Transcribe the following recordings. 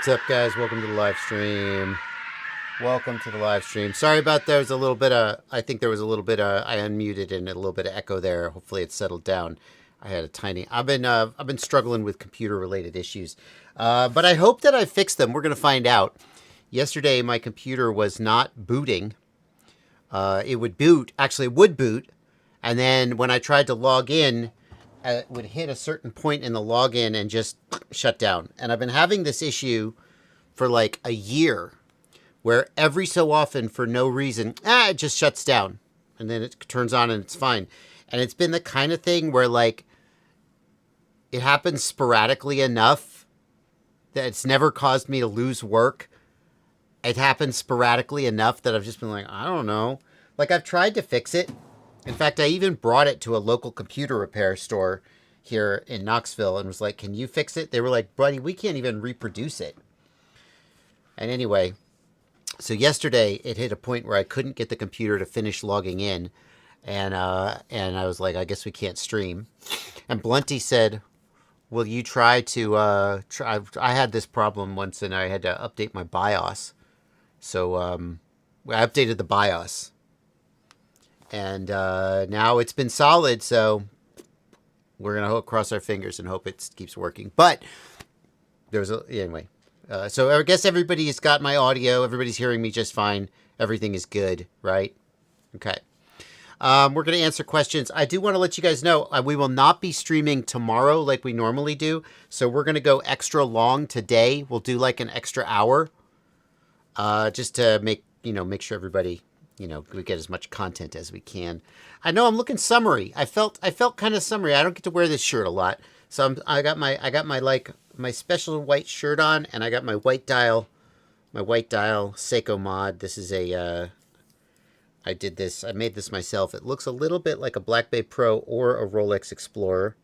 What's up, guys? Welcome to the live stream. Welcome to the live stream. Sorry about there was a little bit of, I think there was a little bit of, I unmuted and a little bit of echo there. Hopefully it's settled down. I had a tiny, I've been struggling with computer related issues. But I hope that I fixed them. We're going to find out. Yesterday, my computer was not booting. It would boot, actually it would boot. And then when I tried to log in, it would hit a certain point in the login and just shut down. And I've been having this issue for like a year where every so often for no reason, it just shuts down and then it turns on and it's fine. And it's been the kind of thing where like it happens sporadically enough that it's never caused me to lose work. It happens sporadically enough that I've just been like, I don't know. Like I've tried to fix it. In fact, I even brought it to a local computer repair store here in Knoxville and was like, can you fix it? They were like, buddy, we can't even reproduce it. And anyway, so yesterday it hit a point where I couldn't get the computer to finish logging in. And I was like, I guess we can't stream. And Blunty said, will you try to, I had this problem once and I had to update my BIOS. So I updated the BIOS. And now it's been solid, so we're going to cross our fingers and hope it keeps working. But there's anyway. So I guess everybody's got my audio. Everybody's hearing me just fine. Everything is good, right? Okay. We're going to answer questions. I do want to let you guys know we will not be streaming tomorrow like we normally do. So we're going to go extra long today. We'll do like an extra hour just to make sure everybody... we get as much content as we can. I know I'm looking summery. I felt kind of summery. I don't get to wear this shirt a lot, so I got my special white shirt on, and I got my white dial Seiko mod. This is I made this myself. It looks a little bit like a Black Bay Pro or a Rolex Explorer,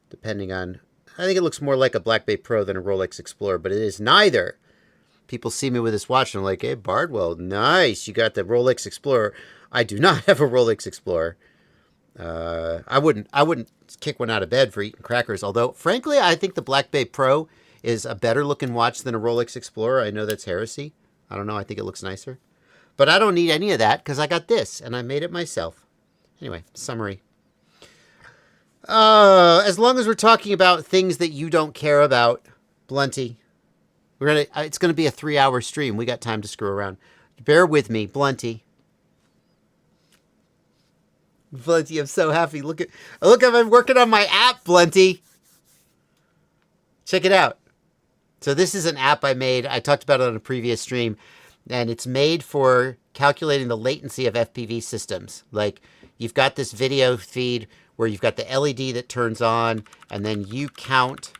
depending on. I think it looks more like a Black Bay Pro than a Rolex Explorer, but it is neither. People see me with this watch and I'm like, hey, Bardwell, nice. You got the Rolex Explorer. I do not have a Rolex Explorer. I wouldn't kick one out of bed for eating crackers. Although, frankly, I think the Black Bay Pro is a better looking watch than a Rolex Explorer. I know that's heresy. I don't know. I think it looks nicer. But I don't need any of that because I got this and I made it myself. Anyway, summary. As long as we're talking about things that you don't care about, Blunty. It's gonna be a 3-hour stream. We got time to screw around. Bear with me, Blunty. Blunty, I'm so happy. Look, I've been working on my app, Blunty. Check it out. So this is an app I made. I talked about it on a previous stream, and it's made for calculating the latency of FPV systems. Like you've got this video feed where you've got the LED that turns on, and then you count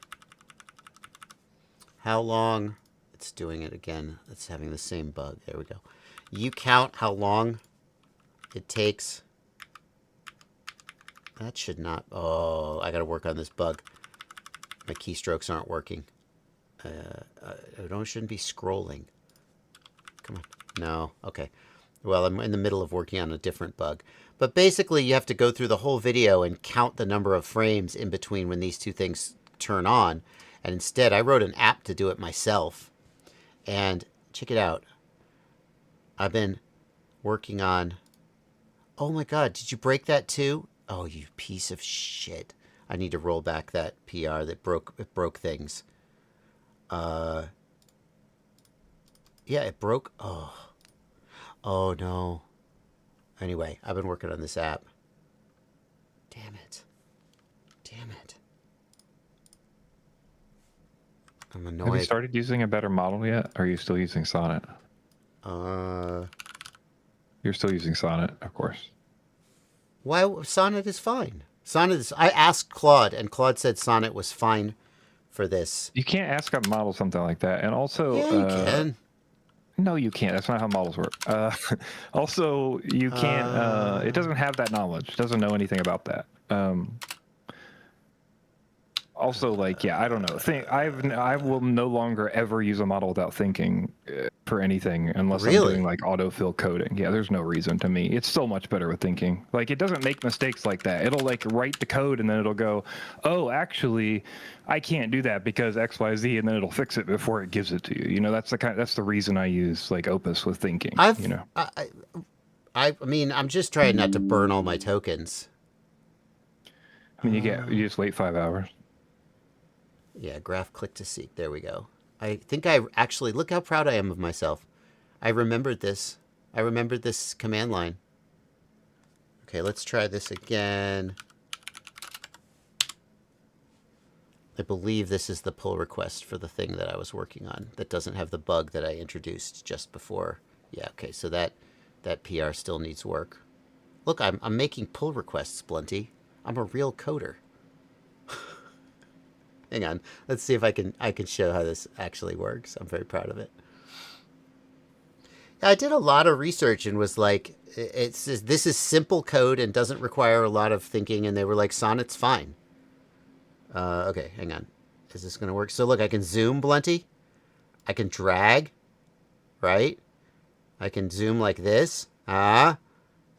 how long. It's doing it again. It's having the same bug. There we go. You count how long it takes. That should not. Oh, I got to work on this bug. My keystrokes aren't working. Shouldn't be scrolling. Come on. No. Okay. Well, I'm in the middle of working on a different bug. But basically, you have to go through the whole video and count the number of frames in between when these two things turn on. And instead, I wrote an app to do it myself. And check it out. I've been working on... Oh my God, did you break that too? Oh, you piece of shit. I need to roll back that PR that broke things. Yeah, it broke. Oh no. Anyway, I've been working on this app. Damn it. I'm annoyed. Have you started using a better model yet? Or are you still using Sonnet? You're still using Sonnet, of course. Why? Sonnet is fine. I asked Claude, and Claude said Sonnet was fine for this. You can't ask a model something like that. And also... Yeah, you can. No, you can't. That's not how models work. Also, you can't... it doesn't have that knowledge. It doesn't know anything about that. Also, like, yeah, I don't know. I will no longer ever use a model without thinking, for anything unless I'm Really? doing like autofill coding. Yeah, there's no reason to me. It's so much better with thinking. Like it doesn't make mistakes like that. It'll like write the code and then it'll go, oh, actually, I can't do that because X, Y, Z, and then it'll fix it before it gives it to you. You know, that's the reason I use like Opus with thinking. You know, I mean, I'm just trying not to burn all my tokens. I mean, you just wait 5 hours. Yeah, graph click to seek. There we go. I think I actually, look how proud I am of myself. I remembered this. I remembered this command line. Okay, let's try this again. I believe this is the pull request for the thing that I was working on that doesn't have the bug that I introduced just before. Yeah, okay, so that PR still needs work. Look, I'm making pull requests, Blunty. I'm a real coder. Hang on. Let's see if I can show how this actually works. I'm very proud of it. I did a lot of research and was like, this is simple code and doesn't require a lot of thinking. And they were like, Sonnet's fine. Okay, hang on. Is this going to work? So look, I can zoom, Blunty. I can drag, right? I can zoom like this. I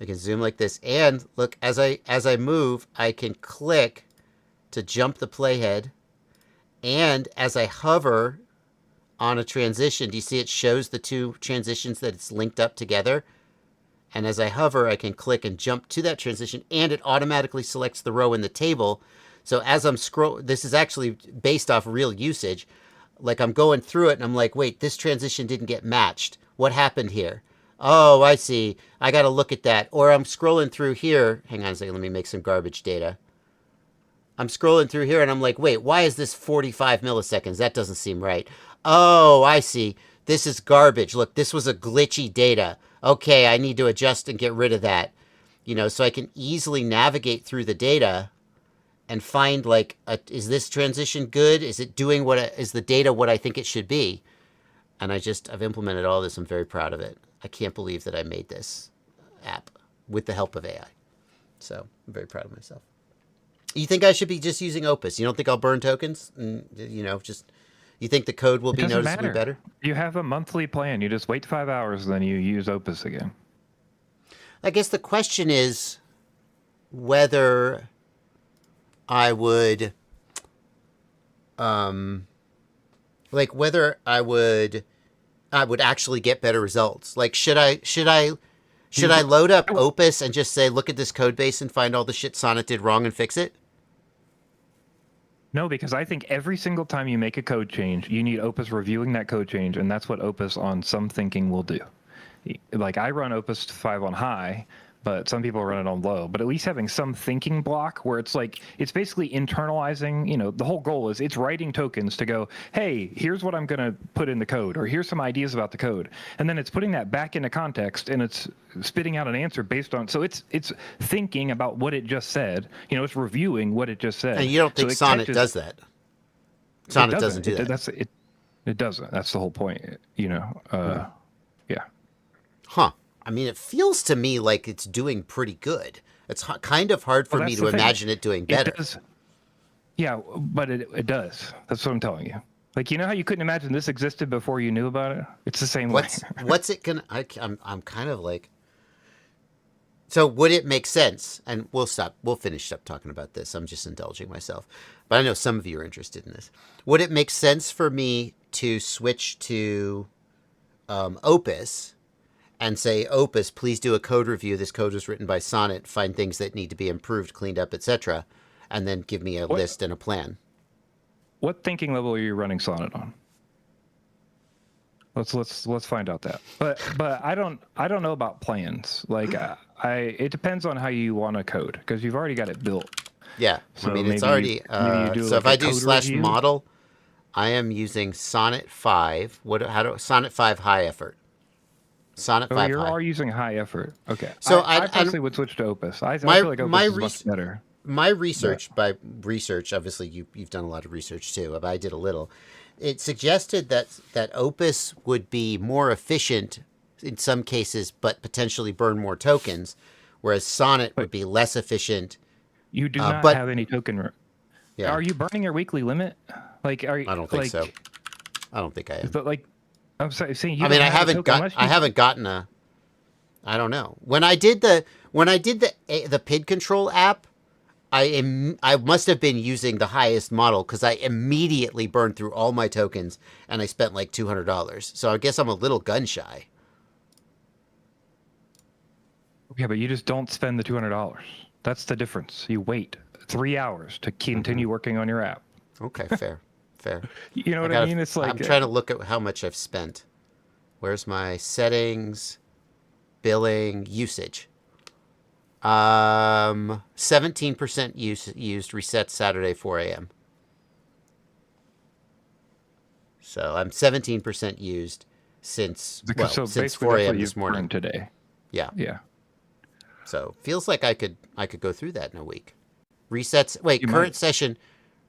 can zoom like this. And look, as I move, I can click to jump the playhead. And as I hover on a transition, do you see it shows the two transitions that it's linked up together? And as I hover, I can click and jump to that transition, and it automatically selects the row in the table. So as I'm this is actually based off real usage. Like I'm going through it and I'm like, wait, this transition didn't get matched. What happened here? Oh, I see. I got to look at that. Or I'm scrolling through here. Hang on a second. Let me make some garbage data. I'm scrolling through here and I'm like, wait, why is this 45 milliseconds? That doesn't seem right. Oh, I see. This is garbage. Look, this was a glitchy data. Okay, I need to adjust and get rid of that. You know, so I can easily navigate through the data and find like, is this transition good? Is it doing is the data what I think it should be? And I've implemented all this. I'm very proud of it. I can't believe that I made this app with the help of AI. So I'm very proud of myself. You think I should be just using Opus? You don't think I'll burn tokens? You know, you think the code will be noticeably better? You have a monthly plan. You just wait 5 hours, then you use Opus again. I guess the question is whether I would, whether I would actually get better results. Like, should I load up Opus and just say, look at this code base and find all the shit Sonnet did wrong and fix it? No, because I think every single time you make a code change, you need Opus reviewing that code change, and that's what Opus on some thinking will do. Like I run Opus 5 on high, but some people run it on low. But at least having some thinking block where it's like, it's basically internalizing, you know, the whole goal is it's writing tokens to go, hey, here's what I'm going to put in the code, or here's some ideas about the code. And then it's putting that back into context and it's spitting out an answer based on, so it's thinking about what it just said, you know, it's reviewing what it just said. And you don't think Sonnet does that? Sonnet doesn't do that. It doesn't. That's the whole point, you know. Yeah. Huh. I mean, it feels to me like it's doing pretty good. It's kind of hard for me to imagine it doing better. Yeah, but it does. That's what I'm telling you. Like, you know how you couldn't imagine this existed before you knew about it? It's the same way. What's it gonna? I'm kind of like. So would it make sense? And we'll stop. We'll finish up talking about this. I'm just indulging myself, but I know some of you are interested in this. Would it make sense for me to switch to Opus? And say, Opus, please do a code review. This code was written by Sonnet. Find things that need to be improved, cleaned up, etc. And then give me a list and a plan. What thinking level are you running Sonnet on? Let's find out that. But I don't know about plans. Like it depends on how you want to code because you've already got it built. Yeah, so I mean it's already. So if I do /model, I am using Sonnet 5. Sonnet 5 high effort. Sonnet 5 you high. are using high effort. Okay. So I personally would switch to Opus. I feel like Opus is much better. My research, obviously you've done a lot of research too, but I did a little. It suggested that Opus would be more efficient in some cases, but potentially burn more tokens, whereas Sonnet would be less efficient. You do not have any token. Yeah. Are you burning your weekly limit? Like, I don't think so. I don't think I am. But like, I'm sorry, saying you I mean, don't have a token unless I you. haven't gotten a. I don't know. When I did the PID control app, I must have been using the highest model because I immediately burned through all my tokens and I spent like $200. So I guess I'm a little gun shy. Yeah, but you just don't spend the $200. That's the difference. You wait 3 hours to continue working on your app. Okay, fair, fair. You know what I mean? It's I'm like trying to look at how much I've spent. Where's my settings, billing, usage? 17% used, reset Saturday 4 a.m. So I'm 17% used since so since basically 4 that's what a.m. you've this morning. earned today. Yeah. Yeah. So feels like I could go through that in a week. Resets. Wait, You current might. session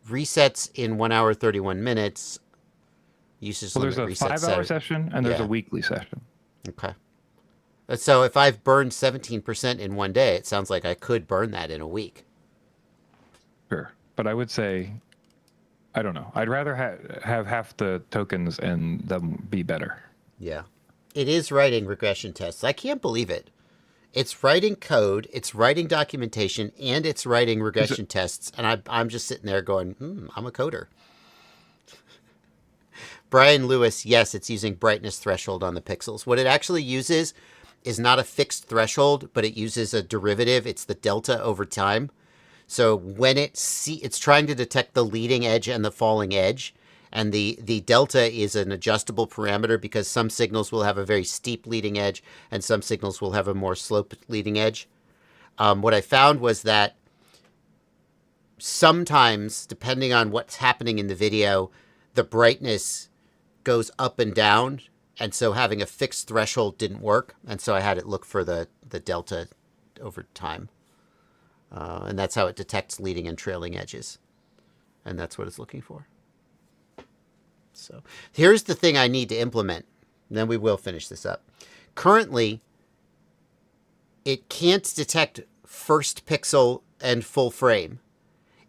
resets in 1 hour 31 minutes. Usage Well, there's limit a resets 5-hour Saturday. session and there's a Yeah. weekly session. Okay. So if I've burned 17% in one day, it sounds like I could burn that in a week. Sure. But I would say, I don't know. I'd rather have half the tokens and them be better. Yeah. It is writing regression tests. I can't believe it. It's writing code, it's writing documentation, and it's writing regression tests. And I'm just sitting there going, I'm a coder. Brian Lewis, yes, it's using brightness threshold on the pixels. What it actually uses is not a fixed threshold, but it uses a derivative. It's the delta over time. So when it's trying to detect the leading edge and the falling edge, and the delta is an adjustable parameter because some signals will have a very steep leading edge and some signals will have a more sloped leading edge. What I found was that sometimes, depending on what's happening in the video, the brightness goes up and down, and so having a fixed threshold didn't work, and so I had it look for the delta over time. And that's how it detects leading and trailing edges. And that's what it's looking for. So here's the thing I need to implement. Then we will finish this up. Currently, it can't detect first pixel and full frame.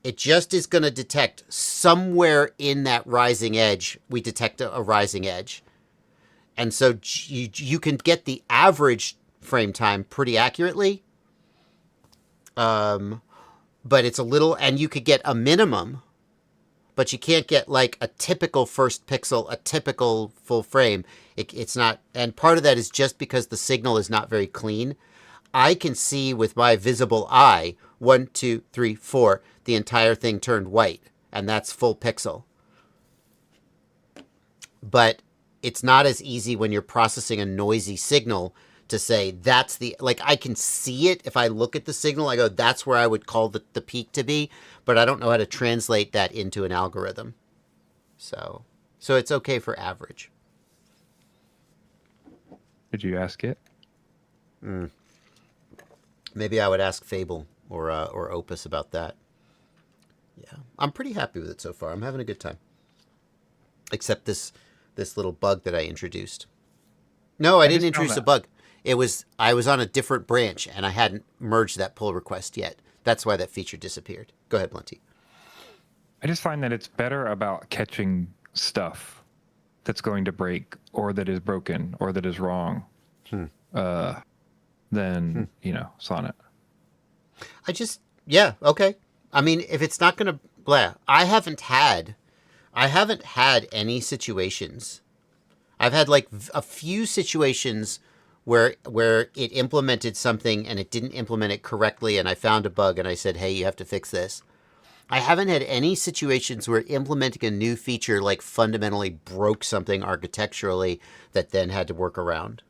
It just is going to detect somewhere in that rising edge. We detect a rising edge. And so you can get the average frame time pretty accurately. But it's a little, and you could get a minimum, but you can't get like a typical first pixel, a typical full frame. It's not, and part of that is just because the signal is not very clean. I can see with my visible eye, 1, 2, 3, 4, the entire thing turned white, and that's full pixel. But it's not as easy when you're processing a noisy signal to say that's the, like, I can see it if I look at the signal. I go, that's where I would call the peak to be, but I don't know how to translate that into an algorithm. So it's okay for average. Did you ask it? Maybe I would ask Fable or Opus about that. Yeah, I'm pretty happy with it so far. I'm having a good time. Except this little bug that I introduced. No, I didn't introduce a bug. I was on a different branch and I hadn't merged that pull request yet. That's why that feature disappeared. Go ahead, Blunty. I just find that it's better about catching stuff that's going to break or that is broken or that is wrong than, Sonnet. Yeah, okay. I mean, if it's not going to, I haven't had any situations. I've had like a few situations where it implemented something and it didn't implement it correctly, and I found a bug and I said, hey, you have to fix this. I haven't had any situations where implementing a new feature like fundamentally broke something architecturally that then had to work around.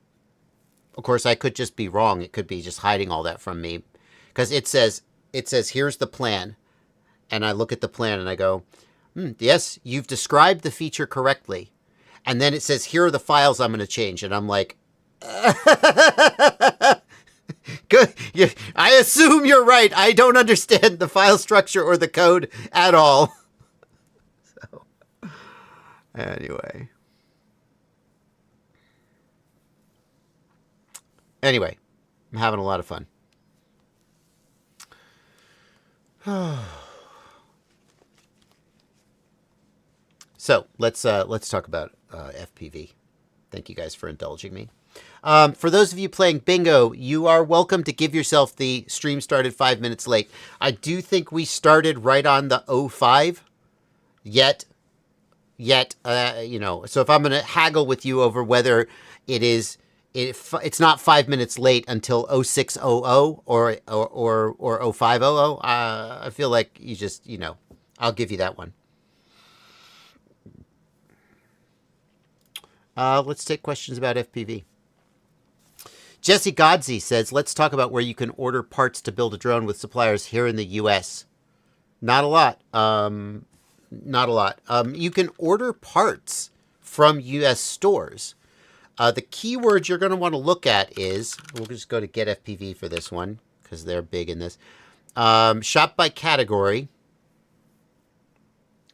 Of course, I could just be wrong. It could be just hiding all that from me. Because it says, here's the plan. And I look at the plan and I go, yes, you've described the feature correctly. And then it says, here are the files I'm going to change. And I'm like, good. I assume you're right. I don't understand the file structure or the code at all. So, anyway, I'm having a lot of fun. So let's talk about FPV. Thank you guys for indulging me. For those of you playing bingo, you are welcome to give yourself the stream started 5 minutes late. I do think we started right on the 05. Yet, so if I'm going to haggle with you over whether it's not 5 minutes late until 0600 or 0500, I feel like you just, I'll give you that one. Let's take questions about FPV. Jesse Godsey says, let's talk about where you can order parts to build a drone with suppliers here in the U.S. Not a lot. Not a lot. You can order parts from U.S. stores. The keyword you're going to want to look at is, we'll just go to Get FPV for this one, because they're big in this. Shop by category.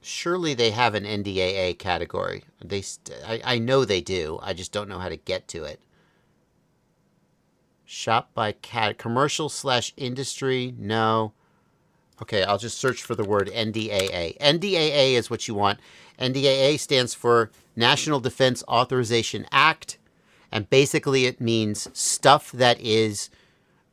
Surely they have an NDAA category. I know they do. I just don't know how to get to it. Shop by commercial/industry. No. Okay, I'll just search for the word NDAA. NDAA is what you want. NDAA stands for National Defense Authorization Act. And basically it means stuff that is,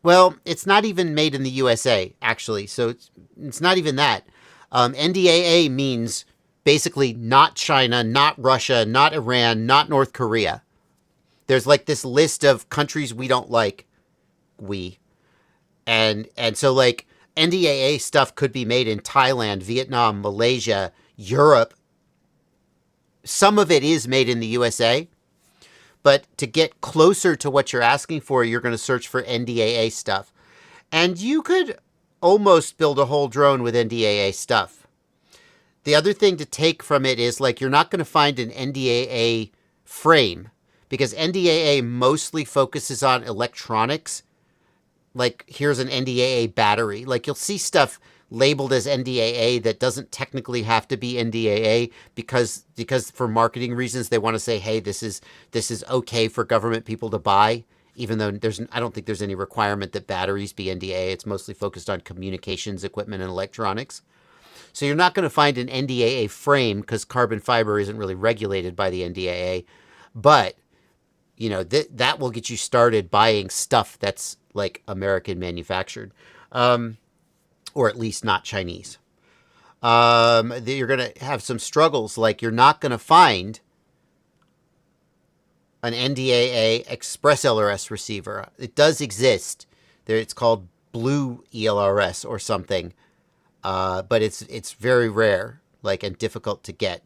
well, it's not even made in the USA, actually. So it's not even that. NDAA means basically not China, not Russia, not Iran, not North Korea. There's like this list of countries we don't like. And so like NDAA stuff could be made in Thailand, Vietnam, Malaysia, Europe. Some of it is made in the USA. But to get closer to what you're asking for, you're going to search for NDAA stuff. And you could almost build a whole drone with NDAA stuff. The other thing to take from it is like you're not going to find an NDAA frame because NDAA mostly focuses on electronics. Like here's an NDAA battery. Like you'll see stuff labeled as NDAA that doesn't technically have to be NDAA because for marketing reasons they want to say, hey, this is okay for government people to buy, even though I don't think there's any requirement that batteries be NDAA. It's mostly focused on communications equipment and electronics. So you're not going to find an NDAA frame because carbon fiber isn't really regulated by the NDAA, but that will get you started buying stuff that's like American manufactured. Or at least not Chinese. You're going to have some struggles, like you're not going to find an NDAA Express LRS receiver. It does exist. It's called Blue ELRS or something, but it's very rare, and difficult to get.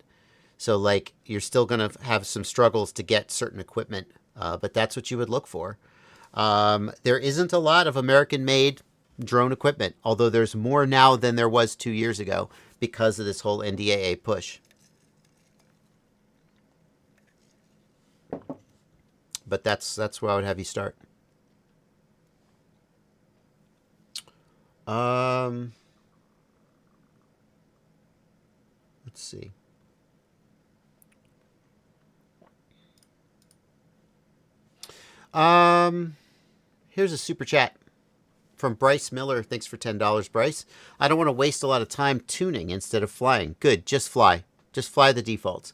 So, you're still going to have some struggles to get certain equipment, but that's what you would look for. There isn't a lot of American-made drone equipment, although there's more now than there was 2 years ago because of this whole NDAA push. But that's where I would have you start. Let's see. Here's a super chat from Bryce Miller. Thanks for $10, Bryce. I don't want to waste a lot of time tuning instead of flying. Good, just fly. Just fly the defaults.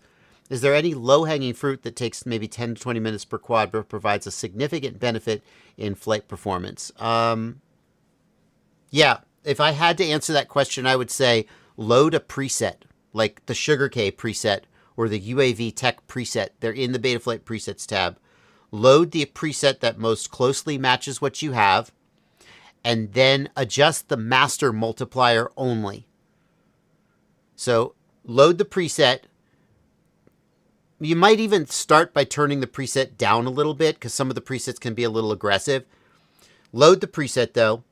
Is there any low-hanging fruit that takes maybe 10 to 20 minutes per quad but provides a significant benefit in flight performance? Yeah, if I had to answer that question, I would say load a preset, like the Sugar K preset or the UAV Tech preset. They're in the Betaflight presets tab. Load the preset that most closely matches what you have, and then adjust the master multiplier only. So load the preset. You might even start by turning the preset down a little bit because some of the presets can be a little aggressive. Load the preset though.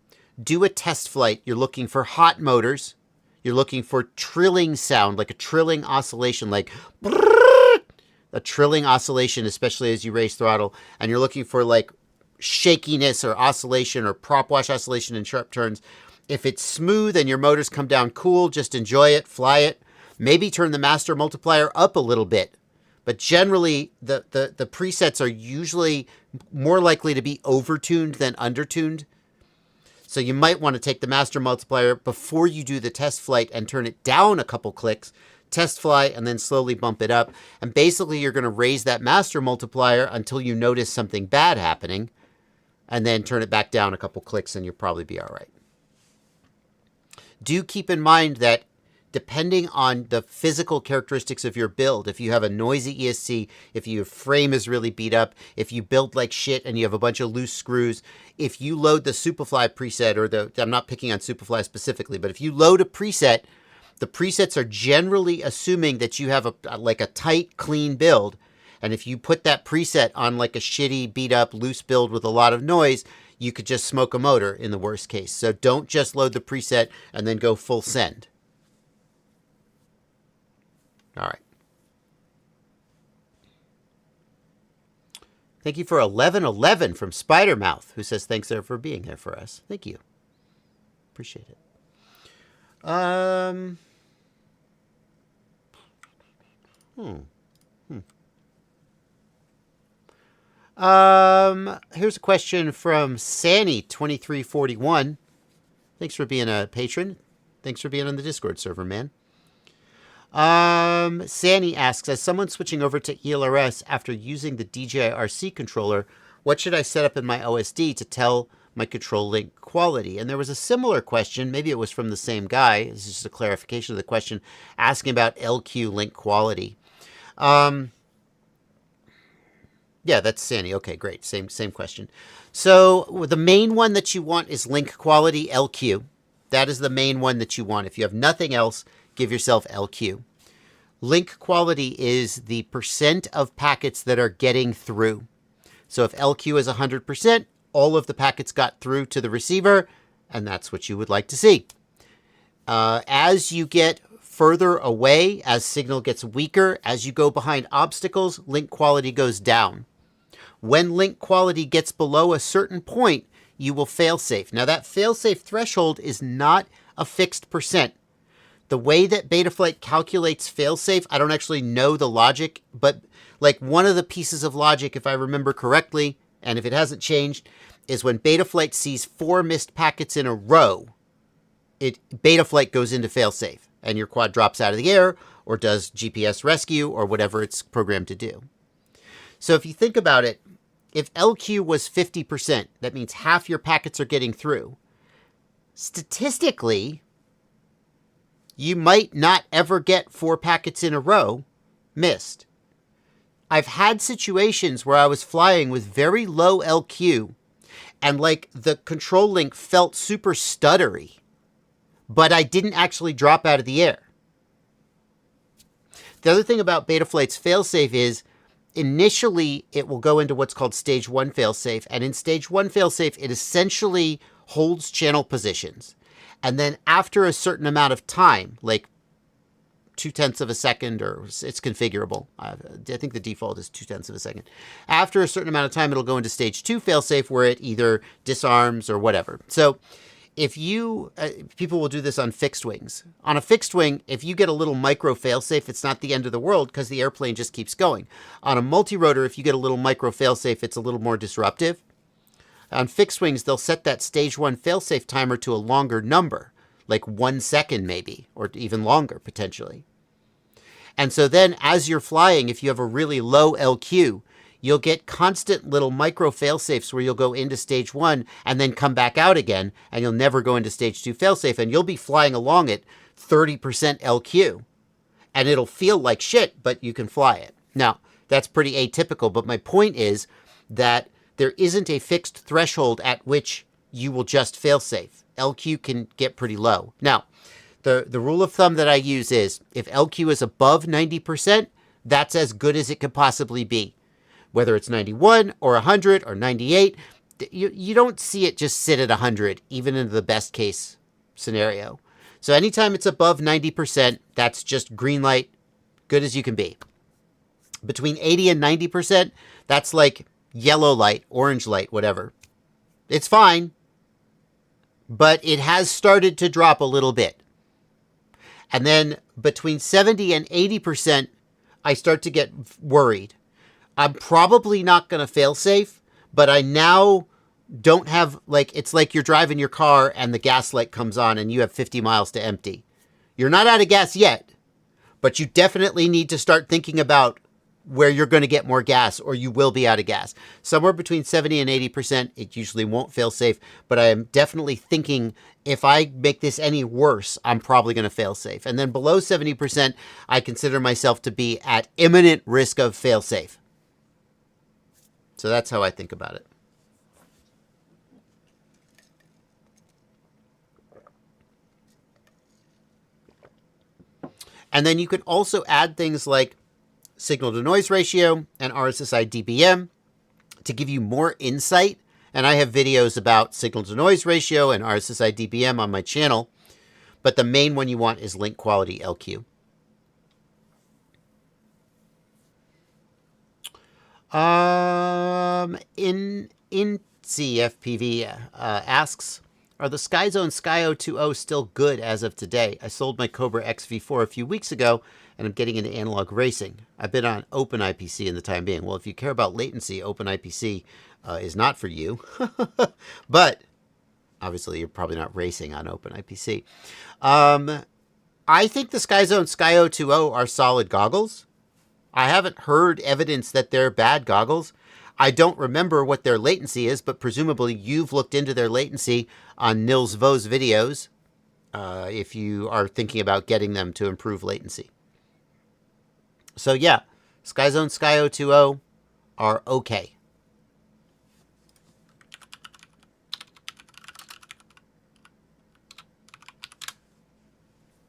Do a test flight. You're looking for hot motors. You're looking for trilling sound, like a trilling oscillation, like a trilling oscillation, especially as you raise throttle. And you're looking for shakiness or oscillation or prop wash oscillation in sharp turns. If it's smooth and your motors come down cool, just enjoy it, fly it. Maybe turn the master multiplier up a little bit. But generally, the presets are usually more likely to be overtuned than undertuned. So you might want to take the master multiplier before you do the test flight and turn it down a couple clicks test fly, and then slowly bump it up. And basically, you're going to raise that master multiplier until you notice something bad happening, and then turn it back down a couple clicks, and you'll probably be all right. Do keep in mind that depending on the physical characteristics of your build, if you have a noisy ESC, if your frame is really beat up, if you build like shit and you have a bunch of loose screws, if you load the Superfly preset, or I'm not picking on Superfly specifically, but if you load a preset, the presets are generally assuming that you have a tight, clean build. And if you put that preset on like a shitty, beat up, loose build with a lot of noise, you could just smoke a motor in the worst case. So don't just load the preset and then go full send. All right. Thank you for 1111 from Spidermouth, who says thanks there for being here for us. Thank you. Appreciate it. Here's a question from Sanny2341. Thanks for being a patron. Thanks for being on the Discord server, man. Sanny asks, as someone switching over to ELRS after using the DJI RC controller, what should I set up in my OSD to tell my control link quality? And there was a similar question, maybe it was from the same guy, this is just a clarification of the question, asking about LQ link quality. Yeah, that's Sandy. Okay, great. Same question. So the main one that you want is link quality LQ. That is the main one that you want. If you have nothing else, give yourself LQ. Link quality is the percent of packets that are getting through. So if LQ is 100%, all of the packets got through to the receiver, and that's what you would like to see. As you get further away, as signal gets weaker, as you go behind obstacles, link quality goes down. When link quality gets below a certain point, you will fail-safe. Now that fail-safe threshold is not a fixed percent. The way that Betaflight calculates fail-safe, I don't actually know the logic, but like one of the pieces of logic, if I remember correctly, and if it hasn't changed, is when Betaflight sees 4 missed packets in a row, Betaflight goes into fail-safe, and your quad drops out of the air, or does GPS rescue, or whatever it's programmed to do. So if you think about it, if LQ was 50%, that means half your packets are getting through. Statistically, you might not ever get 4 packets in a row missed. I've had situations where I was flying with very low LQ and like the control link felt super stuttery, but I didn't actually drop out of the air. The other thing about Betaflight's failsafe is initially it will go into what's called stage 1 failsafe, and in stage 1 failsafe it essentially holds channel positions. And then after a certain amount of time, like 0.2 of a second, or it's configurable. I think the default is 0.2 of a second. After a certain amount of time, it'll go into stage 2 failsafe where it either disarms or whatever. So if you, people will do this on fixed wings. On a fixed wing, if you get a little micro failsafe, it's not the end of the world because the airplane just keeps going. On a multi-rotor, if you get a little micro failsafe, it's a little more disruptive. On fixed wings, they'll set that stage 1 failsafe timer to a longer number, like 1 second maybe, or even longer potentially. And so then as you're flying, if you have a really low LQ, you'll get constant little micro failsafes where you'll go into stage 1 and then come back out again, and you'll never go into stage 2 failsafe, and you'll be flying along at 30% LQ. And it'll feel like shit, but you can fly it. Now, that's pretty atypical, but my point is that there isn't a fixed threshold at which you will just failsafe. LQ can get pretty low. Now, the rule of thumb that I use is if LQ is above 90%, that's as good as it could possibly be. Whether it's 91 or 100 or 98, you don't see it just sit at 100, even in the best case scenario. So anytime it's above 90%, that's just green light, good as you can be. Between 80 and 90%, that's like yellow light, orange light, whatever. It's fine, but it has started to drop a little bit. And then between 70 and 80%, I start to get worried. I'm probably not going to fail safe, but I now don't have, like, it's like you're driving your car and the gas light comes on and you have 50 miles to empty. You're not out of gas yet, But you definitely need to start thinking about where you're going to get more gas, or you will be out of gas. Somewhere between 70 and 80%, it usually won't fail safe, but I am definitely thinking if I make this any worse, I'm probably going to fail safe. And then below 70%, I consider myself to be at imminent risk of fail safe. So that's how I think about it. And then you can also add things like signal to noise ratio and RSSI dBm to give you more insight. And I have videos about signal to noise ratio and RSSI dBm on my channel, but the main one you want is link quality LQ. In CFPV asks, are the SkyZone Sky 020 still good as of today? I sold my Cobra XV4 a few weeks ago, and I'm getting into analog racing. I've been on OpenIPC in the time being. Well, if you care about latency, OpenIPC is not for you. But obviously, you're probably not racing on OpenIPC. I think the SkyZone Sky 020 are solid goggles. I haven't heard evidence that they're bad goggles. I don't remember what their latency is, but presumably you've looked into their latency on Nils Vo's videos if you are thinking about getting them to improve latency. So yeah, SkyZone Sky 020 are okay.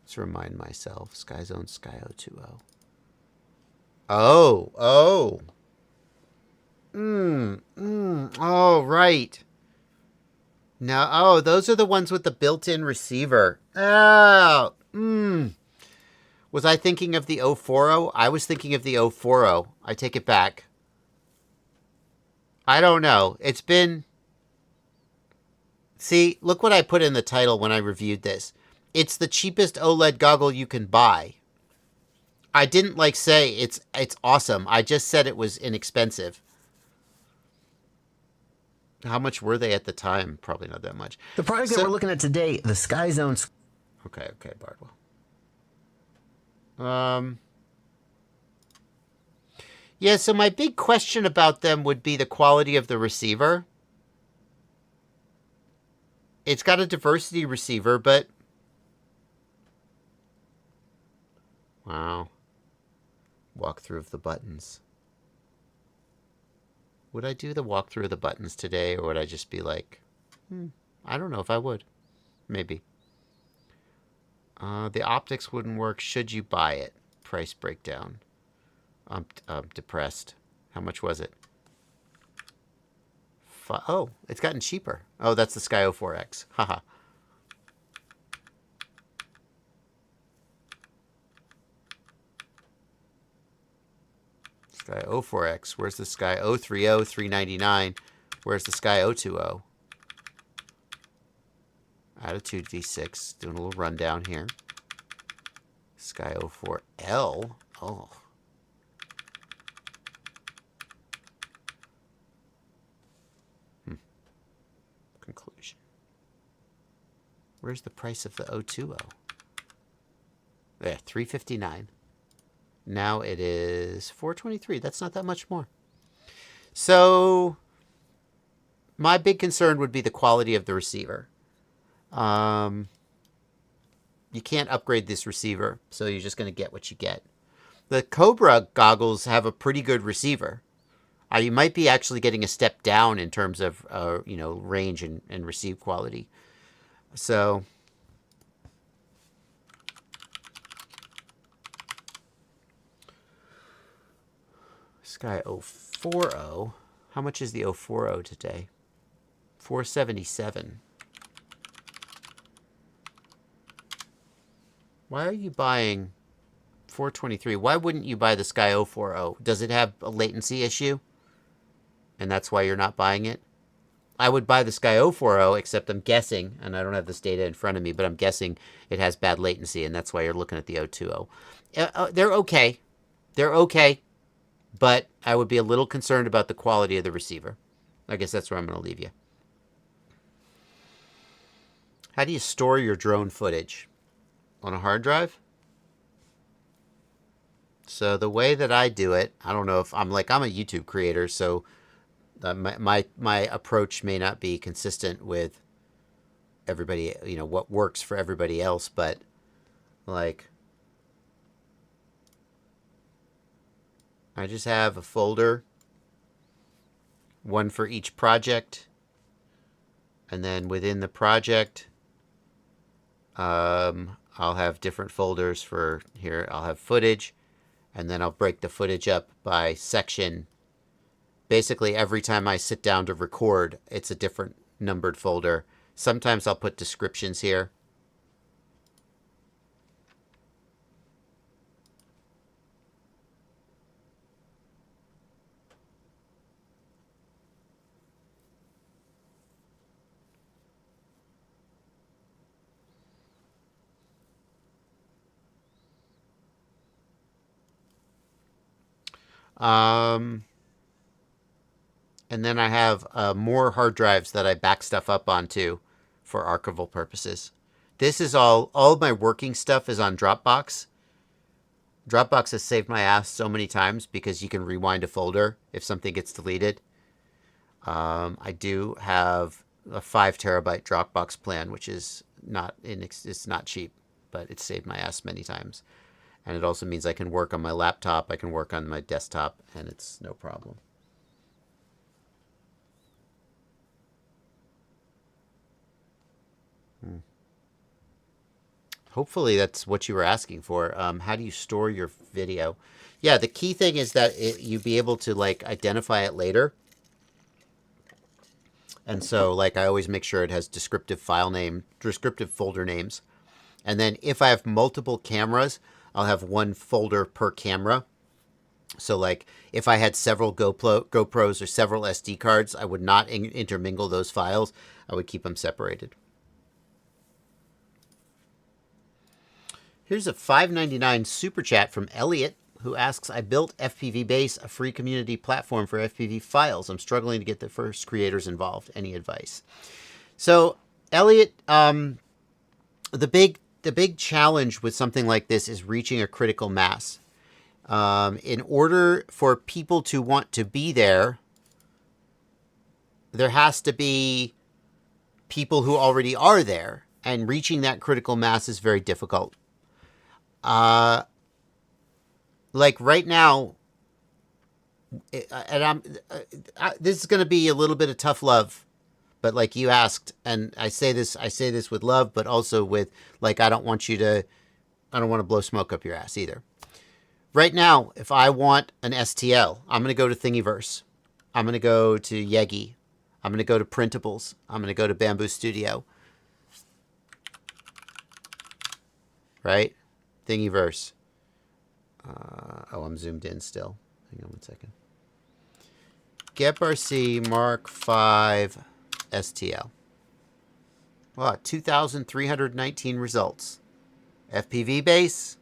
Let's remind myself, SkyZone Sky 020. Oh. Oh, right. No, those are the ones with the built-in receiver. Oh, Was I thinking of the 040? I was thinking of the 040. I take it back. I don't know. It's been... See, look what I put in the title when I reviewed this. It's the cheapest OLED goggle you can buy. I didn't say it's awesome. I just said it was inexpensive. How much were they at the time? Probably not that much. The product that we're looking at today, the SkyZone. Okay, Bardwell. Yeah, so my big question about them would be the quality of the receiver. It's got a diversity receiver, but... Wow. Walkthrough of the buttons. Would I do the walkthrough of the buttons today, or would I just be like, I don't know if I would. Maybe. The optics wouldn't work. Should you buy it? Price breakdown. I'm depressed. How much was it? Oh, it's gotten cheaper. Oh, that's the Sky 04X. Haha. Sky 04X. Where's the Sky 030? $399. Where's the Sky 020? Attitude V6. Doing a little rundown here. Sky 04L. Oh. Conclusion. Where's the price of the 020? There, $359. Now it is $423. That's not that much more. So my big concern would be the quality of the receiver. You can't upgrade this receiver, so you're just going to get what you get. The Cobra goggles have a pretty good receiver. You might be actually getting a step down in terms of range and receive quality. So Sky 040. How much is the 040 today? $477. Why are you buying $423? Why wouldn't you buy the Sky 040? Does it have a latency issue? And that's why you're not buying it? I would buy the Sky 040, except I'm guessing, and I don't have this data in front of me, but I'm guessing it has bad latency, and that's why you're looking at the 020. They're okay. They're okay, but I would be a little concerned about the quality of the receiver. I guess that's where I'm going to leave you. How do you store your drone footage? On a hard drive? So the way that I do it, I don't know if I'm a YouTube creator, so my approach may not be consistent with everybody, what works for everybody else, but like I just have a folder, one for each project, and then within the project, I'll have different folders for here. I'll have footage, and then I'll break the footage up by section. Basically, every time I sit down to record, it's a different numbered folder. Sometimes I'll put descriptions here. And then I have more hard drives that I back stuff up onto for archival purposes. This is all my working stuff is on Dropbox. Dropbox has saved my ass so many times because you can rewind a folder if something gets deleted. I do have a 5 terabyte Dropbox plan, which is it's not cheap, but it's saved my ass many times. And it also means I can work on my laptop, I can work on my desktop, and it's no problem. Hopefully that's what you were asking for. How do you store your video? Yeah, the key thing is that you be able to identify it later. And so I always make sure it has descriptive folder names. And then if I have multiple cameras, I'll have one folder per camera. So if I had several GoPros or several SD cards, I would not intermingle those files. I would keep them separated. Here's a $5.99 super chat from Elliot, who asks, I built FPV Base, a free community platform for FPV files. I'm struggling to get the first creators involved. Any advice? So, Elliot, the big challenge with something like this is reaching a critical mass. In order for people to want to be there, there has to be people who already are there, and reaching that critical mass is very difficult. Right now, and this is going to be a little bit of tough love, but you asked, and I say this with love, but also with I don't want to blow smoke up your ass either. Right now, if I want an STL, I'm going to go to Thingiverse. I'm going to go to Yegi. I'm going to go to Printables. I'm going to go to Bamboo Studio. Right? Thingiverse. I'm zoomed in still. Hang on one second. GetRC Mark V STL. Wow, 2,319 results. FPV Base,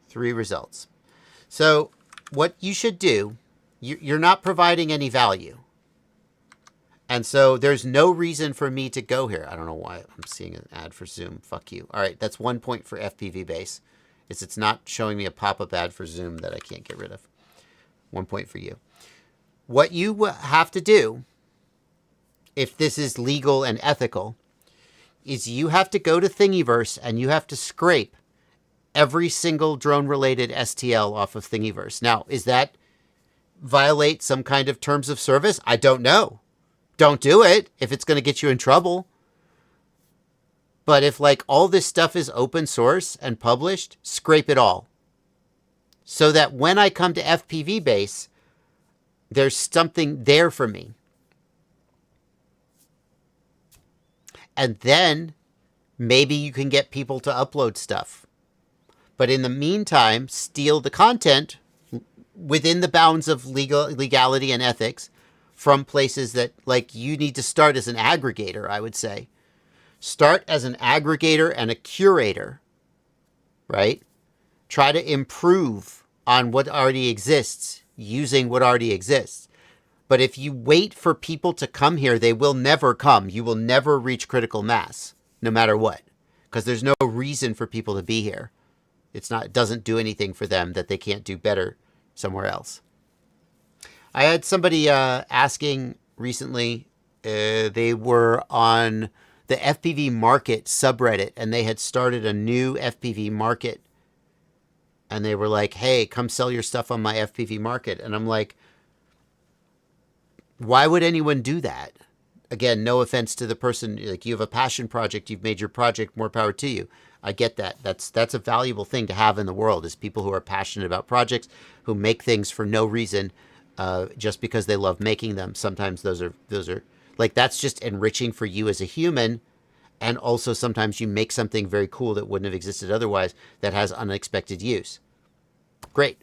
3 results. So what you should do, you're not providing any value. And so there's no reason for me to go here. I don't know why I'm seeing an ad for Zoom. Fuck you. All right, that's 1 point for FPV Base. It's not showing me a pop-up ad for Zoom that I can't get rid of. 1 point for you. What you have to do, if this is legal and ethical, is you have to go to Thingiverse and you have to scrape every single drone-related STL off of Thingiverse. Now, is that violate some kind of terms of service? I don't know. Don't do it if it's going to get you in trouble. But if all this stuff is open source and published, scrape it all. So that when I come to FPV Base, there's something there for me. And then maybe you can get people to upload stuff. But in the meantime, steal the content within the bounds of legality and ethics from places that you need to start as an aggregator, I would say. Start as an aggregator and a curator, right? Try to improve on what already exists using what already exists. But if you wait for people to come here, they will never come. You will never reach critical mass, no matter what, because there's no reason for people to be here. It doesn't do anything for them that they can't do better somewhere else. I had somebody asking recently. They were on the FPV Market subreddit, and they had started a new FPV Market. And they were like, hey, come sell your stuff on my FPV Market. And I'm like, why would anyone do that? Again, no offense to the person. Like, you have a passion project. You've made your project, more power to you. I get that. That's a valuable thing to have in the world, is people who are passionate about projects, who make things for no reason, just because they love making them. Sometimes those are like, that's just enriching for you as a human. And also sometimes you make something very cool that wouldn't have existed otherwise, that has unexpected use. Great.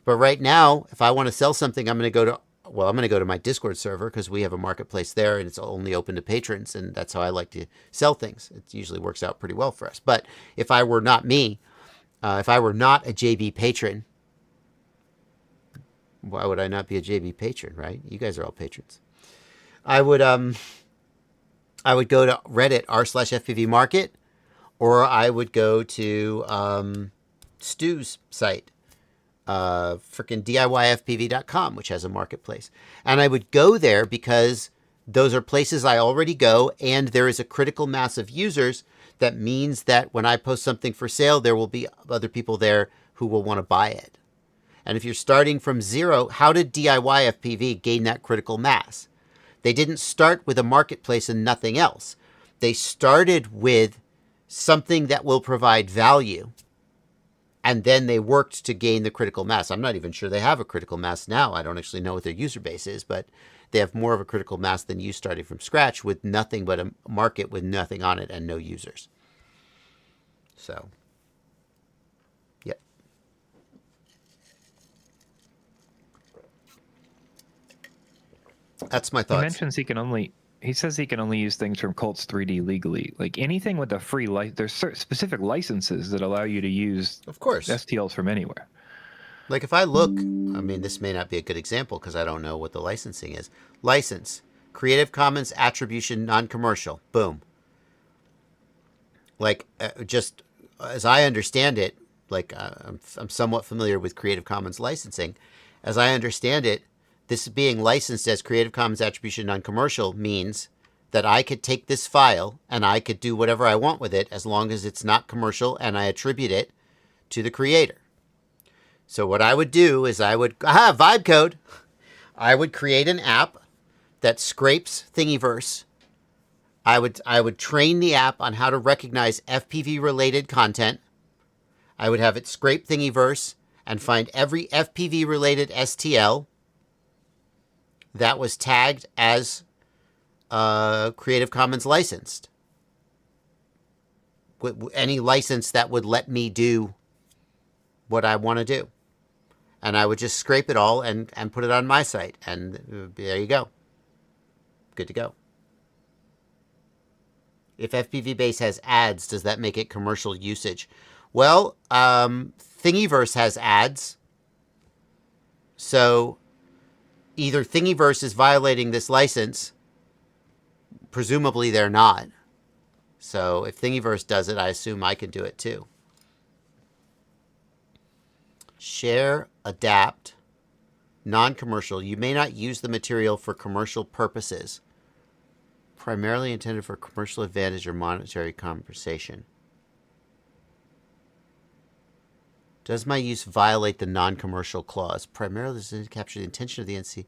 But right now, if I want to sell something, I'm going to go to my Discord server, because we have a marketplace there and it's only open to patrons. And that's how I like to sell things. It usually works out pretty well for us. But if I were not me, if I were not a JB patron, why would I not be a JB patron, right? You guys are all patrons. I would go to Reddit r/FPV Market, or I would go to Stu's site, frickin' DIYFPV.com, which has a marketplace. And I would go there because those are places I already go, and there is a critical mass of users. That means that when I post something for sale, there will be other people there who will want to buy it. And if you're starting from zero, how did DIYFPV gain that critical mass? They didn't start with a marketplace and nothing else. They started with something that will provide value. And then they worked to gain the critical mass. I'm not even sure they have a critical mass now. I don't actually know what their user base is, but they have more of a critical mass than you starting from scratch with nothing but a market with nothing on it and no users. So, yep. That's my thoughts. He mentions he says he can only use things from Colts 3D legally. Like anything with a free there's specific licenses that allow you to use, of course, STLs from anywhere. Like if I look, I mean, this may not be a good example because I don't know what the licensing is. License, Creative Commons Attribution Non-Commercial. Boom. Like, just as I understand it, like I'm somewhat familiar with Creative Commons licensing. As I understand it, this being licensed as Creative Commons Attribution Non-Commercial means that I could take this file and I could do whatever I want with it as long as it's not commercial and I attribute it to the creator. So what I would do is vibe code. I would create an app that scrapes Thingiverse. I would train the app on how to recognize FPV related content. I would have it scrape Thingiverse and find every FPV related STL that was tagged as Creative Commons licensed. Any license that would let me do what I want to do. And I would just scrape it all and put it on my site. And there you go. Good to go. If FPV Base has ads, does that make it commercial usage? Well, Thingiverse has ads. So either Thingiverse is violating this license. Presumably they're not. So if Thingiverse does it, I assume I can do it too. Share, adapt, non-commercial. You may not use the material for commercial purposes. Primarily intended for commercial advantage or monetary compensation. Does my use violate the non-commercial clause? Primarily to capture the intention of the NC.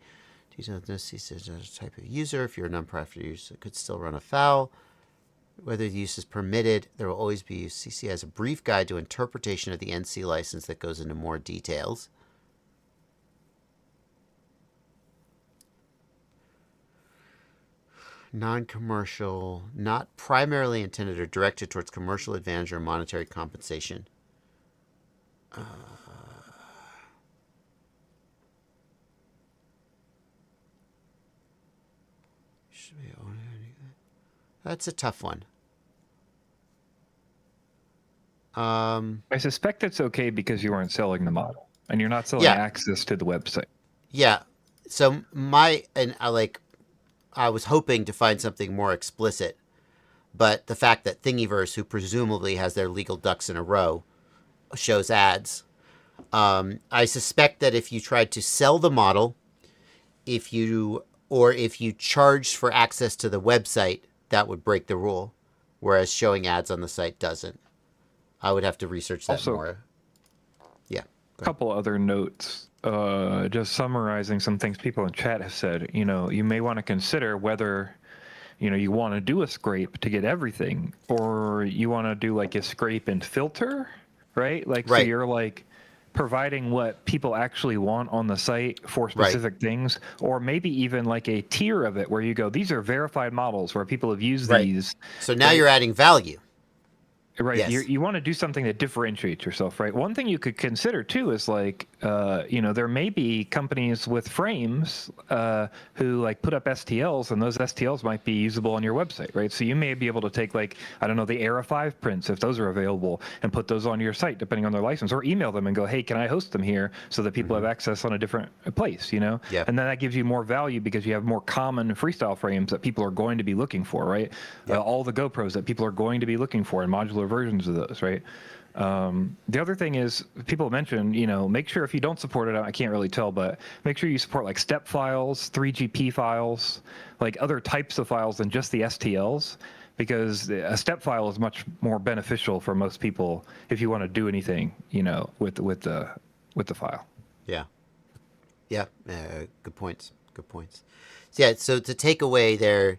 Type of user. If you're a non-profit user, it could still run afoul. Whether the use is permitted, there will always be use. CC has a brief guide to interpretation of the NC license that goes into more details. Non-commercial, not primarily intended or directed towards commercial advantage or monetary compensation. Should we own anything? That's a tough one. I suspect it's okay because you weren't selling the model and you're not selling access to the website. Yeah. So I was hoping to find something more explicit, but the fact that Thingiverse, who presumably has their legal ducks in a row, shows ads. I suspect that if you tried to sell the model, if you charged for access to the website, that would break the rule, whereas showing ads on the site doesn't. I would have to research that Also, more. Yeah. A couple other notes, just summarizing some things people in chat have said. You may want to consider whether, you want to do a scrape to get everything, or you want to do like a scrape and filter, right? Like, Right. so you're like providing what people actually want on the site for specific things, or maybe even like a tier of it where you go, these are verified models where people have used these. So now you're adding value. Right. Yes. You want to do something that differentiates yourself, right? One thing you could consider too is like, there may be companies with frames who like put up STLs, and those STLs might be usable on your website, right? So you may be able to take like, I don't know, the Era 5 prints, if those are available, and put those on your site depending on their license, or email them and go, hey, can I host them here so that people have access on a different place, Yep. And then that gives you more value because you have more common freestyle frames that people are going to be looking for, right? Yep. All the GoPros that people are going to be looking for in modular versions of those, right? The other thing is, people mention, make sure if you don't support it, I can't really tell, but make sure you support like step files, 3GP files, like other types of files than just the STLs, because a step file is much more beneficial for most people if you want to do anything, with the file. Yeah. Yeah. Good points. Good points. Yeah. So to take away there,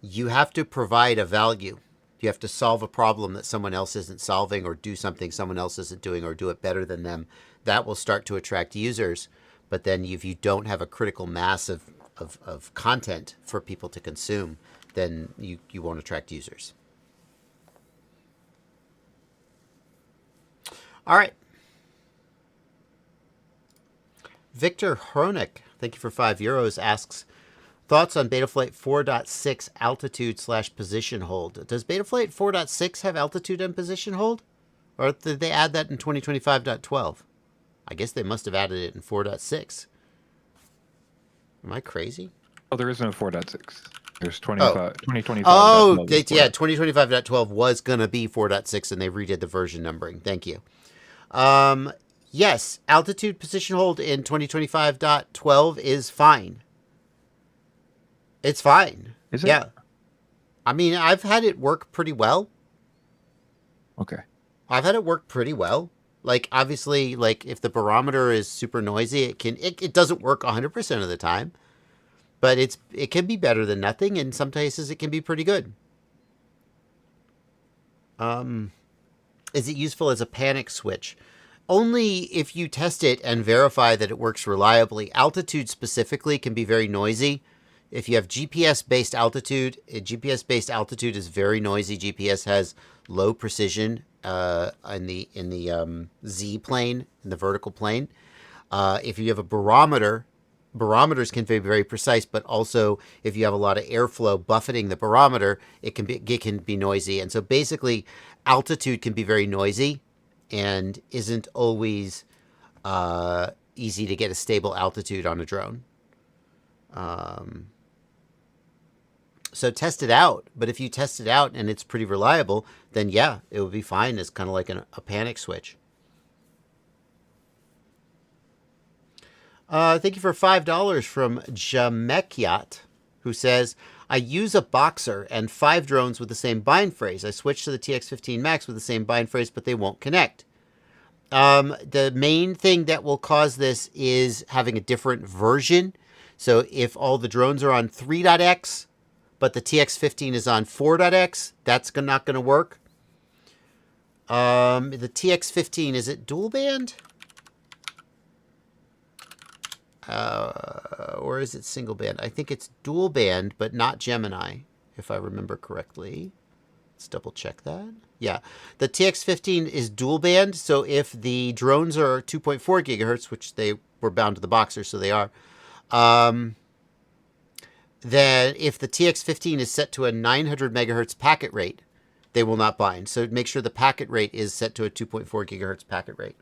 you have to provide a value. You have to solve a problem that someone else isn't solving, or do something someone else isn't doing, or do it better than them. That will start to attract users. But then if you don't have a critical mass of content for people to consume, then you won't attract users. All right. Victor Hronik, thank you for €5, asks, thoughts on Betaflight 4.6 altitude/position hold. Does Betaflight 4.6 have altitude and position hold? Or did they add that in 2025.12? I guess they must have added it in 4.6. Am I crazy? Oh, there is no 4.6. There's 2025. Oh, 2025.12 was going to be 4.6, and they redid the version numbering. Thank you. Yes, altitude position hold in 2025.12 is fine. It's fine. Is it? Yeah. I mean, I've had it work pretty well. Okay. I've had it work pretty well. Like, obviously, like, if the barometer is super noisy, it doesn't work 100% of the time. But it can be better than nothing, and some cases it can be pretty good. Is it useful as a panic switch? Only if you test it and verify that it works reliably. Altitude specifically can be very noisy. If you have GPS-based altitude is very noisy. GPS has low precision in the Z plane, in the vertical plane. If you have a barometer, barometers can be very precise, but also if you have a lot of airflow buffeting the barometer, it can be noisy. And so basically, altitude can be very noisy, and isn't always easy to get a stable altitude on a drone. So test it out. But if you test it out and it's pretty reliable, then yeah, it would be fine as kind of like a panic switch. Thank you for $5 from Jamekyat, who says, I use a Boxer and 5 drones with the same bind phrase. I switched to the TX15 Max with the same bind phrase, but they won't connect. The main thing that will cause this is having a different version. So if all the drones are on 3.x, but the TX15 is on 4.x, that's not going to work. The TX15, is it dual band? Or is it single band? I think it's dual band, but not Gemini, if I remember correctly. Let's double check that. Yeah, the TX15 is dual band, so if the drones are 2.4 gigahertz, which they were bound to the Boxer, so they are, then if the TX15 is set to a 900 megahertz packet rate, they will not bind. So make sure the packet rate is set to a 2.4 gigahertz packet rate.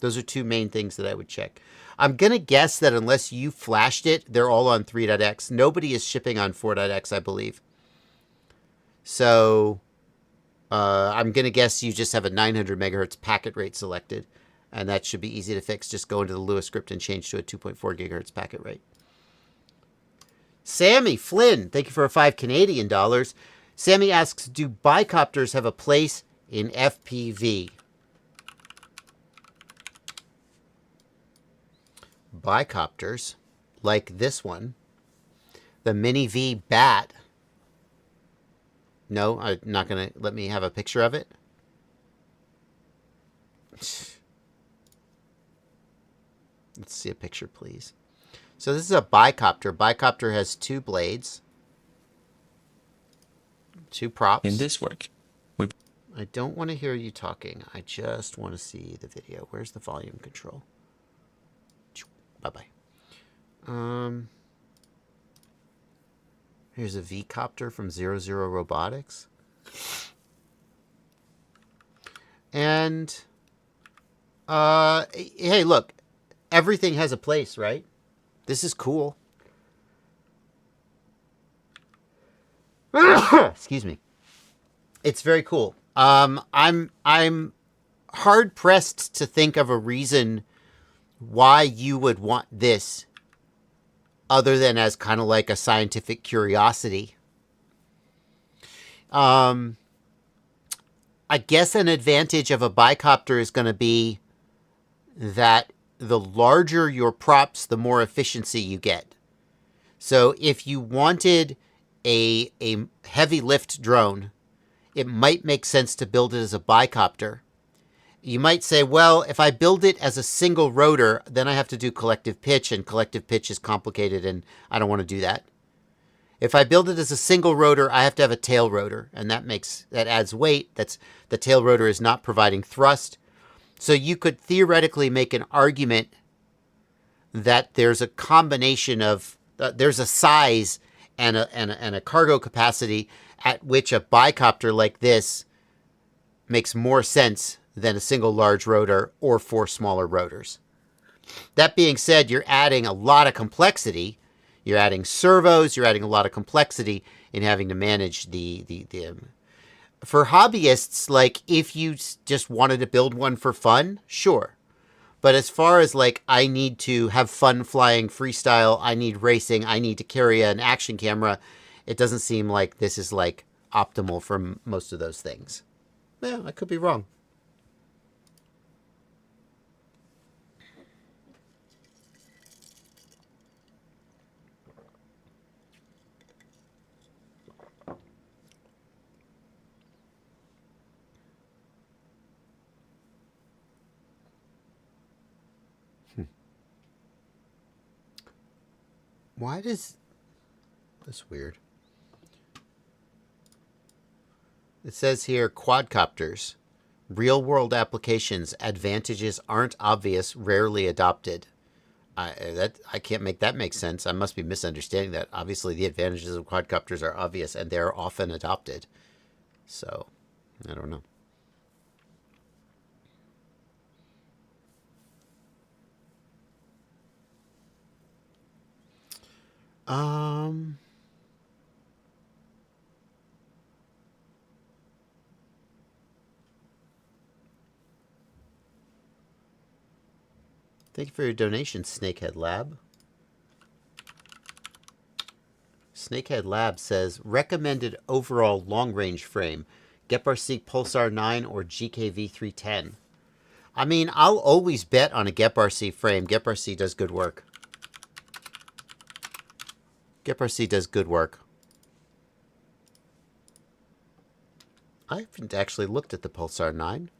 Those are two main things that I would check. I'm going to guess that unless you flashed it, they're all on 3.x. Nobody is shipping on 4.x, I believe. So I'm going to guess you just have a 900 megahertz packet rate selected, and that should be easy to fix. Just go into the Lua script and change to a 2.4 gigahertz packet rate. Sammy Flynn, thank you for a $5 Canadian. Sammy asks, do bicopters have a place in FPV? Bicopters, like this one, the Mini V Bat. No, I'm not going to let me have a picture of it. Let's see a picture, please. So this is a bicopter. Bicopter has 2 blades, 2 props. In this work, I don't want to hear you talking. I just want to see the video. Where's the volume control? Bye-bye. Here's a V-copter from 00 Robotics. And, hey, look. Everything has a place, right? This is cool. Excuse me. It's very cool. I'm hard pressed to think of a reason why you would want this other than as kind of like a scientific curiosity. I guess an advantage of a bicopter is going to be that the larger your props, the more efficiency you get. So if you wanted a heavy lift drone, it might make sense to build it as a bicopter. You might say, well, if I build it as a single rotor, then I have to do collective pitch, and collective pitch is complicated, and I don't want to do that. If I build it as a single rotor, I have to have a tail rotor, and that adds weight. The tail rotor is not providing thrust. So you could theoretically make an argument that there's a combination of, there's a size and a cargo capacity at which a bicopter like this makes more sense than a single large rotor or 4 smaller rotors. That being said, you're adding a lot of complexity. You're adding servos. You're adding a lot of complexity in having to manage the for hobbyists, like if you just wanted to build one for fun, sure. But as far as like, I need to have fun flying freestyle, I need racing, I need to carry an action camera, it doesn't seem like this is like optimal for most of those things. Yeah, I could be wrong. Why does... That's weird. It says here, quadcopters. Real-world applications. Advantages aren't obvious, rarely adopted. I can't make that make sense. I must be misunderstanding that. Obviously, the advantages of quadcopters are obvious, and they're often adopted. So, I don't know. Thank you for your donation, Snakehead Lab. Snakehead Lab says, recommended overall long-range frame, GepRC Pulsar 9 or GKV310. I mean, I'll always bet on a GepRC frame. GepRC does good work. GepRC does good work. I haven't actually looked at the Pulsar 9.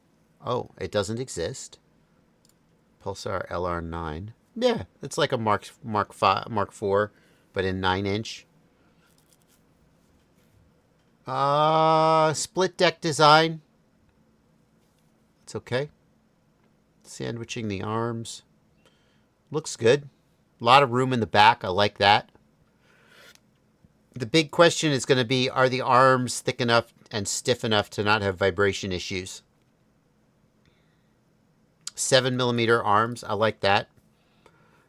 Oh, it doesn't exist. Pulsar LR9. Yeah, it's like a Mark IV, but in 9-inch. Split deck design. It's okay. Sandwiching the arms. Looks good. A lot of room in the back. I like that. The big question is going to be, are the arms thick enough and stiff enough to not have vibration issues? 7mm arms. I like that.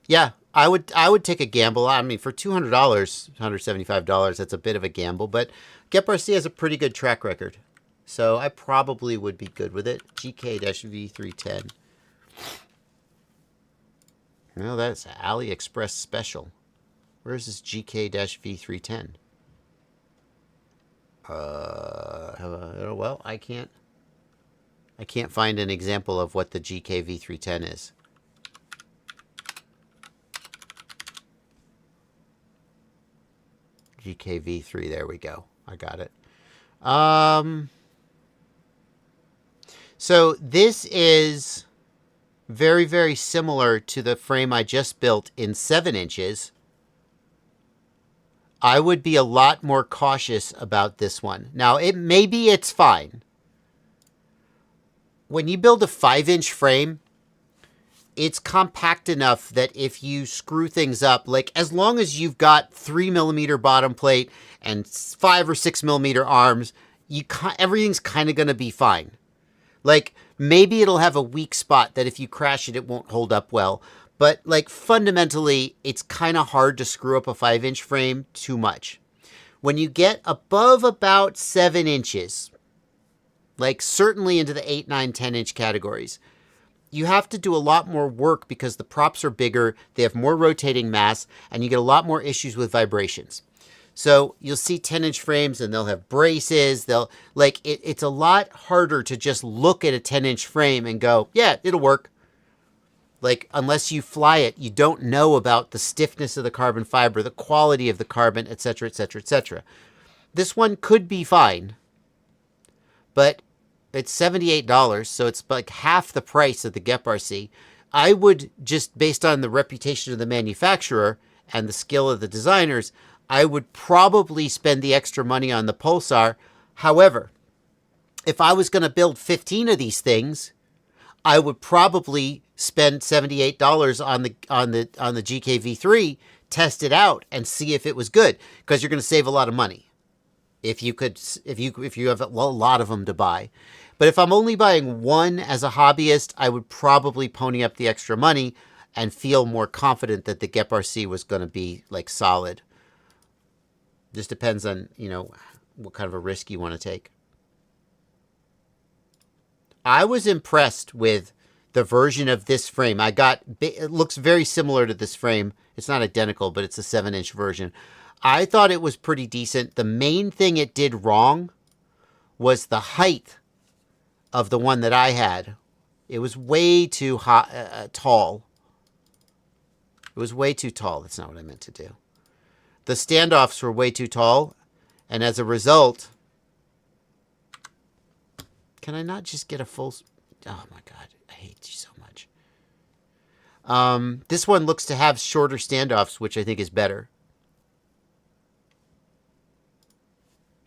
Yeah, I would take a gamble. I mean, for $200, $175, that's a bit of a gamble, but GepRC has a pretty good track record. So I probably would be good with it. GK-V310. Well, that's AliExpress special. Where's this GK-V310? Well, I can't find an example of what the GK-V310 is. GK-V3, there we go. I got it. So this is very, very similar to the frame I just built in 7 inches. I would be a lot more cautious about this one. Now, maybe it's fine. When you build a 5-inch frame, it's compact enough that if you screw things up, like as long as you've got 3mm bottom plate and 5 or 6mm arms, everything's kind of going to be fine. Like maybe it'll have a weak spot that if you crash it, it won't hold up well. But like fundamentally, it's kind of hard to screw up a 5-inch frame too much. When you get above about 7 inches, like certainly into the 8, 9, 10-inch categories, you have to do a lot more work because the props are bigger, they have more rotating mass, and you get a lot more issues with vibrations. So you'll see 10-inch frames and they'll have braces. It's a lot harder to just look at a 10-inch frame and go, yeah, it'll work. Like, unless you fly it, you don't know about the stiffness of the carbon fiber, the quality of the carbon, etc., etc., etc. This one could be fine, but it's $78, so it's like half the price of the GEP-RC. I would just, based on the reputation of the manufacturer and the skill of the designers, I would probably spend the extra money on the Pulsar. However, if I was going to build 15 of these things, I would probably spend $78 on the GK-V3, test it out, and see if it was good, because you're going to save a lot of money if you have a lot of them to buy. But if I'm only buying one as a hobbyist, I would probably pony up the extra money and feel more confident that the GEP-RC was going to be like solid. Just depends on, what kind of a risk you want to take. I was impressed with the version of this frame. It looks very similar to this frame. It's not identical, but it's a 7-inch version. I thought it was pretty decent. The main thing it did wrong was the height of the one that I had. It was way too tall. It was way too tall. That's not what I meant to do. The standoffs were way too tall, and as a result, can I not just get a full... Oh my God, I hate you so much. This one looks to have shorter standoffs, which I think is better.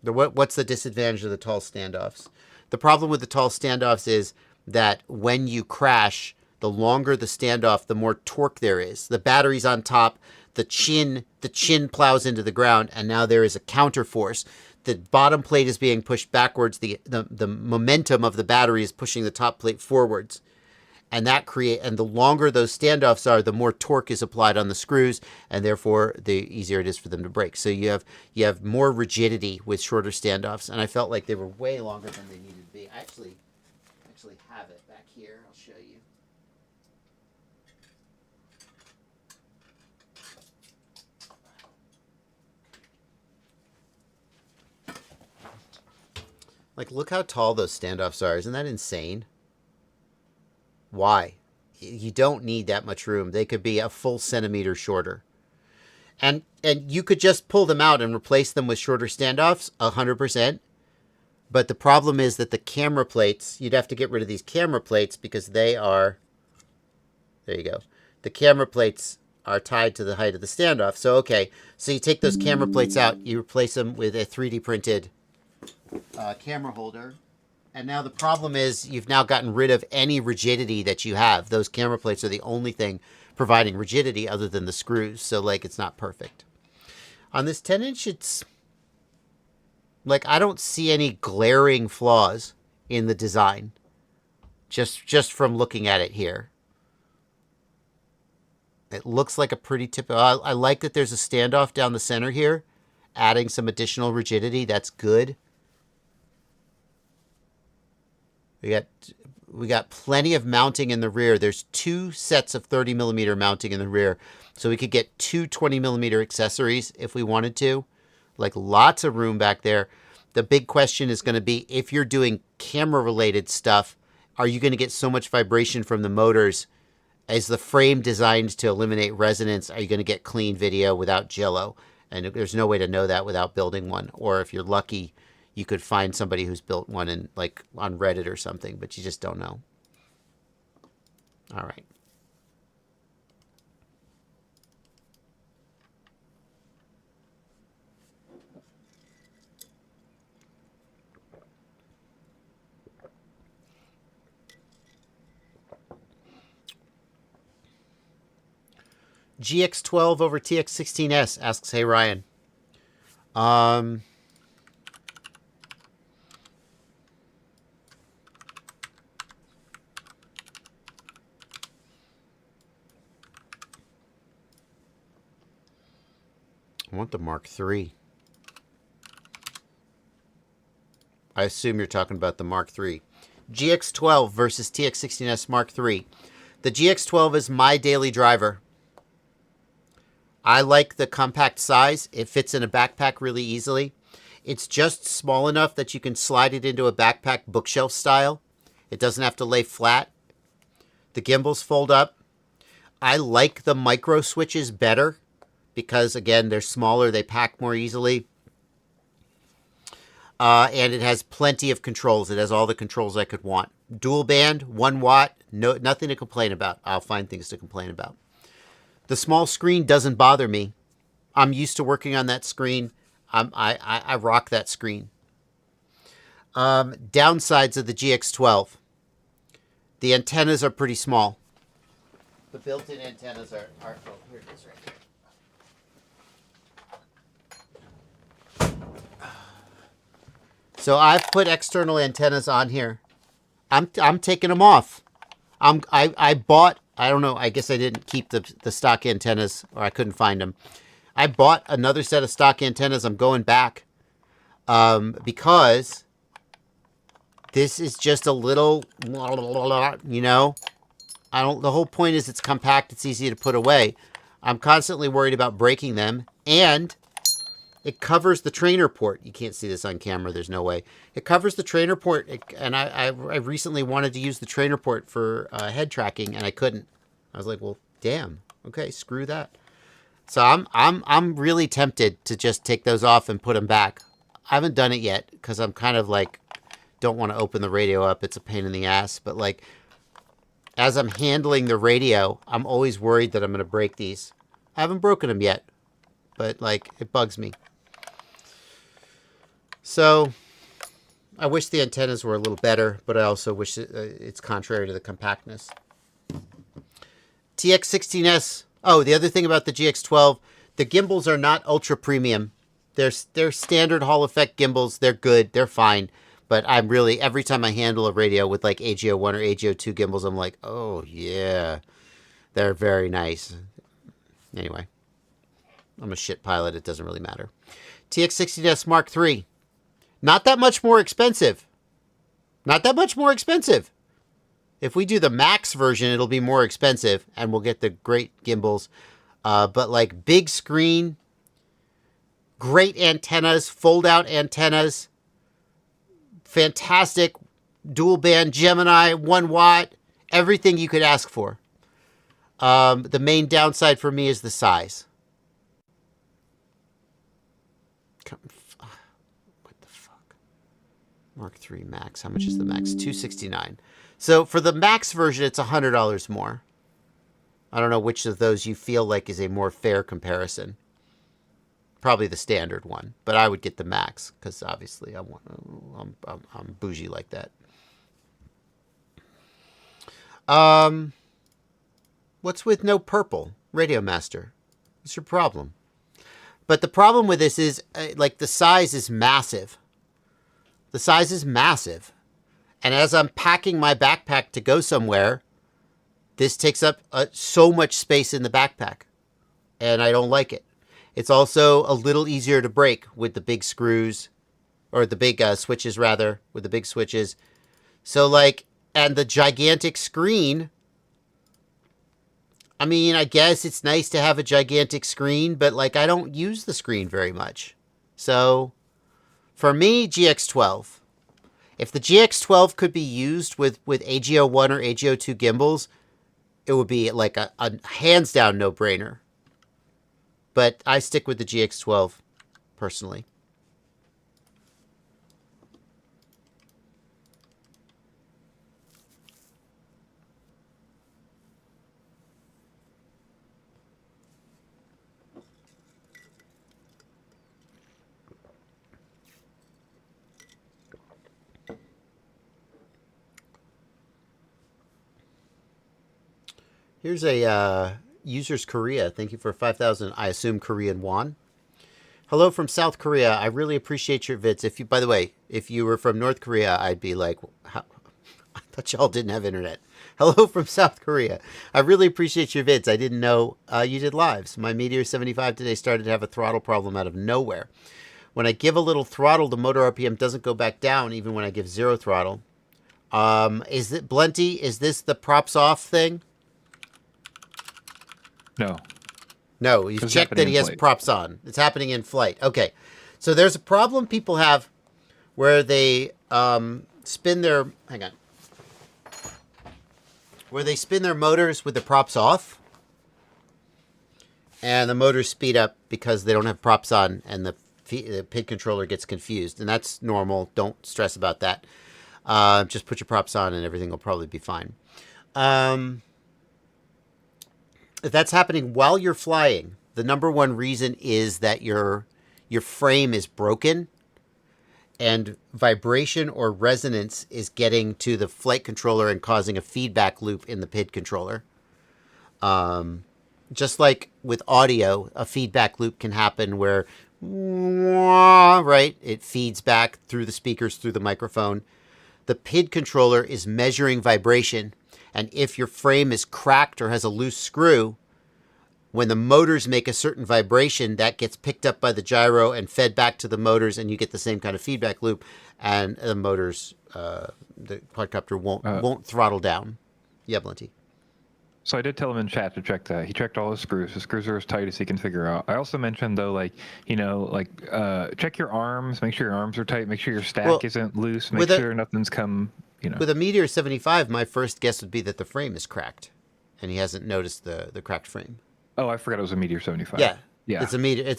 What's the disadvantage of the tall standoffs? The problem with the tall standoffs is that when you crash, the longer the standoff, the more torque there is. The battery's on top, the chin plows into the ground, and now there is a counter force. The bottom plate is being pushed backwards. The momentum of the battery is pushing the top plate forwards. And the longer those standoffs are, the more torque is applied on the screws, and therefore the easier it is for them to break. So you have more rigidity with shorter standoffs, and I felt like they were way longer than they needed to be. I actually have it back here. I'll show you. Like, look how tall those standoffs are. Isn't that insane? Why? You don't need that much room. They could be a full centimeter shorter. And you could just pull them out and replace them with shorter standoffs, 100%. But the problem is that the camera plates, you'd have to get rid of these camera plates because they are... There you go. The camera plates are tied to the height of the standoff. So, okay. So you take those camera plates out, you replace them with a 3D printed camera holder. And now the problem is you've now gotten rid of any rigidity that you have. Those camera plates are the only thing providing rigidity other than the screws. So, like, it's not perfect. On this 10-inch, it's... Like, I don't see any glaring flaws in the design. Just from looking at it here. It looks like a pretty typical... I like that there's a standoff down the center here. Adding some additional rigidity. That's good. We got plenty of mounting in the rear. There's 2 sets of 30 millimeter mounting in the rear. So we could get 2 20 millimeter accessories if we wanted to. Like lots of room back there. The big question is going to be, if you're doing camera related stuff, are you going to get so much vibration from the motors? Is the frame designed to eliminate resonance? Are you going to get clean video without jello? And there's no way to know that without building one. Or if you're lucky, you could find somebody who's built one in, like, on Reddit or something, but you just don't know. All right. GX12 over TX16S, asks, hey, Ryan. I want the Mark III. I assume you're talking about the Mark III. GX12 versus TX16S Mark III. The GX12 is my daily driver. I like the compact size. It fits in a backpack really easily. It's just small enough that you can slide it into a backpack bookshelf style. It doesn't have to lay flat. The gimbals fold up. I like the micro switches better because, again, they're smaller. They pack more easily. And it has plenty of controls. It has all the controls I could want. Dual band, 1 watt, nothing to complain about. I'll find things to complain about. The small screen doesn't bother me. I'm used to working on that screen. I rock that screen. Downsides of the GX12. The antennas are pretty small. The built-in antennas are oh, here it is right here. So I've put external antennas on here. I'm taking them off. I bought, I don't know, I guess I didn't keep the stock antennas, or I couldn't find them. I bought another set of stock antennas. I'm going back because this is just a little, you know, the whole point is it's compact, it's easy to put away. I'm constantly worried about breaking them, and it covers the trainer port. You can't see this on camera. There's no way. It covers the trainer port, and I recently wanted to use the trainer port for head tracking, and I couldn't. I was like, well, damn. Okay, screw that. So I'm really tempted to just take those off and put them back. I haven't done it yet because I'm kind of like, don't want to open the radio up. It's a pain in the ass. But like, as I'm handling the radio, I'm always worried that I'm going to break these. I haven't broken them yet, but like, it bugs me. So I wish the antennas were a little better, but I also wish it's contrary to the compactness. TX16S. Oh, the other thing about the GX12, the gimbals are not ultra premium. They're standard Hall effect gimbals. They're good. They're fine. But I'm really, every time I handle a radio with like AGO1 or AGO2 gimbals, I'm like, oh yeah, they're very nice. Anyway, I'm a shit pilot. It doesn't really matter. TX16S Mark III. Not that much more expensive. Not that much more expensive. If we do the max version, it'll be more expensive, and we'll get the great gimbals. But like big screen, great antennas, fold-out antennas, fantastic dual band Gemini, 1 watt, everything you could ask for. The main downside for me is the size. What the fuck? Mark III Max. How much is the Max? $269. So for the Max version, it's $100 more. I don't know which of those you feel like is a more fair comparison. Probably the standard one, but I would get the Max because obviously I'm bougie like that. What's with no purple, Radio Master? What's your problem? But the problem with this is like the size is massive. The size is massive. And as I'm packing my backpack to go somewhere, this takes up so much space in the backpack. And I don't like it. It's also a little easier to break with the big screws, or the big switches rather, with the big switches. So like, and the gigantic screen. I mean, I guess it's nice to have a gigantic screen, but like I don't use the screen very much. So for me, GX12. If the GX12 could be used with AGO1 or AGO2 gimbals, it would be like a hands down no-brainer. But I stick with the GX12 personally. Here's a user's Korea. Thank you for 5,000, I assume, Korean won. Hello from South Korea. I really appreciate your vids. If you, by the way, if you were from North Korea, I'd be like, how? I thought y'all didn't have internet. Hello from South Korea. I really appreciate your vids. I didn't know you did lives. My Meteor 75 today started to have a throttle problem out of nowhere. When I give a little throttle, the motor RPM doesn't go back down, even when I give zero throttle. Is it Blenty? Is this the props off thing? No. No, you've checked that he has props on. It's happening in flight. Okay. So there's a problem people have where they spin their... Hang on. Where they spin their motors with the props off. And the motors speed up because they don't have props on and the PID controller gets confused. And that's normal. Don't stress about that. Just put your props on and everything will probably be fine. If that's happening while you're flying, the number one reason is that your frame is broken and vibration or resonance is getting to the flight controller and causing a feedback loop in the PID controller. Just like with audio, a feedback loop can happen where, right, it feeds back through the speakers, through the microphone. The PID controller is measuring vibration. And if your frame is cracked or has a loose screw, when the motors make a certain vibration, that gets picked up by the gyro and fed back to the motors, and you get the same kind of feedback loop. And the motors, the quadcopter won't throttle down. Yeah, Blenty. So I did tell him in chat to check that. He checked all his screws. His screws are as tight as he can figure out. I also mentioned though, like, check your arms. Make sure your arms are tight. Make sure your stack isn't loose. Make sure nothing's come. With a Meteor 75, my first guess would be that the frame is cracked, and he hasn't noticed the cracked frame. Oh, I forgot it was a Meteor 75. Yeah. It's a Meteor.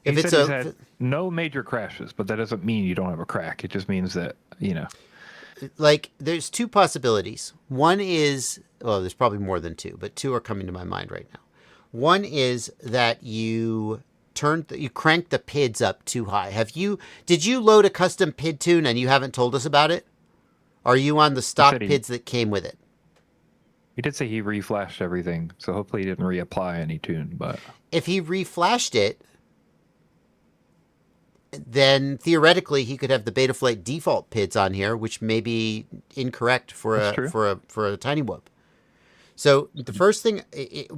He's had no major crashes, but that doesn't mean you don't have a crack. It just means that like there's two possibilities. One is, well, there's probably more than two, but two are coming to my mind right now. One is that you crank the PIDs up too high. Did you load a custom PID tune and you haven't told us about it? Are you on the stock PIDs that came with it? He did say he reflashed everything, so hopefully he didn't reapply any tune. But if he reflashed it, then theoretically he could have the Betaflight default PIDs on here, which may be incorrect for a tiny whoop. So the first thing,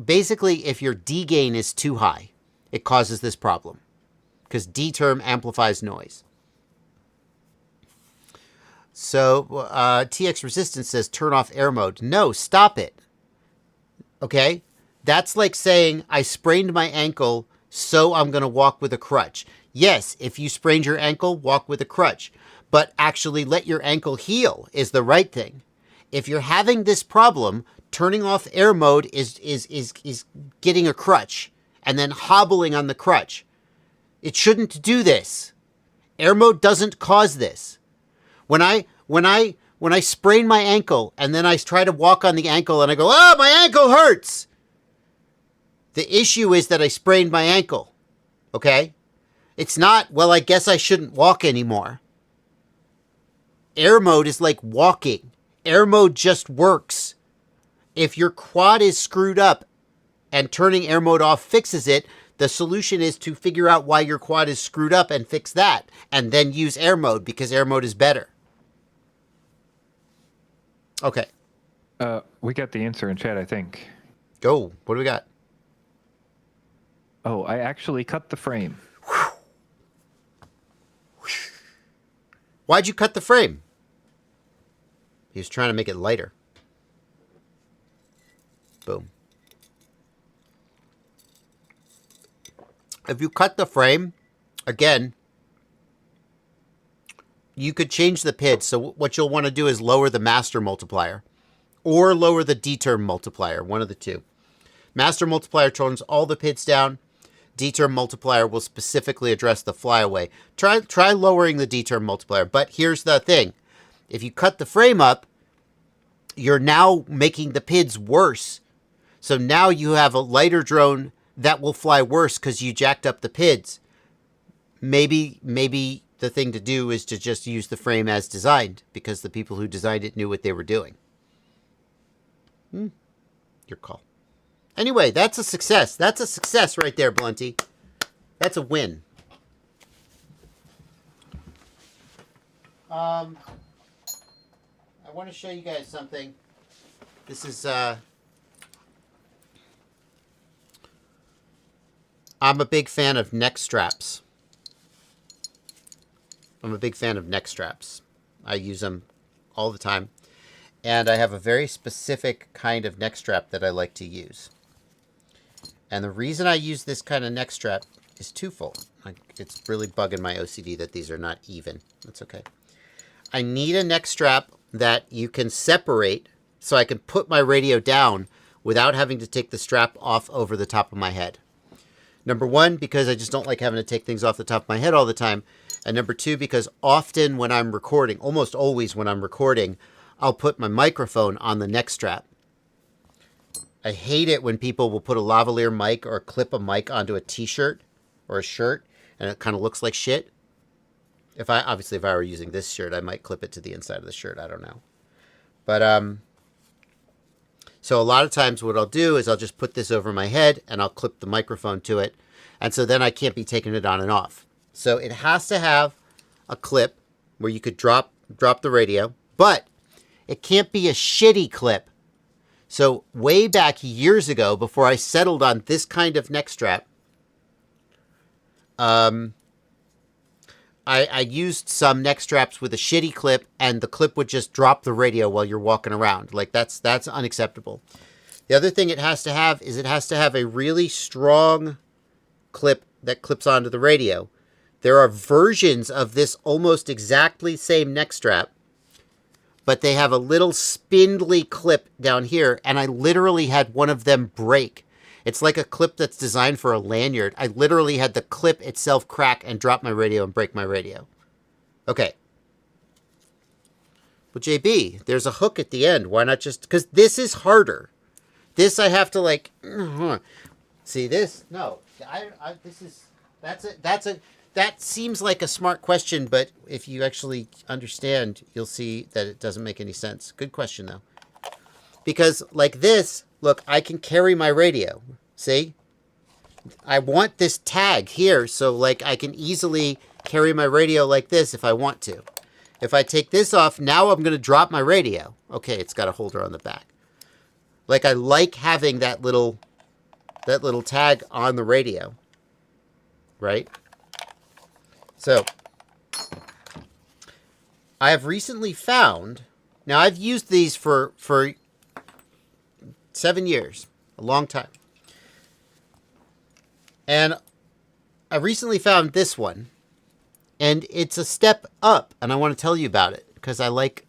basically, if your D gain is too high, it causes this problem because D term amplifies noise. So TX Resistance says turn off air mode. No, stop it. Okay? That's like saying I sprained my ankle, so I'm going to walk with a crutch. Yes, if you sprained your ankle, walk with a crutch. But actually let your ankle heal is the right thing. If you're having this problem, turning off air mode is getting a crutch and then hobbling on the crutch. It shouldn't do this. Air mode doesn't cause this. When I sprain my ankle and then I try to walk on the ankle and I go, oh, my ankle hurts. The issue is that I sprained my ankle. Okay? It's not, well, I guess I shouldn't walk anymore. Air mode is like walking. Air mode just works. If your quad is screwed up and turning air mode off fixes it, the solution is to figure out why your quad is screwed up and fix that, and then use air mode because air mode is better. Okay. We got the answer in chat, I think. Go. What do we got? Oh, I actually cut the frame. Why'd you cut the frame? He was trying to make it lighter. Boom. If you cut the frame, again, you could change the pitch. So what you'll want to do is lower the master multiplier or lower the D-term multiplier, one of the two. Master multiplier turns all the pits down. D-term multiplier will specifically address the flyaway. Try lowering the D-term multiplier. But here's the thing. If you cut the frame up, you're now making the PIDs worse. So now you have a lighter drone that will fly worse because you jacked up the PIDs. Maybe the thing to do is to just use the frame as designed, because the people who designed it knew what they were doing. Your call. Anyway, that's a success. That's a success right there, Blunty. That's a win. I want to show you guys something. This is I'm a big fan of neck straps. I use them all the time. And I have a very specific kind of neck strap that I like to use. And the reason I use this kind of neck strap is twofold. It's really bugging my OCD that these are not even. That's okay. I need a neck strap that you can separate so I can put my radio down without having to take the strap off over the top of my head. Number one, because I just don't like having to take things off the top of my head all the time. And number two, because often when I'm recording, almost always when I'm recording, I'll put my microphone on the neck strap. I hate it when people will put a lavalier mic or clip a mic onto a t-shirt or a shirt and it kind of looks like shit. If I were using this shirt, I might clip it to the inside of the shirt. I don't know. But, so a lot of times what I'll do is I'll just put this over my head and I'll clip the microphone to it. And so then I can't be taking it on and off. So it has to have a clip where you could drop the radio, but it can't be a shitty clip. So way back years ago, before I settled on this kind of neck strap, I used some neck straps with a shitty clip, and the clip would just drop the radio while you're walking around. Like that's unacceptable. The other thing it has to have is it has to have a really strong clip that clips onto the radio. There are versions of this almost exactly same neck strap, but they have a little spindly clip down here, and I literally had one of them break. It's like a clip that's designed for a lanyard. I literally had the clip itself crack and drop my radio and break my radio. Okay. Well, JB, there's a hook at the end. Why not just... Because this is harder. This I have to like... See this? No. This is... That seems like a smart question, but if you actually understand, you'll see that it doesn't make any sense. Good question, though. Because like this, look, I can carry my radio. See? I want this tag here, so like I can easily carry my radio like this if I want to. If I take this off, now I'm going to drop my radio. Okay, it's got a holder on the back. Like I like having that little tag on the radio. Right? So, I have recently found, now I've used these for 7 years, a long time. And I recently found this one, and it's a step up, and I want to tell you about it, because I like,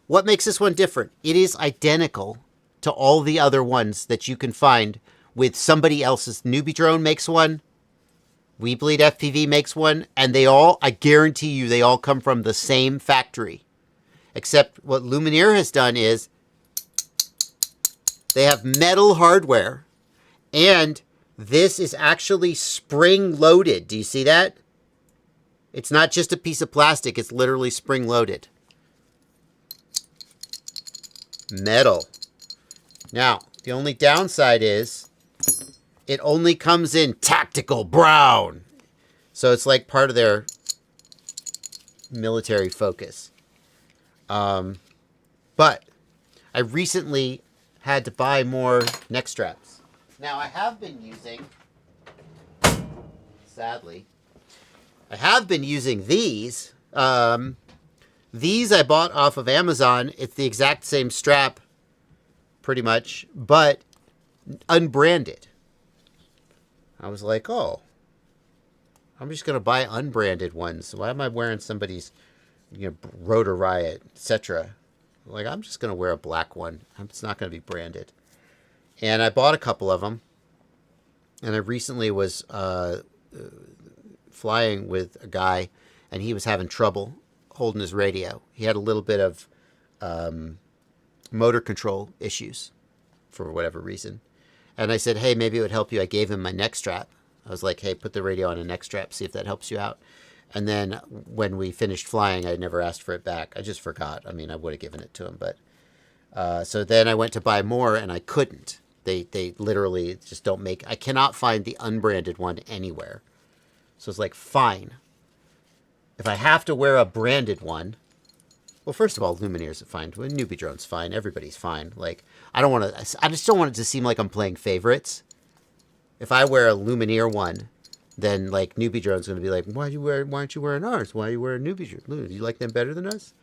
what makes this one different? It is identical to all the other ones that you can find with somebody else's. Newbie Drone makes one. We Bleed FPV makes one, and they all, I guarantee you, they all come from the same factory. Except what Lumineer has done is they have metal hardware, and this is actually spring-loaded. Do you see that? It's not just a piece of plastic, it's literally spring-loaded. Metal. Now, the only downside is it only comes in tactical brown. So it's like part of their military focus. But I recently had to buy more neck straps. Now I have been using, sadly, I have been using these These I bought off of Amazon. It's the exact same strap, pretty much, but unbranded. I was like, oh, I'm just going to buy unbranded ones. Why am I wearing somebody's, Rotor Riot, etc.? Like, I'm just going to wear a black one. It's not going to be branded. And I bought a couple of them. And I recently was flying with a guy, and he was having trouble holding his radio. He had a little bit of motor control issues for whatever reason. And I said, hey, maybe it would help you. I gave him my neck strap. I was like, hey, put the radio on a neck strap, see if that helps you out. And then when we finished flying, I never asked for it back. I just forgot. I mean, I would have given it to him. But so then I went to buy more, and I couldn't. They literally just don't make... I cannot find the unbranded one anywhere. So it's like, fine. If I have to wear a branded one... Well, first of all, Lumineers are fine. Newbie Drone's fine. Everybody's fine. Like, I just don't want it to seem like I'm playing favorites. If I wear a Lumineer one, then, like, Newbie Drone's going to be like, why aren't you wearing ours? Why are you wearing Newbie Drone? Do you like them better than us?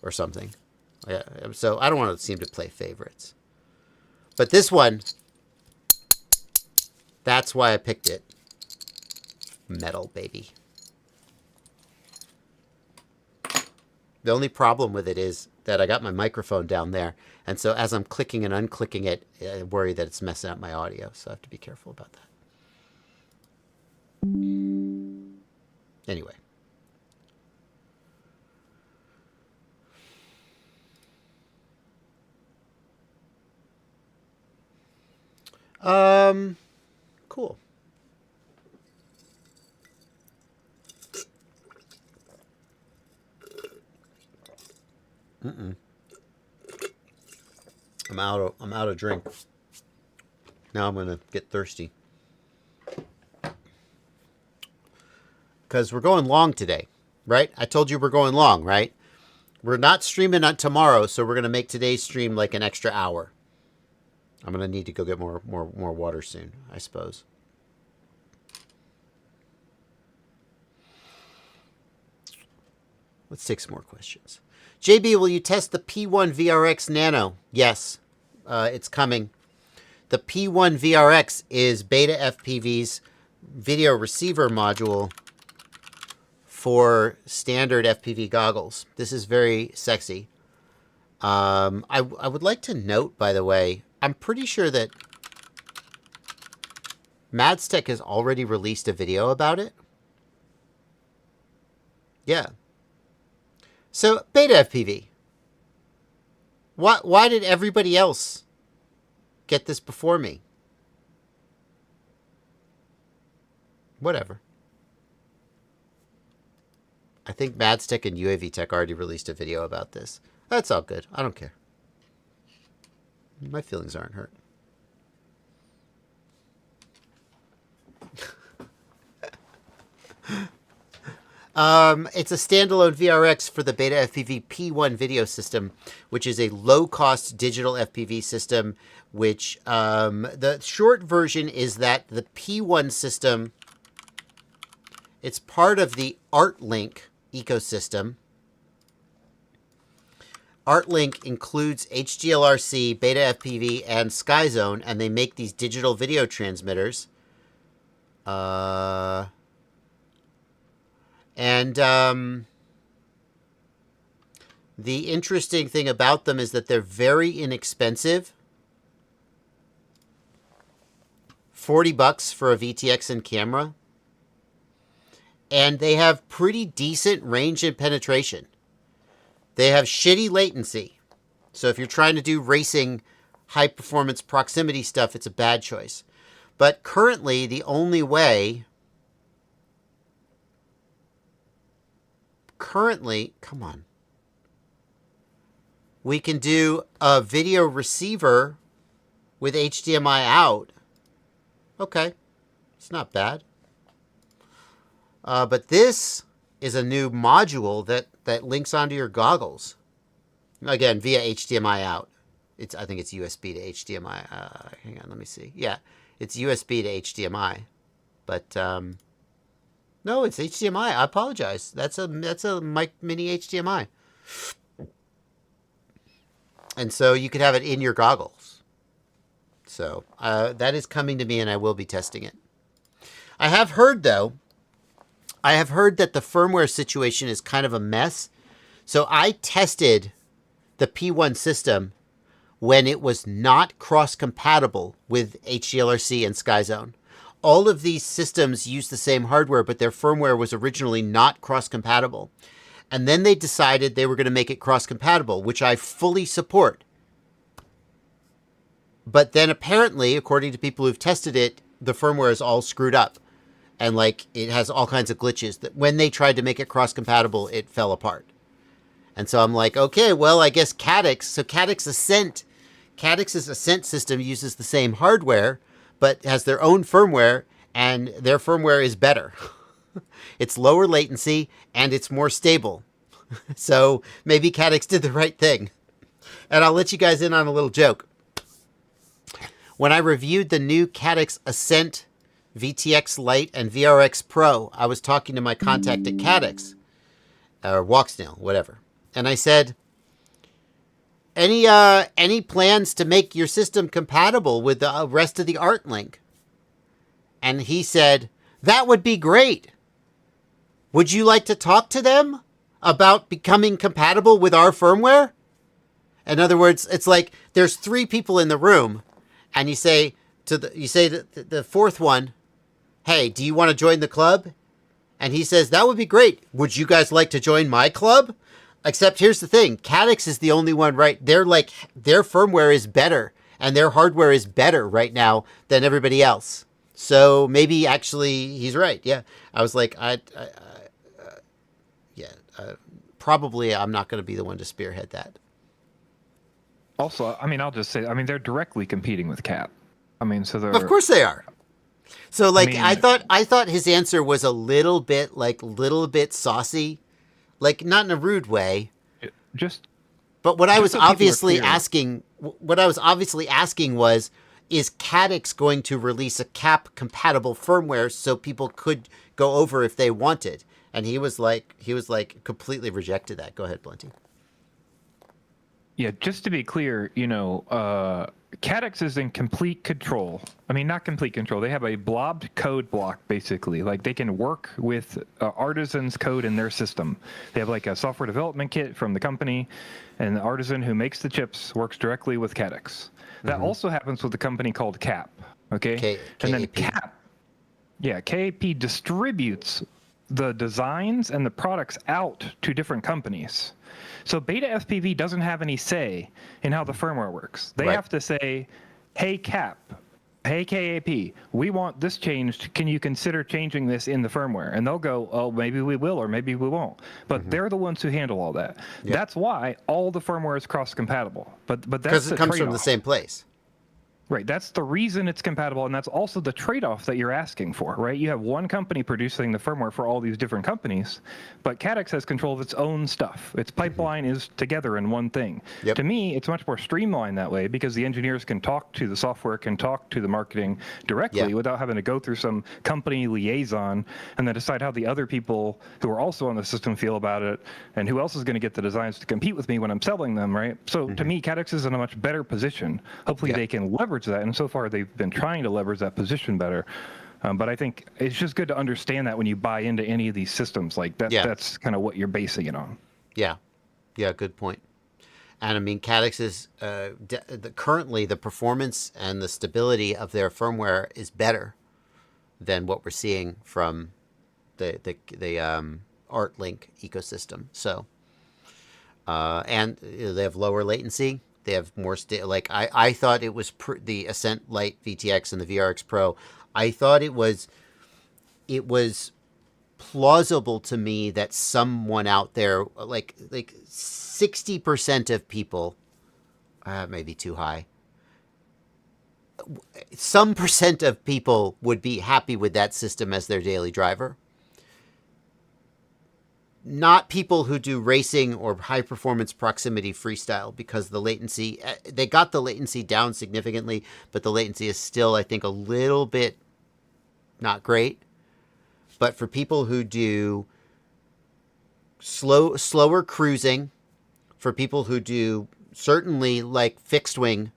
Or something. Yeah, so I don't want to seem to play favorites. But this one, that's why I picked it. Metal, baby. The only problem with it is that I got my microphone down there. And so as I'm clicking and unclicking it, I worry that it's messing up my audio. So I have to be careful about that. Anyway. Cool. I'm out of drink. Now I'm gonna get thirsty. Because we're going long today, right? I told you we're going long, right? We're not streaming on tomorrow, so we're gonna make today's stream like an extra hour. I'm gonna need to go get more water soon, I suppose. Let's take some more questions. JB, will you test the P1 VRX Nano? Yes, it's coming. The P1 VRX is Beta FPV's video receiver module for standard FPV goggles. This is very sexy. I would like to note, by the way, I'm pretty sure that Madstech has already released a video about it. Yeah. So, Beta FPV. Why did everybody else get this before me? Whatever. I think Madstech and UAV Tech already released a video about this. That's all good. I don't care. My feelings aren't hurt. It's a standalone VRX for the Beta FPV P1 video system, which is a low-cost digital FPV system, which the short version is that the P1 system, it's part of the ArtLink ecosystem. ArtLink includes HDLRC, Beta FPV, and SkyZone, and they make these digital video transmitters. The interesting thing about them is that they're very inexpensive. $40 for a VTX and camera. And they have pretty decent range and penetration. They have shitty latency. So if you're trying to do racing, high-performance proximity stuff, it's a bad choice. But currently, the only way... come on. We can do a video receiver with HDMI out. Okay. It's not bad. But this is a new module that links onto your goggles. Again, via HDMI out. I think it's USB to HDMI. Hang on, let me see. Yeah, it's USB to HDMI. But No, it's HDMI. I apologize. That's a mic mini HDMI. And so you could have it in your goggles. So that is coming to me, and I will be testing it. I have heard, though, that the firmware situation is kind of a mess. So I tested the P1 system when it was not cross-compatible with HDLRC and SkyZone. All of these systems use the same hardware, but their firmware was originally not cross-compatible. And then they decided they were going to make it cross-compatible, which I fully support. But then apparently, according to people who've tested it, the firmware is all screwed up. And like it has all kinds of glitches that when they tried to make it cross-compatible, it fell apart. And so I'm like, okay, well, I guess Caddx. So Caddx's Ascent system uses the same hardware, but has their own firmware, and their firmware is better. It's lower latency, and it's more stable. So maybe Caddx did the right thing. And I'll let you guys in on a little joke. When I reviewed the new Caddx Ascent VTX Lite and VRX Pro, I was talking to my contact at Caddx, or Walksnail, whatever. And I said, any plans to make your system compatible with the rest of the ArtLink? And he said, that would be great. Would you like to talk to them about becoming compatible with our firmware? In other words, it's like there's 3 people in the room, and you say to the fourth one, hey, do you want to join the club? And he says, that would be great. Would you guys like to join my club? Except here's the thing. Caddx is the only one, right? Their firmware is better and their hardware is better right now than everybody else. So maybe actually he's right. Yeah. I was like, probably I'm not going to be the one to spearhead that. Also, I mean, I'll just say, I mean, they're directly competing with Cap. I mean, so they're... Of course they are. So like, I mean, I thought his answer was a little bit saucy, like not in a rude way. But what I was obviously asking was, is Caddx going to release a Cap compatible firmware so people could go over if they wanted? And he was like completely rejected that. Go ahead, Blenty. Yeah, just to be clear, Caddx is in complete control. I mean, not complete control. They have a blobbed code block, basically. Like, they can work with Artisan's code in their system. They have, like, a software development kit from the company, and the artisan who makes the chips works directly with Caddx. That also happens with a company called CAP, okay? And then KAP distributes the designs and the products out to different companies. So Beta FPV doesn't have any say in how the firmware works. They have to say, hey, CAP, hey, KAP, we want this changed. Can you consider changing this in the firmware? And they'll go, oh, maybe we will, or maybe we won't. But they're the ones who handle all that. Yep. That's why all the firmware is cross-compatible. But that's because it comes from the same place. Right, that's the reason it's compatible, and that's also the trade-off that you're asking for, right? You have one company producing the firmware for all these different companies, but Caddx has control of its own stuff. Its pipeline is together in one thing. Yep. To me, it's much more streamlined that way because the engineers can talk to the software, can talk to the marketing directly without having to go through some company liaison and then decide how the other people who are also on the system feel about it and who else is going to get the designs to compete with me when I'm selling them, right? So to me, Caddx is in a much better position. Hopefully they can leverage that, and so far they've been trying to leverage that position better. But I think it's just good to understand that when you buy into any of these systems, like that, that's kind of what you're basing it on. Yeah, good point. And I mean, Caddx is currently the performance and the stability of their firmware is better than what we're seeing from the ArtLink ecosystem. So, and they have lower latency. They have more I thought it was the Ascent Lite VTX and the VRX Pro. I thought it was plausible to me that someone out there, like 60% of people, maybe too high. Some percent of people would be happy with that system as their daily driver. Not people who do racing or high performance proximity freestyle, because the latency, they got the latency down significantly, but the latency is still, I think, a little bit not great. But for people who do slower cruising, for people who do certainly like fixed wing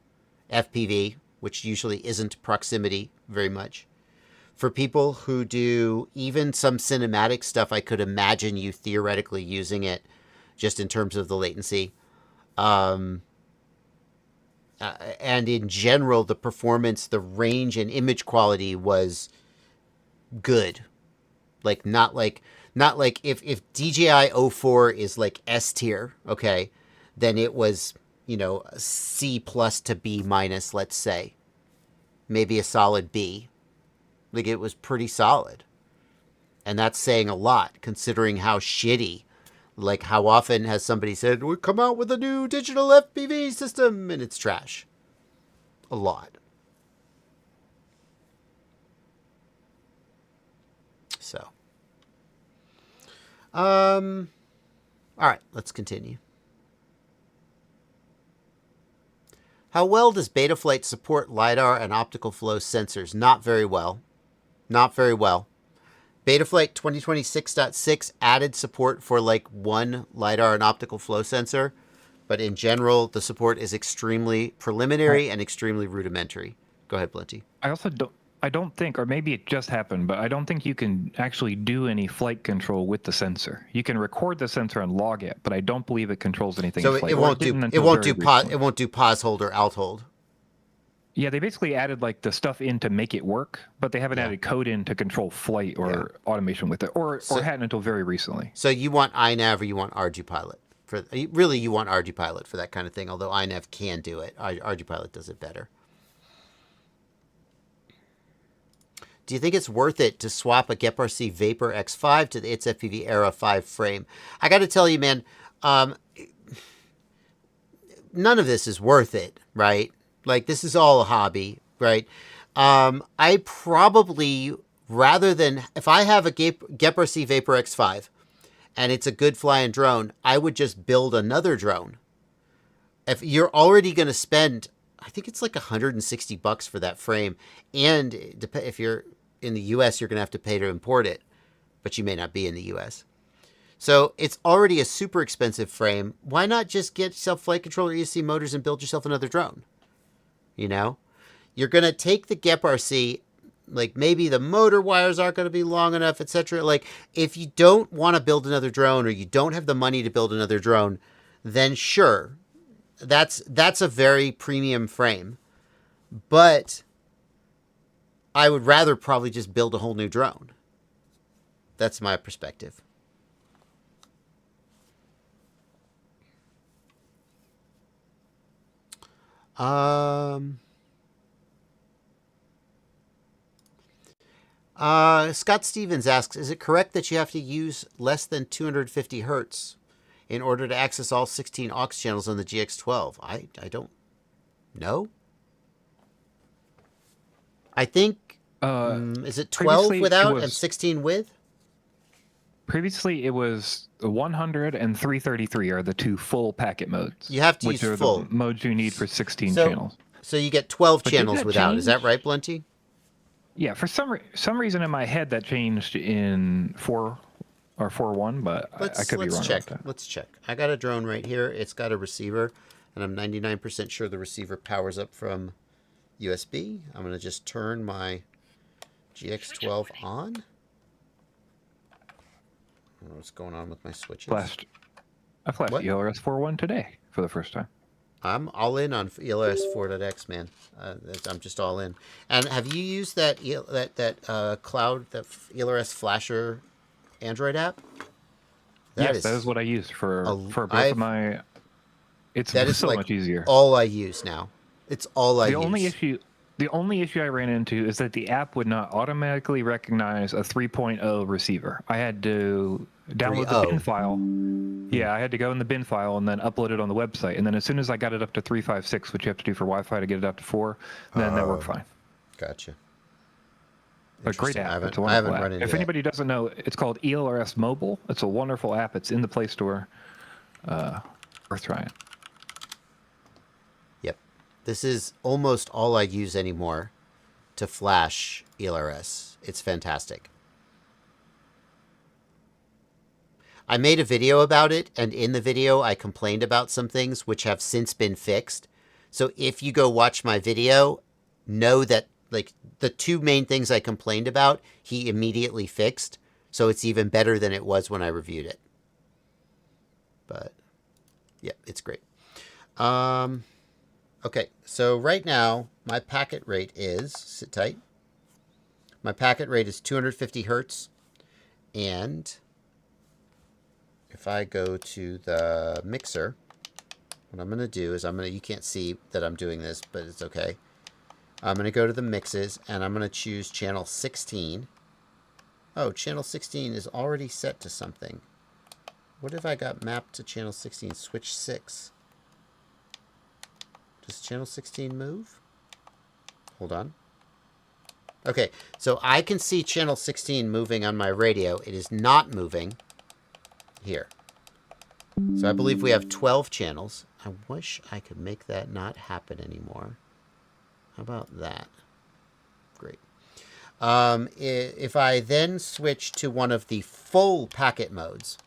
FPV, which usually isn't proximity very much, for people who do even some cinematic stuff, I could imagine you theoretically using it just in terms of the latency. And in general, the performance, the range and image quality was good. Not like if DJI O4 is like S tier, okay, then it was, C plus to B minus, let's say. Maybe a solid B. Like, it was pretty solid. And that's saying a lot, considering how shitty. Like, how often has somebody said, we come out with a new digital FPV system, and it's trash? A lot. So. All right, let's continue. How well does Betaflight support LiDAR and optical flow sensors? Not very well. Not very well. Betaflight 2026.6 added support for like one LiDAR and optical flow sensor, but in general, the support is extremely preliminary and extremely rudimentary. Go ahead, Plenty. I don't think, or maybe it just happened, but I don't think you can actually do any flight control with the sensor. You can record the sensor and log it, but I don't believe it controls anything. So in flight. it won't do pause hold or alt hold. Yeah, they basically added like the stuff in to make it work, but they haven't added code in to control flight or automation with it, or hadn't until very recently. So you want iNav or you want ArduPilot? You want ArduPilot for that kind of thing, although iNav can do it. ArduPilot does it better. Do you think it's worth it to swap a GepRC Vapor X5 to the It's FPV Era 5 frame? I got to tell you, man, none of this is worth it, right? Like, this is all a hobby, right? I probably, rather than, if I have a GepRC Vapor X5 and it's a good flying drone, I would just build another drone. If you're already going to spend, I think it's like $160 for that frame, and if you're in the U.S., you're going to have to pay to import it, but you may not be in the U.S. So it's already a super expensive frame. Why not just get yourself flight controller, ESC motors, and build yourself another drone? You're going to take the GepRC, like maybe the motor wires aren't going to be long enough, etc. Like, if you don't want to build another drone or you don't have the money to build another drone, then sure, that's a very premium frame. But I would rather probably just build a whole new drone. That's my perspective. Scott Stevens asks, is it correct that you have to use less than 250 hertz in order to access all 16 aux channels on the GX12? I don't know. I think, is it 12 without and 16 with? Previously, it was 100 and 333 are the two full packet modes. You have to which use are full. The modes you need for 16 channels. So you get 12 But channels did that without. change? Is that right, Blenty? Yeah, for some reason in my head that changed in 4 or 4.1, but I could be wrong check. about that. Let's check. I got a drone right here. It's got a receiver, and I'm 99% sure the receiver powers up from USB. I'm going to just turn my GX12 on. I don't know what's going on with my switches. I flashed What? ELRS 4.1 today for the first time. I'm all in on ELRS 4.x, man. I'm just all in. And have you used that cloud, that ELRS Flasher Android app? That is what I use for both of my. It's so much easier. All I use now. It's all I use. The only issue I ran into is that the app would not automatically recognize a 3.0 receiver. I had to download the bin file. Yeah, I had to go in the bin file and then upload it on the website. And then as soon as I got it up to 3.56, which you have to do for Wi-Fi to get it up to 4, then that worked fine. Gotcha. A great app. It's a I haven't wonderful run app. into If that. anybody doesn't know, it's called ELRS Mobile. It's a wonderful app. It's in the Play Store. Worth trying. Yep. This is almost all I use anymore to flash ELRS. It's fantastic. I made a video about it, and in the video I complained about some things which have since been fixed. So if you go watch my video, know that like the two main things I complained about, he immediately fixed. So it's even better than it was when I reviewed it. But yeah, it's great. Okay, so right now my packet rate is, sit tight, my packet rate is 250 hertz. And if I go to the mixer, what I'm going to do is you can't see that I'm doing this, but it's okay. I'm going to go to the mixes and I'm going to choose channel 16. Oh, channel 16 is already set to something. What if I got mapped to channel 16? Switch 6. Does channel 16 move? Hold on. Okay, so I can see channel 16 moving on my radio. It is not moving here. So I believe we have 12 channels. I wish I could make that not happen anymore. How about that? Great. If I then switch to one of the full packet modes,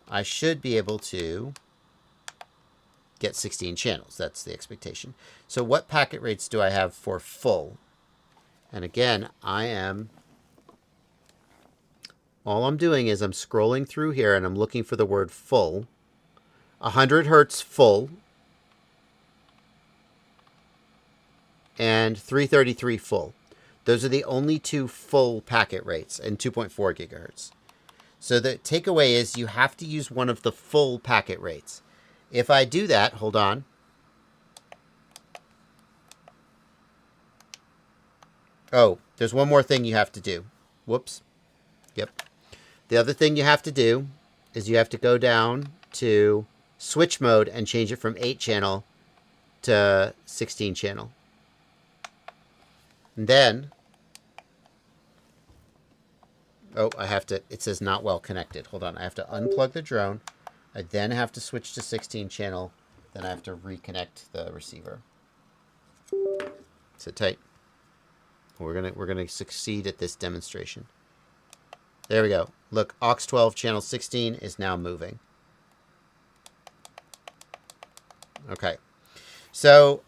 I should be able to get 16 channels. That's the expectation. So what packet rates do I have for full? And again, all I'm doing is I'm scrolling through here and I'm looking for the word full. 100 hertz full. And 333 full. Those are the only two full packet rates and 2.4 gigahertz. So the takeaway is you have to use one of the full packet rates. If I do that, hold on. Oh, there's one more thing you have to do. Whoops. Yep. The other thing you have to do is you have to go down to switch mode and change it from 8 channel to 16 channel. And then, oh, it says not well connected. Hold on, I have to unplug the drone. I then have to switch to 16 channel. Then I have to reconnect the receiver. Sit tight. We're gonna succeed at this demonstration. There we go. Look, aux 12 channel 16 is now moving. Okay. So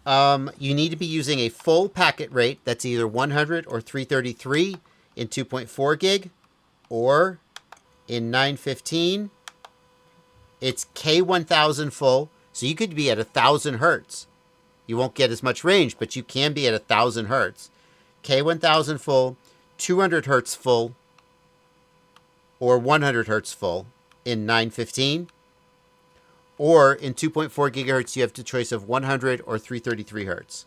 you need to be using a full packet rate that's either 100 or 333 in 2.4 gig, or in 915, it's K1000 full. So you could be at 1,000 hertz. You won't get as much range, but you can be at 1,000 hertz. K1000 full, 200 hertz full, or 100 hertz full in 915. Or in 2.4 gigahertz, you have the choice of 100 or 333 hertz.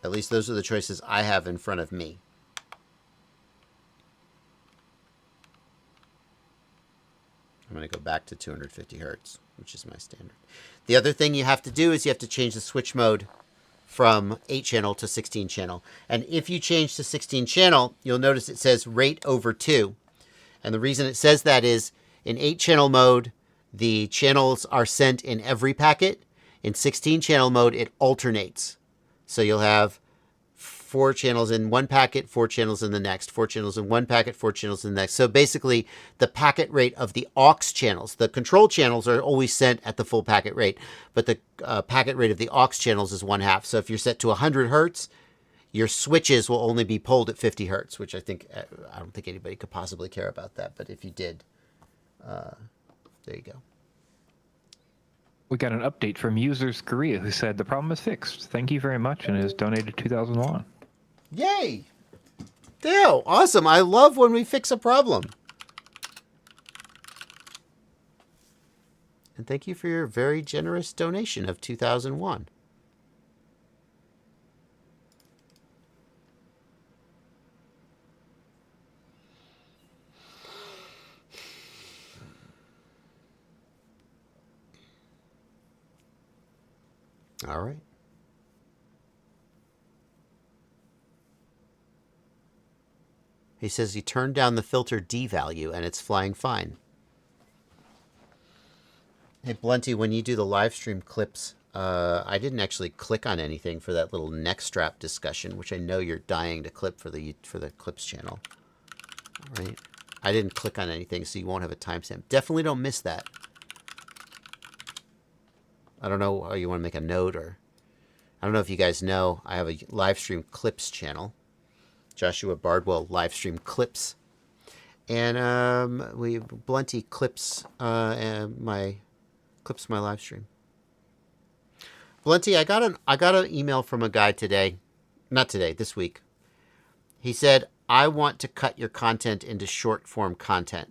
At least those are the choices I have in front of me. I'm going to go back to 250 hertz, which is my standard. The other thing you have to do is you have to change the switch mode from 8 channel to 16 channel. And if you change to 16 channel, you'll notice it says rate over 2. And the reason it says that is in 8 channel mode, the channels are sent in every packet. In 16 channel mode, it alternates. So you'll have 4 channels in one packet, 4 channels in the next, 4 channels in one packet, 4 channels in the next. So basically, the packet rate of the aux channels, the control channels are always sent at the full packet rate, but the packet rate of the aux channels is 1/2. So if you're set to 100 hertz, your switches will only be pulled at 50 hertz, which I don't think anybody could possibly care about that. But if you did, there you go. We got an update from Users Korea who said the problem is fixed. Thank you very much, and has donated 2,000 won. Yay! Dale, awesome. I love when we fix a problem. And thank you for your very generous donation of 2,000 won. All right. He says he turned down the filter D value and it's flying fine. Hey, Blunty, when you do the live stream clips, I didn't actually click on anything for that little neck strap discussion, which I know you're dying to clip for the clips channel. right? I didn't click on anything, so you won't have a timestamp. Definitely don't miss that. I don't know how you want to make a note, or I don't know if you guys know, I have a Livestream Clips channel. Joshua Bardwell Livestream Clips. And we Blunty clips my live stream. Blunty, I got an email from a guy today, not today, this week. He said, I want to cut your content into short form content.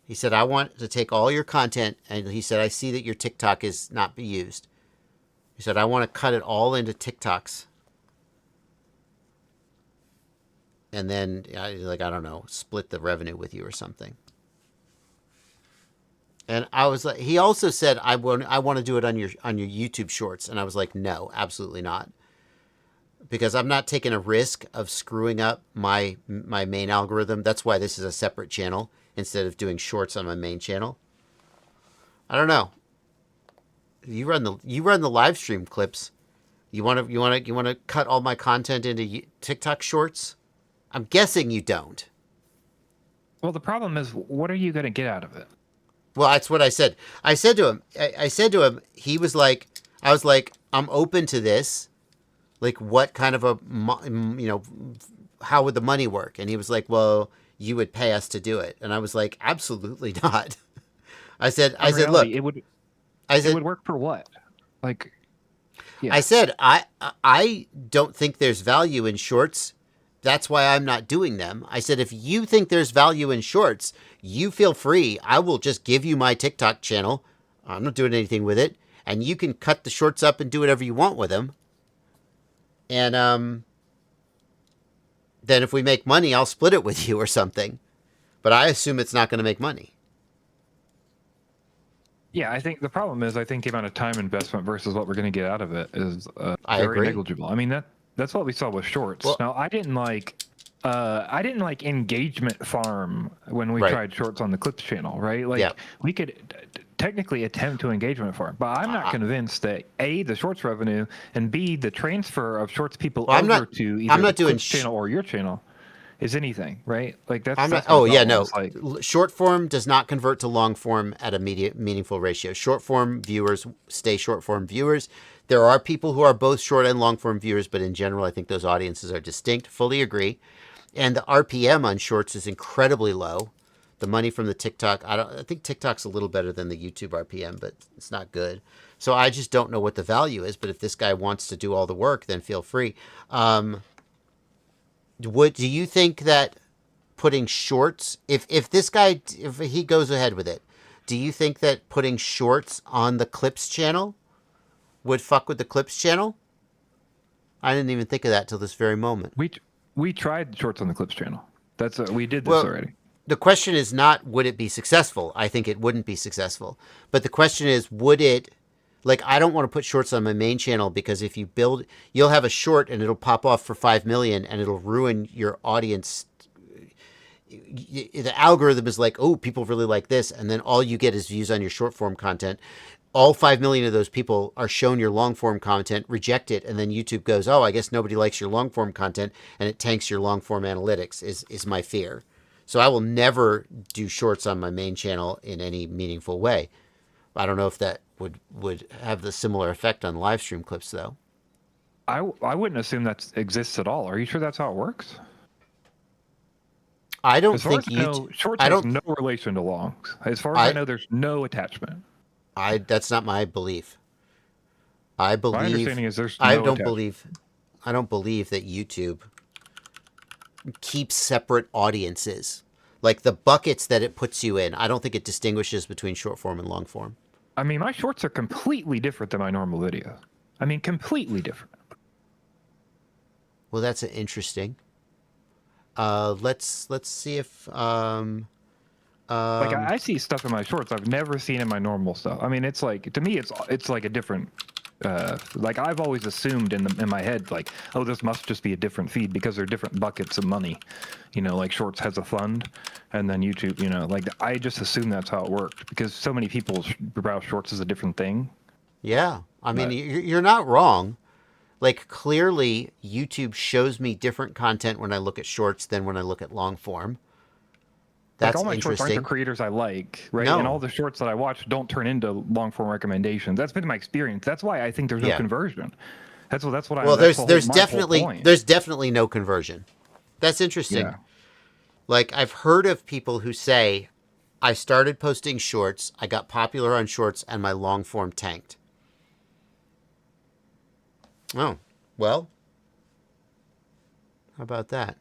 He said, I want to take all your content, and he said, I see that your TikTok is not being used. He said, I want to cut it all into TikToks. And then, like, I don't know, split the revenue with you or something. And I was like, he also said, I want to do it on your YouTube Shorts. And I was like, no, absolutely not. Because I'm not taking a risk of screwing up my main algorithm. That's why this is a separate channel instead of doing shorts on my main channel. I don't know. You run the live stream clips. You want to cut all my content into TikTok Shorts? I'm guessing you don't. Well, the problem is, what are you going to get out of it? Well, that's what I said. I said to him, he was like, I was like, I'm open to this. Like, what kind of how would the money work? And he was like, well, you would pay us to do it. And I was like, absolutely not. I said, look, it would work for what? Like, yeah. I said, I don't think there's value in shorts. That's why I'm not doing them. I said, if you think there's value in shorts, you feel free. I will just give you my TikTok channel. I'm not doing anything with it. And you can cut the shorts up and do whatever you want with them. And then if we make money, I'll split it with you or something. But I assume it's not going to make money. Yeah, I think the problem is, I think the amount of time investment versus what we're going to get out of it is I very agree. negligible. I mean, that's what we saw with shorts. Well, now, I didn't like engagement farm when we Right. tried shorts on the Clips channel, right? Like, Yeah. we could technically attempt to engagement farm, but I'm not convinced that A, the shorts revenue, and B, the transfer of shorts people Well, over to either I'm not the doing Clips channel or your channel is anything, right? Like, that's I'm not. my Oh yeah, problem. no. It's like, Short form does not convert to long form at a meaningful ratio. Short form viewers stay short form viewers. There are people who are both short and long form viewers, but in general, I think those audiences are distinct. Fully agree. And the RPM on shorts is incredibly low. The money from the TikTok, I think TikTok's a little better than the YouTube RPM, but it's not good. So I just don't know what the value is. But if this guy wants to do all the work, then feel free. Do you think that putting shorts, if this guy, if he goes ahead with it, do you think that putting shorts on the Clips channel would fuck with the Clips channel? I didn't even think of that till this very moment. we tried shorts on the Clips channel. We did this Well, already. The question is not, would it be successful? I think it wouldn't be successful. But the question is, would it, like, I don't want to put shorts on my main channel because if you build, you'll have a short and it'll pop off for 5 million and it'll ruin your audience. The algorithm is like, oh, people really like this. And then all you get is views on your short form content. All 5 million of those people are shown your long form content, reject it. And then YouTube goes, oh, I guess nobody likes your long form content. And it tanks your long form analytics is my fear. So I will never do shorts on my main channel in any meaningful way. I don't know if that would have the similar effect on live stream clips, though. I wouldn't assume that exists at all. Are you sure that's how it works? I don't As far think as I know, shorts I has don't. no relation to longs. As far as I know, there's no attachment. That's not my belief. I believe. My understanding is there's no I don't attachment. believe. I don't believe that YouTube keeps separate audiences. Like the buckets that it puts you in, I don't think it distinguishes between short form and long form. I mean, my shorts are completely different than my normal videos. I mean, completely different. Well, that's interesting. Let's see if Like I see stuff in my shorts I've never seen in my normal stuff. I mean, it's like, to me, it's like a different. Like I've always assumed in my head, like, oh, this must just be a different feed because they're different buckets of money. You know, like Shorts has a fund, and then YouTube. You know, like I just assumed that's how it worked because so many people browse Shorts as a different thing. Yeah, I mean, you're not wrong. Like, clearly, YouTube shows me different content when I look at shorts than when I look at long form. That's Like all my shorts aren't the interesting. creators I like, right? No. And all the shorts that I watch don't turn into long form recommendations. That's been my experience. That's why I think there's no Yeah. conversion. That's what Well, that's the there's my whole definitely point. no conversion. That's interesting. Yeah. Like, I've heard of people who say, I started posting shorts, I got popular on shorts, and my long form tanked. Oh, well, how about that?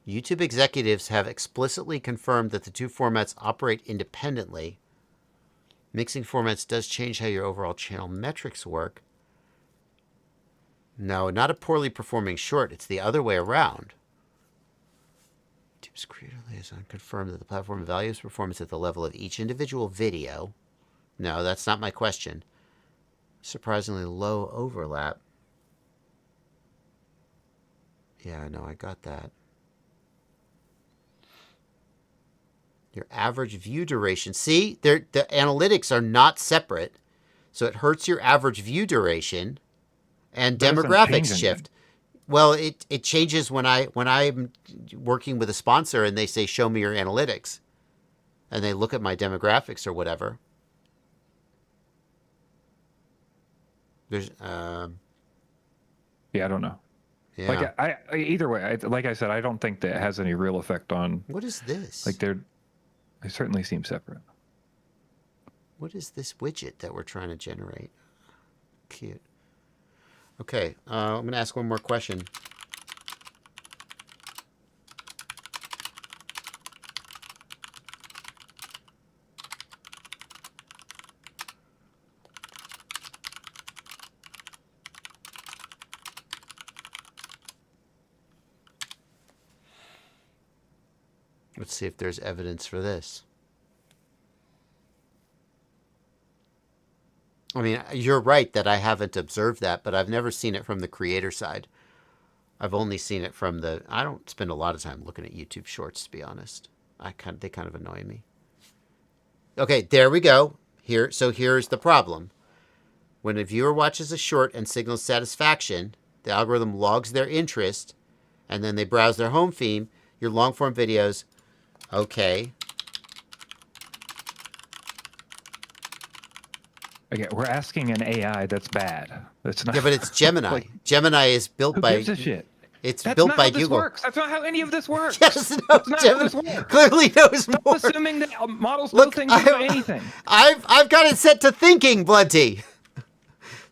YouTube executives have explicitly confirmed that the two formats operate independently. Mixing formats does change how your overall channel metrics work. No, not a poorly performing short. It's the other way around. YouTube's creator liaison confirmed that the platform values performance at the level of each individual video. No, that's not my question. Surprisingly low overlap. Yeah, no, I got that. Your average view duration. See, the analytics are not separate, so it hurts your average view duration, and That doesn't demographics change anything. shift. Well, it changes when I'm working with a sponsor and they say, show me your analytics, and they look at my demographics or whatever. There's Yeah, I don't know. yeah. Like I either way, like I said, I don't think that it has any real effect on. What is this? Like they certainly seem separate. What is this widget that we're trying to generate? Cute. Okay, I'm going to ask one more question. Let's see if there's evidence for this. I mean, you're right that I haven't observed that, but I've never seen it from the creator side. I've only seen it from the... I don't spend a lot of time looking at YouTube shorts, to be honest. They kind of annoy me. Okay, there we go. So here's the problem. When a viewer watches a short and signals satisfaction, the algorithm logs their interest, and then they browse their home feed, your long-form videos. Okay. Okay, we're asking an AI that's bad. That's not. Yeah, but it's Gemini. Like, Gemini is built who by... gives a shit? It's That's built not by how this Google. works. That's not how any of this works. Yes, no, That's not how this Gemini works. clearly knows Stop more. assuming that models know Look, things about anything. I've got it set to thinking, Blunty.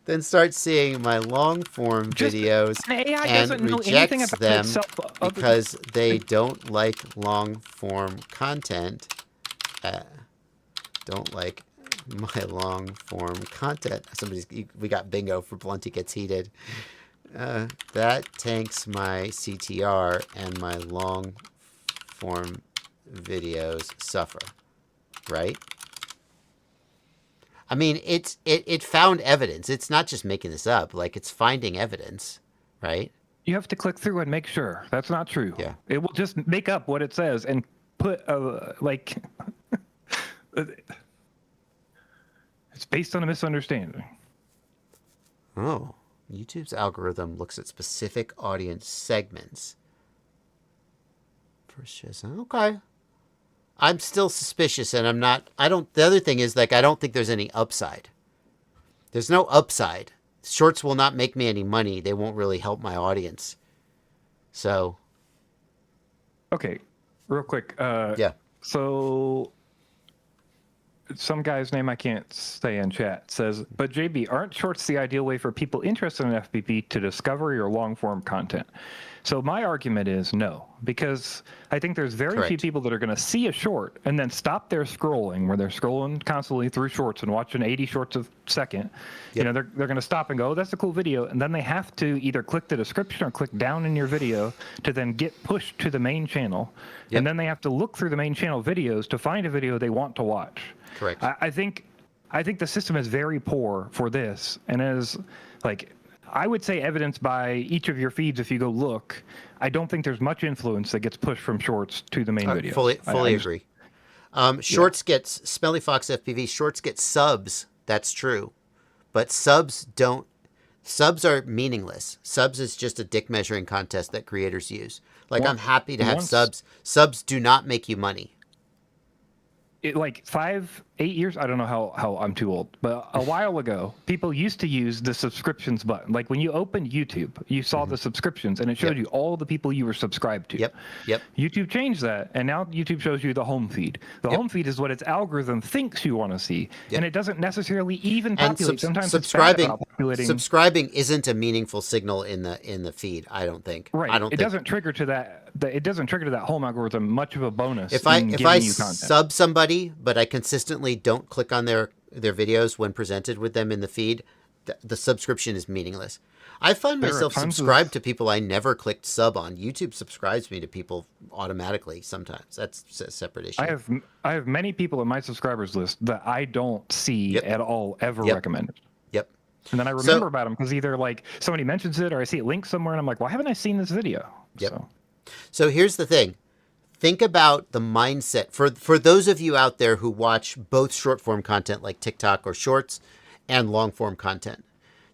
Then start seeing my long form Just videos an AI and doesn't know anything rejects about them itself other because they don't like long form content. Don't like my long form content. We got bingo for Blunty gets heated. That tanks my CTR and my long form videos suffer, right? I mean, it found evidence. It's not just making this up. Like, it's finding evidence, right? You have to click through and make sure. That's not true. Yeah. It will just make up what it says and put like it's based on a misunderstanding. Oh, YouTube's algorithm looks at specific audience segments. First shows, okay. I'm still suspicious, and the other thing is, like, I don't think there's any upside. There's no upside. Shorts will not make me any money. They won't really help my audience. So. Okay, real quick. Yeah. So some guy's name I can't say in chat says, but JB, aren't shorts the ideal way for people interested in FPP to discover your long form content? So my argument is no, because I think there's very few Correct. people that are going to see a short and then stop their scrolling, where they're scrolling constantly through shorts and watching 80 shorts a second. You know, they're going to stop and go, oh, that's a cool video. And then they have to either click the description or click down in your video to then get pushed to the main channel. Yep. And then they have to look through the main channel videos to find a video they want to watch. Correct. I think the system is very poor for this, and as like I would say evidenced by each of your feeds if you go look. I don't think there's much influence that gets pushed from shorts to the main video. Fully agree. Shorts gets Smelly Fox FPV. Shorts get subs. That's true, but subs don't. Subs are meaningless. Subs is just a dick measuring contest that creators use. Like, I'm happy to have subs. Subs do not make you money. Like 5, 8 years, I don't know how I'm too old, but a while ago, people used to use the subscriptions button. Like when you opened YouTube, you saw the subscriptions and it showed you all the people you were subscribed to. Yep. YouTube changed that, and now YouTube shows you the home feed. The home feed is what its algorithm thinks you want to see, and it doesn't necessarily even populate. Sometimes subscribing isn't a meaningful signal in the feed. I don't think. Right. It doesn't trigger to that. It doesn't trigger to that home algorithm much of a bonus. If I sub somebody, but I consistently don't click on their videos when presented with them in the feed, the subscription is meaningless. I find myself subscribed to people I never clicked sub on. YouTube subscribes me to people automatically sometimes. That's a separate issue. I have many people in my subscribers list that I don't see at all ever recommended. Yep. And then I remember about them because either like somebody mentions it or I see it linked somewhere and I'm like, why haven't I seen this video? Yep. So here's the thing. Think about the mindset for those of you out there who watch both short form content like TikTok or shorts and long form content.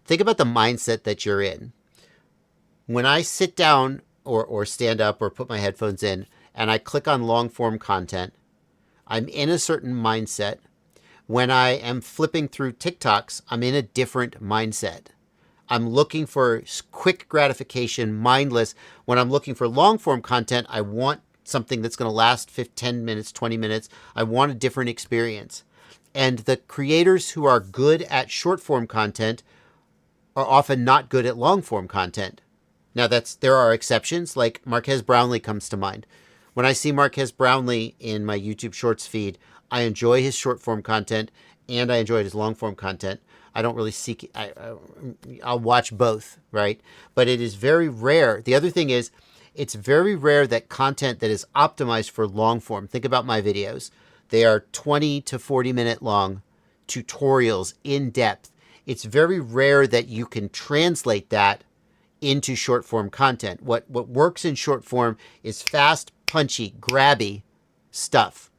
Think about the mindset that you're in. When I sit down or stand up or put my headphones in and I click on long form content, I'm in a certain mindset. When I am flipping through TikToks, I'm in a different mindset. I'm looking for quick gratification, mindless. When I'm looking for long form content, I want something that's going to last 10 minutes, 20 minutes. I want a different experience. And the creators who are good at short form content are often not good at long form content. Now there are exceptions, like Marques Brownlee comes to mind. When I see Marques Brownlee in my YouTube Shorts feed, I enjoy his short form content and I enjoy his long form content. I don't really seek, I'll watch both, right? But it is very rare. The other thing is, it's very rare that content that is optimized for long form. Think about my videos. They are 20 to 40 minute long tutorials in depth. It's very rare that you can translate that into short form content. What works in short form is fast, punchy, grabby stuff.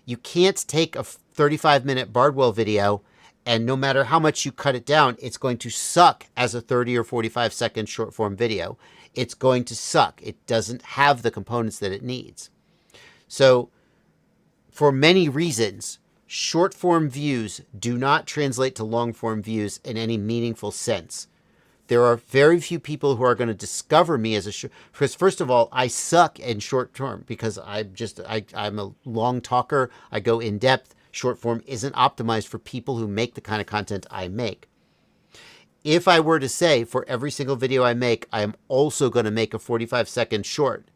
You can't take a 35-minute Bardwell video and no matter how much you cut it down, it's going to suck as a 30 or 45 second short form video. It's going to suck. It doesn't have the components that it needs. So for many reasons, short form views do not translate to long form views in any meaningful sense. There are very few people who are going to discover me as because first of all, I suck in short term because I'm a long talker. I go in depth. Short form isn't optimized for people who make the kind of content I make. If I were to say for every single video I make, I am also going to make a 45-second short,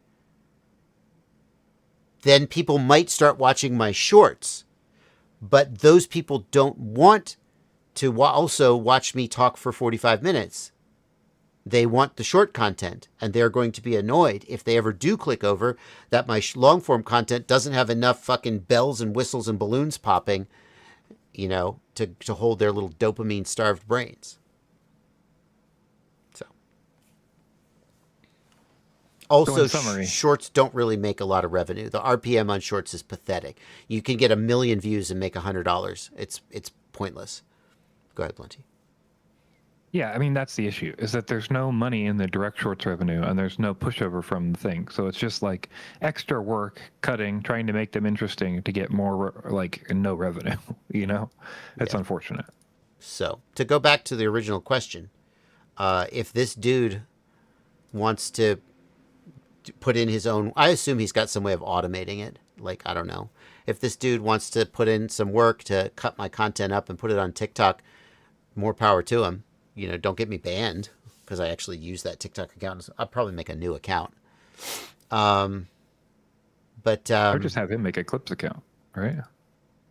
then people might start watching my shorts. But those people don't want to also watch me talk for 45 minutes. They want the short content, and they're going to be annoyed if they ever do click over that my long form content doesn't have enough fucking bells and whistles and balloons popping, to hold their little dopamine starved brains. So also, shorts don't really make a lot of revenue. The RPM on shorts is pathetic. You can get 1 million views and make $100. It's pointless. Go ahead, Plenty. Yeah, I mean, that's the issue, is that there's no money in the direct shorts revenue and there's no pushover from the thing. So it's just like extra work cutting, trying to make them interesting to get more, no revenue, It's unfortunate. So to go back to the original question, if this dude wants to put in his own, I assume he's got some way of automating it. I don't know. If this dude wants to put in some work to cut my content up and put it on TikTok, more power to him. Don't get me banned because I actually use that TikTok account. I'll probably make a new account. Or just have him make a Clips account, right?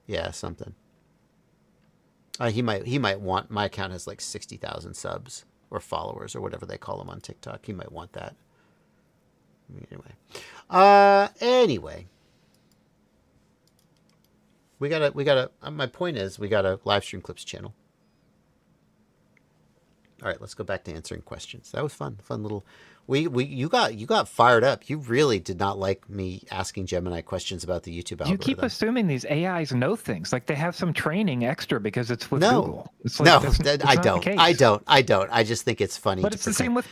Yeah, something. He might want, my account has 60,000 subs or followers or whatever they call them on TikTok. He might want that. Anyway. We gotta, my point is we got a Livestream Clips channel. All right, let's go back to answering questions. That was fun. Fun little. You got fired up. You really did not like me asking Gemini questions about the YouTube algorithm. You keep assuming these AIs know things. Like they have some training extra because it's with No. Google. It's like, No, it's I not don't. the case. I don't. I just think it's funny. But it's the same with.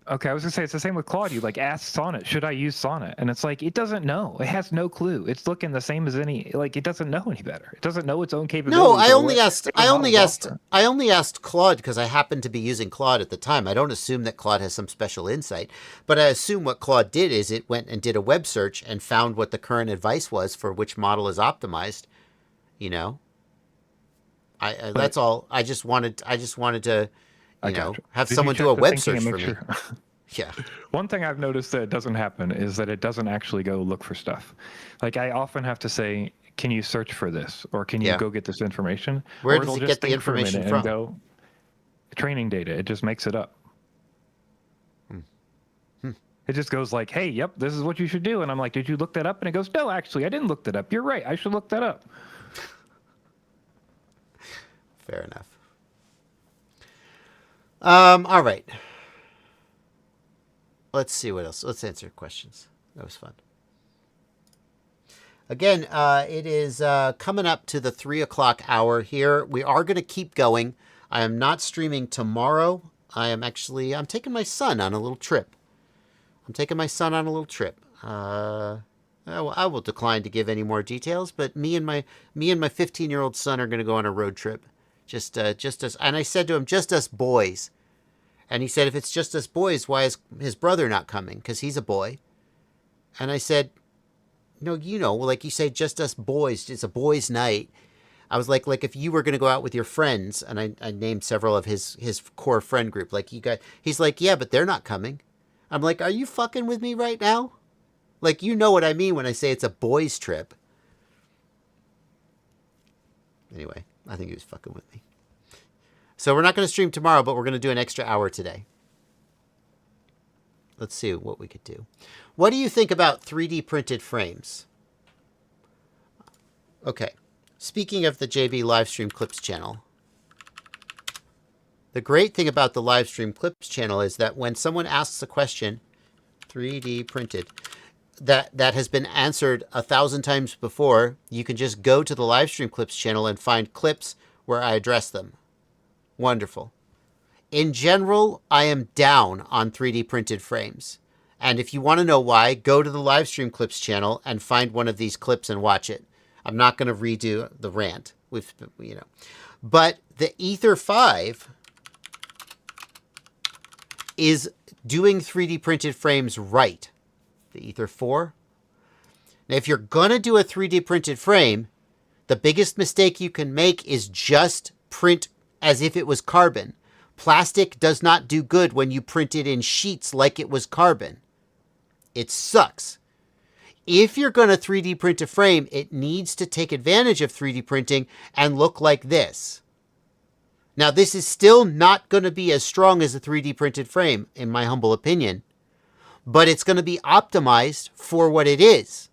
Okay, I was gonna say it's the same with Claude. You like ask Sonnet, should I use Sonnet? And it's like it doesn't know. It has no clue. It's looking the same as any. Like it doesn't know any better. It doesn't know its own capabilities. No, I or only what asked. different models offer. I only asked Claude because I happened to be using Claude at the time. I don't assume that Claude has some special insight, but I assume what Claude did is it went and did a web search and found what the current advice was for which model is optimized. You know, that's all. I just wanted to. Have Did someone you do a check the web thinking search and for make me. sure? Yeah. One thing I've noticed that doesn't happen is that it doesn't actually go look for stuff. Like I often have to say, can you search for this? Or can you go get this information? Where or does it'll it just get the think for a information minute from? and go, training data. It just makes it up. It just goes like, hey, yep, this is what you should do. And I'm like, did you look that up? And it goes, no, actually, I didn't look that up. You're right. I should look that up. Fair enough. All right. Let's see what else. Let's answer questions. That was fun. Again, it is coming up to the 3 o'clock hour here. We are going to keep going. I am not streaming tomorrow. I'm taking my son on a little trip. I will decline to give any more details, but me and my 15-year-old son are going to go on a road trip. Just us. And I said to him, just us boys. And he said, if it's just us boys, why is his brother not coming? Because he's a boy. And I said, no, like you say, just us boys. It's a boys' night. I was like if you were going to go out with your friends, and I named several of his core friend group. He's like, yeah, but they're not coming. I'm like, are you fucking with me right now? Like, you know what I mean when I say it's a boys' trip. Anyway, I think he was fucking with me. So we're not going to stream tomorrow, but we're going to do an extra hour today. Let's see what we could do. What do you think about 3D printed frames? Okay. Speaking of the JB Livestream Clips channel, the great thing about the Livestream Clips channel is that when someone asks a question, 3D printed, that has been answered 1,000 times before, you can just go to the Livestream Clips channel and find clips where I address them. Wonderful. In general, I am down on 3D printed frames. And if you want to know why, go to the Livestream Clips channel and find one of these clips and watch it. I'm not going to redo the rant. But the Ether 5 is doing 3D printed frames right. The Ether 4. Now, if you're going to do a 3D printed frame, the biggest mistake you can make is just print as if it was carbon. Plastic does not do good when you print it in sheets like it was carbon. It sucks. If you're going to 3D print a frame, it needs to take advantage of 3D printing and look like this. Now, this is still not going to be as strong as a 3D printed frame, in my humble opinion, but it's going to be optimized for what it is.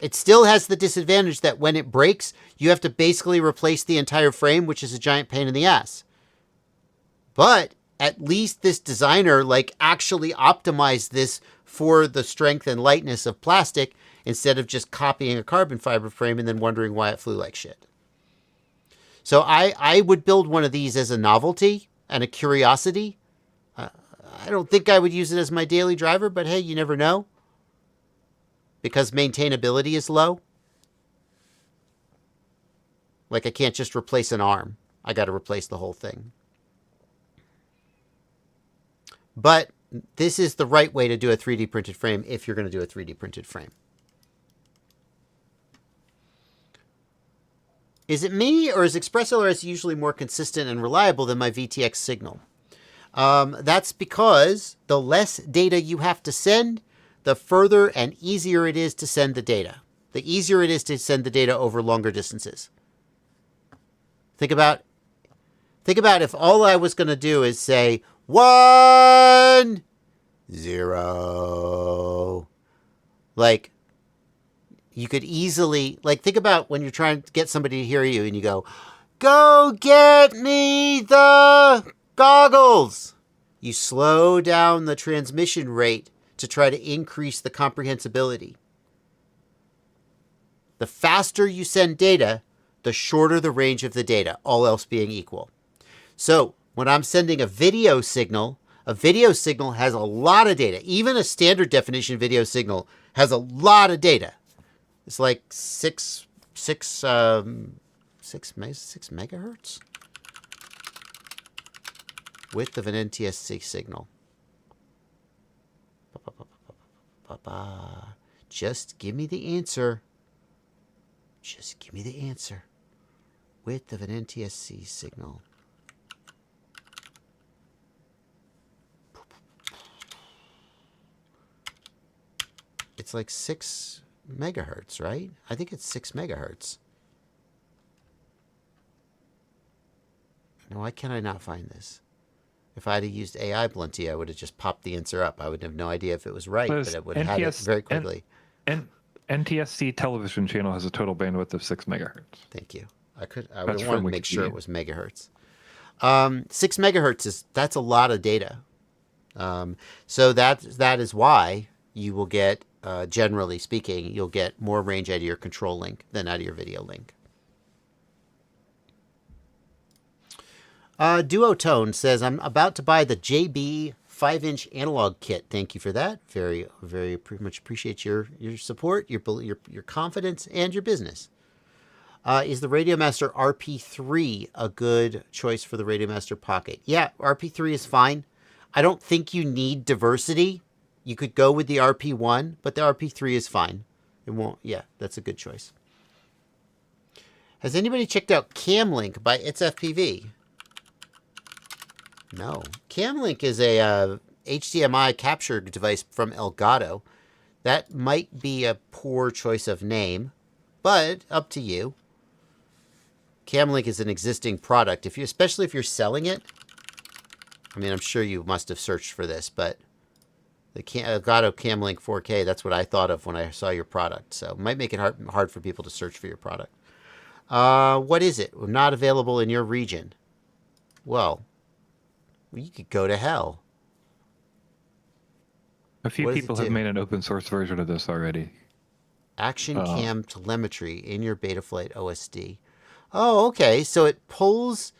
It still has the disadvantage that when it breaks, you have to basically replace the entire frame, which is a giant pain in the ass. But at least this designer actually optimized this for the strength and lightness of plastic instead of just copying a carbon fiber frame and then wondering why it flew like shit. So I would build one of these as a novelty and a curiosity. I don't think I would use it as my daily driver, but hey, you never know. Because maintainability is low. I can't just replace an arm. I got to replace the whole thing. But this is the right way to do a 3D printed frame if you're going to do a 3D printed frame. Is it me, or is ExpressLRS usually more consistent and reliable than my VTX signal? That's because the less data you have to send, the further and easier it is to send the data. The easier it is to send the data over longer distances. Think about if all I was going to do is say 1, 0. You could easily, think about when you're trying to get somebody to hear you and you go, Go get me the goggles. You slow down the transmission rate to try to increase the comprehensibility. The faster you send data, the shorter the range of the data, all else being equal. So when I'm sending a video signal has a lot of data. Even a standard definition video signal has a lot of data. It's like 6 megahertz width of an NTSC signal. Just give me the answer. Just give me the answer. Width of an NTSC signal. It's like 6 megahertz, right? I think it's 6 megahertz. Now, why can I not find this? If I had used AI Blunty, I would have just popped the answer up. I would have no idea if it was right, but it would have had it very quickly. NTSC television channel has a total bandwidth of 6 megahertz. Thank you. I would want to make sure it was megahertz. 6 megahertz that's a lot of data. So that is why you will get, generally speaking, you'll get more range out of your control link than out of your video link. Duotone says, I'm about to buy the JB 5-inch analog kit. Thank you for that. Very, very much appreciate your support, your confidence, and your business. Is the Radiomaster RP3 a good choice for the Radiomaster Pocket? Yeah, RP3 is fine. I don't think you need diversity. You could go with the RP1, but the RP3 is fine. It won't. Yeah, that's a good choice. Has anybody checked out Camlink by It's FPV? No. Camlink is a HDMI capture device from Elgato. That might be a poor choice of name, but up to you. Camlink is an existing product. Especially if you're selling it. I mean, I'm sure you must have searched for this, but the Elgato Camlink 4K, that's what I thought of when I saw your product. So it might make it hard for people to search for your product. What is it? Not available in your region. Well, you could go to hell. A few people have made an open source version of this already. Action cam telemetry in your Betaflight OSD. Oh, okay. So it pulls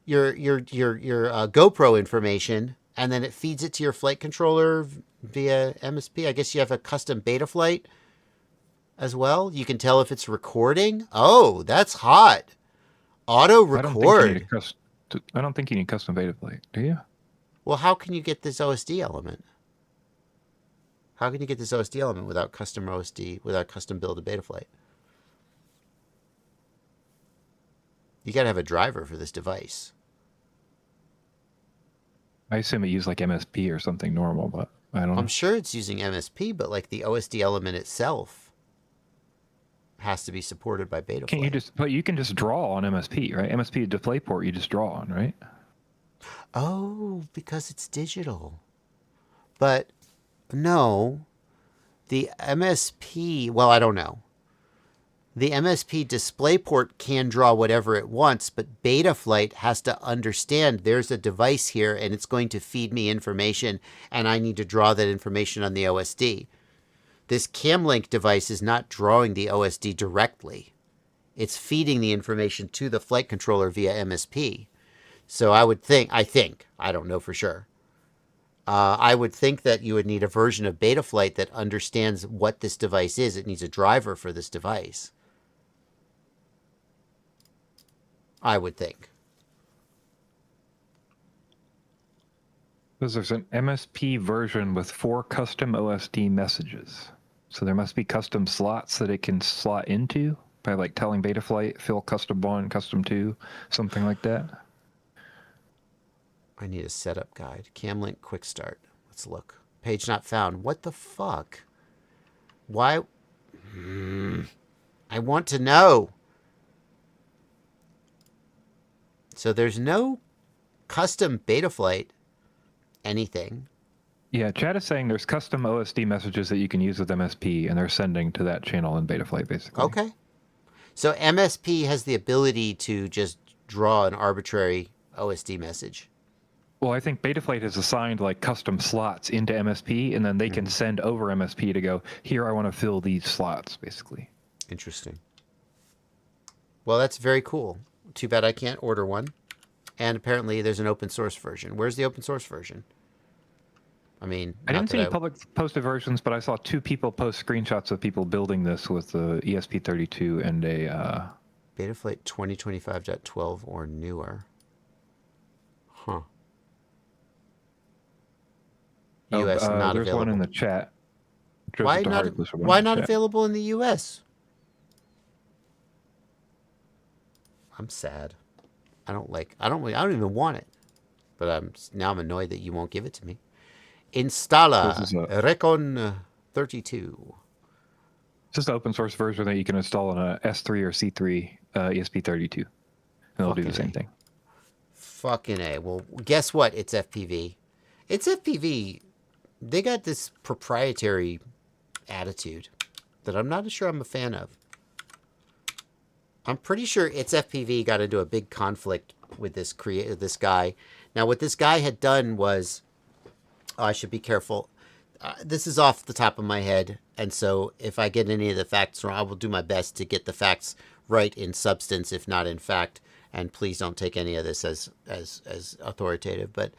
your GoPro information and then it feeds it to your flight controller via MSP. I guess you have a custom Betaflight as well. You can tell if it's recording. Oh, that's hot. Auto record. I don't think you need custom Betaflight, do you? Well, how can you get this OSD element? How can you get this OSD element without custom OSD, without custom build a Betaflight? You got to have a driver for this device. I assume it used like MSP or something normal, but I don't know. I'm sure it's using MSP, but like the OSD element itself has to be supported by Betaflight. But you can just draw on MSP, right? MSP DisplayPort you just draw on, right? Oh, because it's digital. But no, the MSP, well, I don't know. The MSP DisplayPort can draw whatever it wants, but Betaflight has to understand there's a device here and it's going to feed me information and I need to draw that information on the OSD. This Camlink device is not drawing the OSD directly. It's feeding the information to the flight controller via MSP. So I don't know for sure. I would think that you would need a version of Betaflight that understands what this device is. It needs a driver for this device. I would think. Because there's an MSP version with 4 custom OSD messages. So there must be custom slots that it can slot into by like telling Betaflight, fill custom 1, custom 2, something like that. I need a setup guide. Camlink quick start. Let's look. Page not found. What the fuck? Why? I want to know. So there's no custom Betaflight anything. Yeah, chat is saying there's custom OSD messages that you can use with MSP, and they're sending to that channel in Betaflight, basically. Okay. So MSP has the ability to just draw an arbitrary OSD message. Well, I think Betaflight has assigned like custom slots into MSP, and then they can send over MSP to go, here, I want to fill these slots, basically. Interesting. Well, that's very cool. Too bad I can't order one. And apparently there's an open source version. Where's the open source version? I mean, I didn't see any public posted versions, but I saw 2 people post screenshots of people building this with the ESP32 and a... Betaflight 2025.12 or newer. Huh. US not there's available. one in the chat. Why not available in the US? I'm sad. I don't even want it. But now I'm annoyed that you won't give it to me. Installa Recon 32. It's just an open source version that you can install on a S3 or C3 ESP32. And it'll do the same thing. Fucking A. Well, guess what? It's FPV. It's FPV. They got this proprietary attitude that I'm not sure I'm a fan of. I'm pretty sure It's FPV got into a big conflict with this guy. Now, what this guy had done was, I should be careful. This is off the top of my head, and so if I get any of the facts wrong, I will do my best to get the facts right in substance, if not in fact. And please don't take any of this as authoritative. But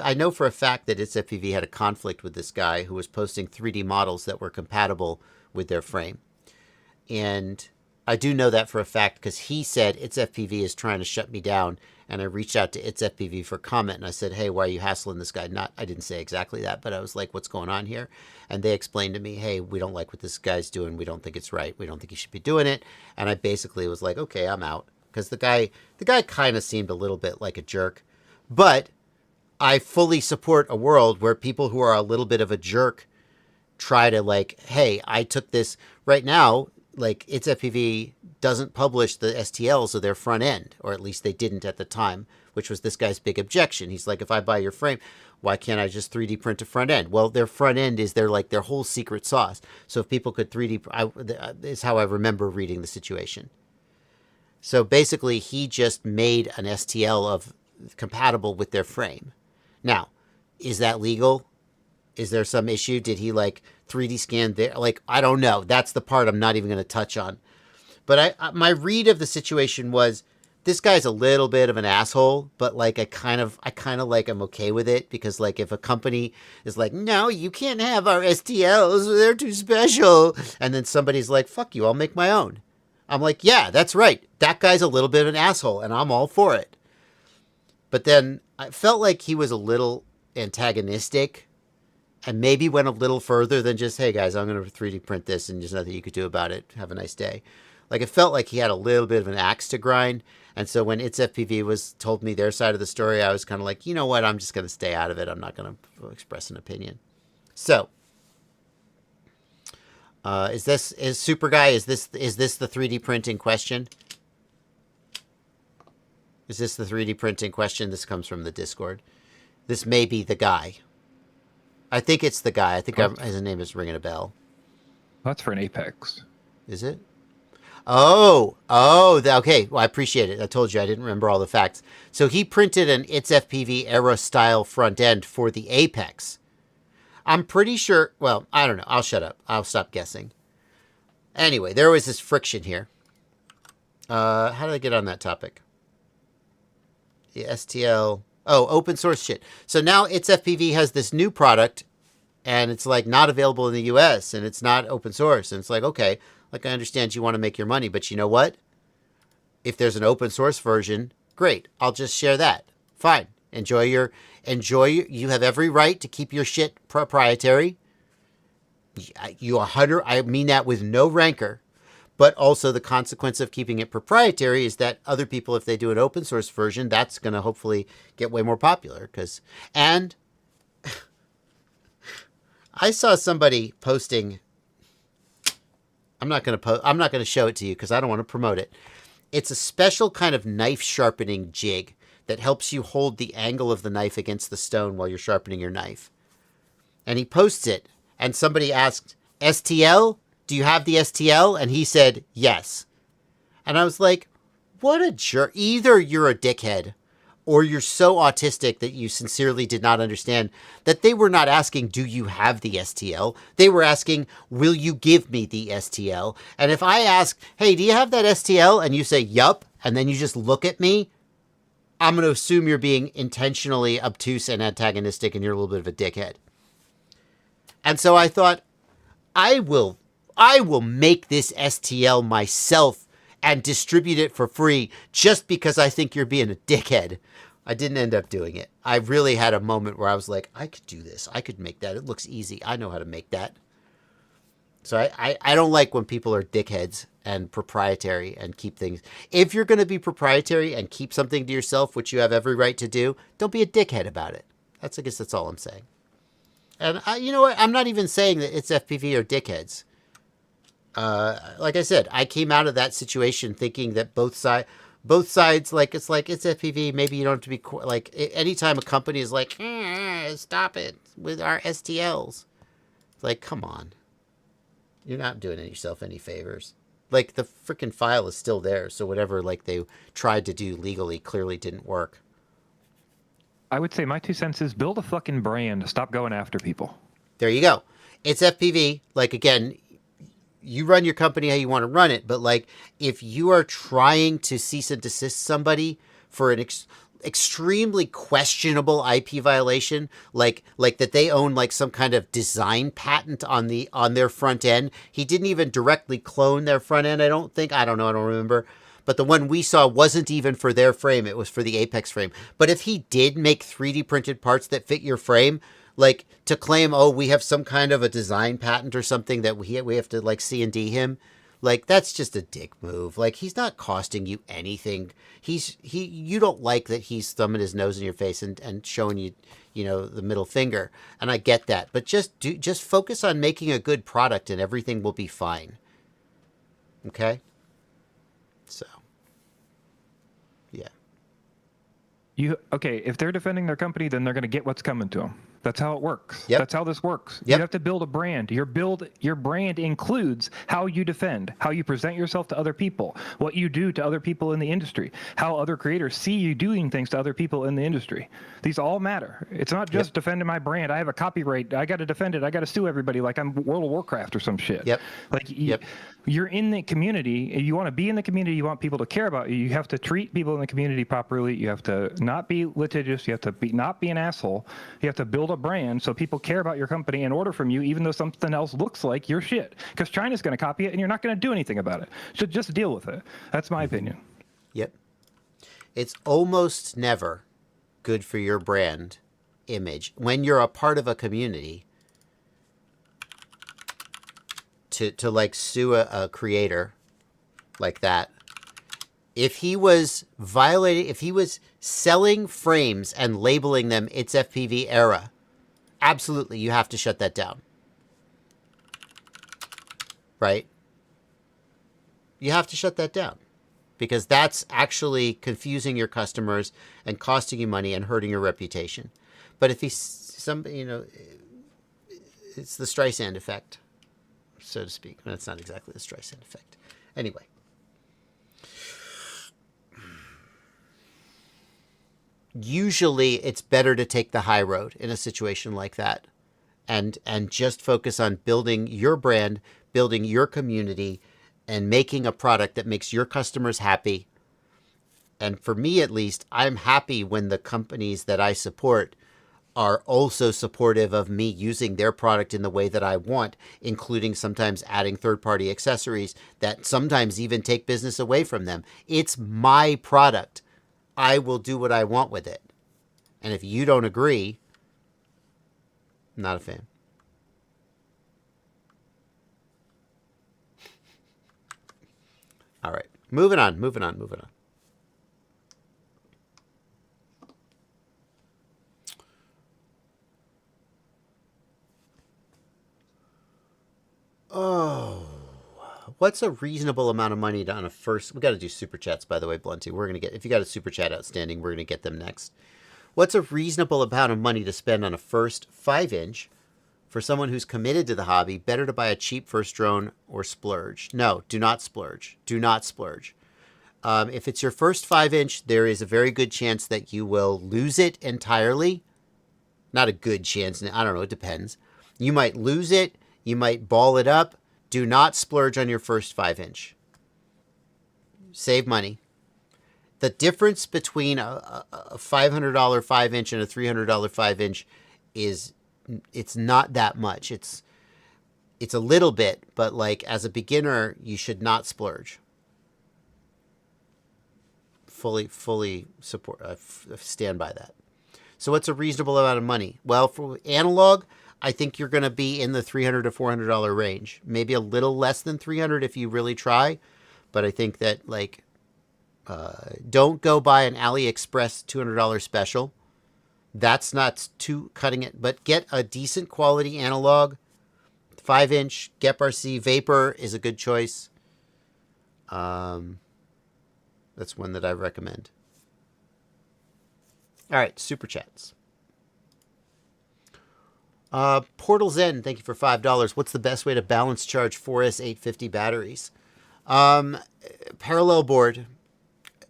I know for a fact that It's FPV had a conflict with this guy who was posting 3D models that were compatible with their frame, and I do know that for a fact because he said It's FPV is trying to shut me down, and I reached out to It's FPV for comment, and I said, hey, why are you hassling this guy? I didn't say exactly that, but I was like, what's going on here? And they explained to me, hey, we don't like what this guy's doing. We don't think it's right. We don't think he should be doing it. And I basically was like, okay, I'm out, because the guy kind of seemed a little bit like a jerk. But I fully support a world where people who are a little bit of a jerk try to like, hey, I took this right now. Like, It's FPV doesn't publish the STLs of their front end, or at least they didn't at the time, which was this guy's big objection. He's like, if I buy your frame, why can't I just 3D print a front end? Well, their front end is their whole secret sauce. So if people could 3D, is how I remember reading the situation. So basically, he just made an STL of compatible with their frame. Now, is that legal? Is there some issue? Did he like 3D scan there? Like, I don't know. That's the part I'm not even going to touch on. But my read of the situation was, this guy's a little bit of an asshole, but like I kind of like I'm okay with it, because like if a company is like, no, you can't have our STLs, they're too special, and then somebody's like, fuck you, I'll make my own. I'm like, yeah, that's right. That guy's a little bit of an asshole, and I'm all for it. But then I felt like he was a little antagonistic, and maybe went a little further than just, hey guys, I'm going to 3D print this and there's nothing you could do about it. Have a nice day. Like, it felt like he had a little bit of an axe to grind. And so when It's FPV told me their side of the story, I was kind of like, you know what? I'm just going to stay out of it. I'm not going to express an opinion. So, Super Guy, is this the 3D print in question? Is this the 3D print in question? This comes from the Discord. This may be the guy. I think it's the guy. I think his name is ringing a bell. That's for an Apex. Is it? Oh, okay. Well, I appreciate it. I told you I didn't remember all the facts. So he printed an It's FPV era style front end for the Apex. I'm pretty sure. Well, I don't know. I'll shut up. I'll stop guessing. Anyway, there was this friction here. How did I get on that topic? The STL. Oh, open source shit. So now It's FPV has this new product, and it's like not available in the US, and it's not open source. And it's like, okay, like I understand you want to make your money, but you know what? If there's an open source version, great. I'll just share that. Fine. Enjoy. You have every right to keep your shit proprietary. I mean that with no rancor. But also the consequence of keeping it proprietary is that other people, if they do an open source version, that's going to hopefully get way more popular. And I saw somebody posting. I'm not going to show it to you because I don't want to promote it. It's a special kind of knife sharpening jig that helps you hold the angle of the knife against the stone while you're sharpening your knife. And he posts it, and somebody asked, STL? Do you have the STL? And he said, yes. And I was like, What a jerk. Either you're a dickhead or you're so autistic that you sincerely did not understand that they were not asking, do you have the STL? They were asking, will you give me the STL? And if I ask, hey, do you have that STL? And you say, yup, and then you just look at me, I'm going to assume you're being intentionally obtuse and antagonistic and you're a little bit of a dickhead. And so I thought, I will make this STL myself and distribute it for free just because I think you're being a dickhead. I didn't end up doing it. I really had a moment where I was like, I could do this. I could make that. It looks easy. I know how to make that. So I don't like when people are dickheads and proprietary and keep things. If you're going to be proprietary and keep something to yourself, which you have every right to do, don't be a dickhead about it. I guess that's all I'm saying. And you know what? I'm not even saying that it's FPV or dickheads. Like I said, I came out of that situation thinking that both sides, like it's FPV. Maybe you don't have to be like, anytime a company is like, stop it with our STLs. It's like, come on. You're not doing yourself any favors. Like, the freaking file is still there. So whatever, like, they tried to do legally clearly didn't work. I would say my 2 cents is build a fucking brand. Stop going after people. There you go. It's FPV. Like, again, you run your company how you want to run it. But, like, if you are trying to cease and desist somebody for an extremely questionable IP violation, like that they own like some kind of design patent on their front end. He didn't even directly clone their front end, I don't remember. But the one we saw wasn't even for their frame, it was for the Apex frame. But if he did make 3D printed parts that fit your frame, like to claim, oh, we have some kind of a design patent or something that we have to like C&D him, like, that's just a dick move. Like, he's not costing you anything. You don't like that he's thumbing his nose in your face and showing you, the middle finger. And I get that. But just focus on making a good product and everything will be fine. Okay? So, yeah. If they're defending their company, then they're going to get what's coming to them. That's how it works. Yep. That's how this works. Yep. You have to build a brand. Your brand includes how you defend, how you present yourself to other people, what you do to other people in the industry, how other creators see you doing things to other people in the industry. These all matter. It's not just defending my brand. I have a copyright. I got to defend it. I got to sue everybody like I'm World of Warcraft or some shit. Yep. Like you're in the community. You want to be in the community. You want people to care about you. You have to treat people in the community properly. You have to not be litigious. You have to not be an asshole. You have to build a brand so people care about your company and order from you, even though something else looks like your shit. Because China's going to copy it and you're not going to do anything about it. So just deal with it. That's my opinion. Yep. It's almost never good for your brand image when you're a part of a community to like sue a creator like that. If he was selling frames and labeling them It's FPV Era, absolutely, you have to shut that down. Right? You have to shut that down. Because that's actually confusing your customers and costing you money and hurting your reputation. But if it's the Streisand effect, so to speak. Well, it's not exactly the Streisand effect. Anyway. Usually it's better to take the high road in a situation like that and just focus on building your brand, building your community, and making a product that makes your customers happy. And for me, at least, I'm happy when the companies that I support are also supportive of me using their product in the way that I want, including sometimes adding third-party accessories that sometimes even take business away from them. It's my product. I will do what I want with it. And if you don't agree, I'm not a fan. All right. Moving on. Oh, what's a reasonable amount of money on a first? We got to do super chats, by the way, Blunty. If you got a super chat outstanding, we're gonna get them next. What's a reasonable amount of money to spend on a first 5-inch for someone who's committed to the hobby? Better to buy a cheap first drone or splurge? No, do not splurge. Do not splurge. If it's your first 5-inch, there is a very good chance that you will lose it entirely. Not a good chance. I don't know. It depends. You might lose it. You might ball it up. Do not splurge on your first 5-inch. Save money. The difference between a $500 5-inch and a $300 5-inch is it's not that much. It's a little bit, but like as a beginner, you should not splurge. Fully support, stand by that. So what's a reasonable amount of money? Well, for analog, I think you're going to be in the $300 to $400 range. Maybe a little less than $300 if you really try. But I think that like, don't go buy an AliExpress $200 special. That's not too cutting it. But get a decent quality analog. 5-inch GEP-RC Vapor is a good choice. That's one that I recommend. All right, super chats. Portal Zen, thank you for $5. What's the best way to balance charge 4S850 batteries? Parallel board.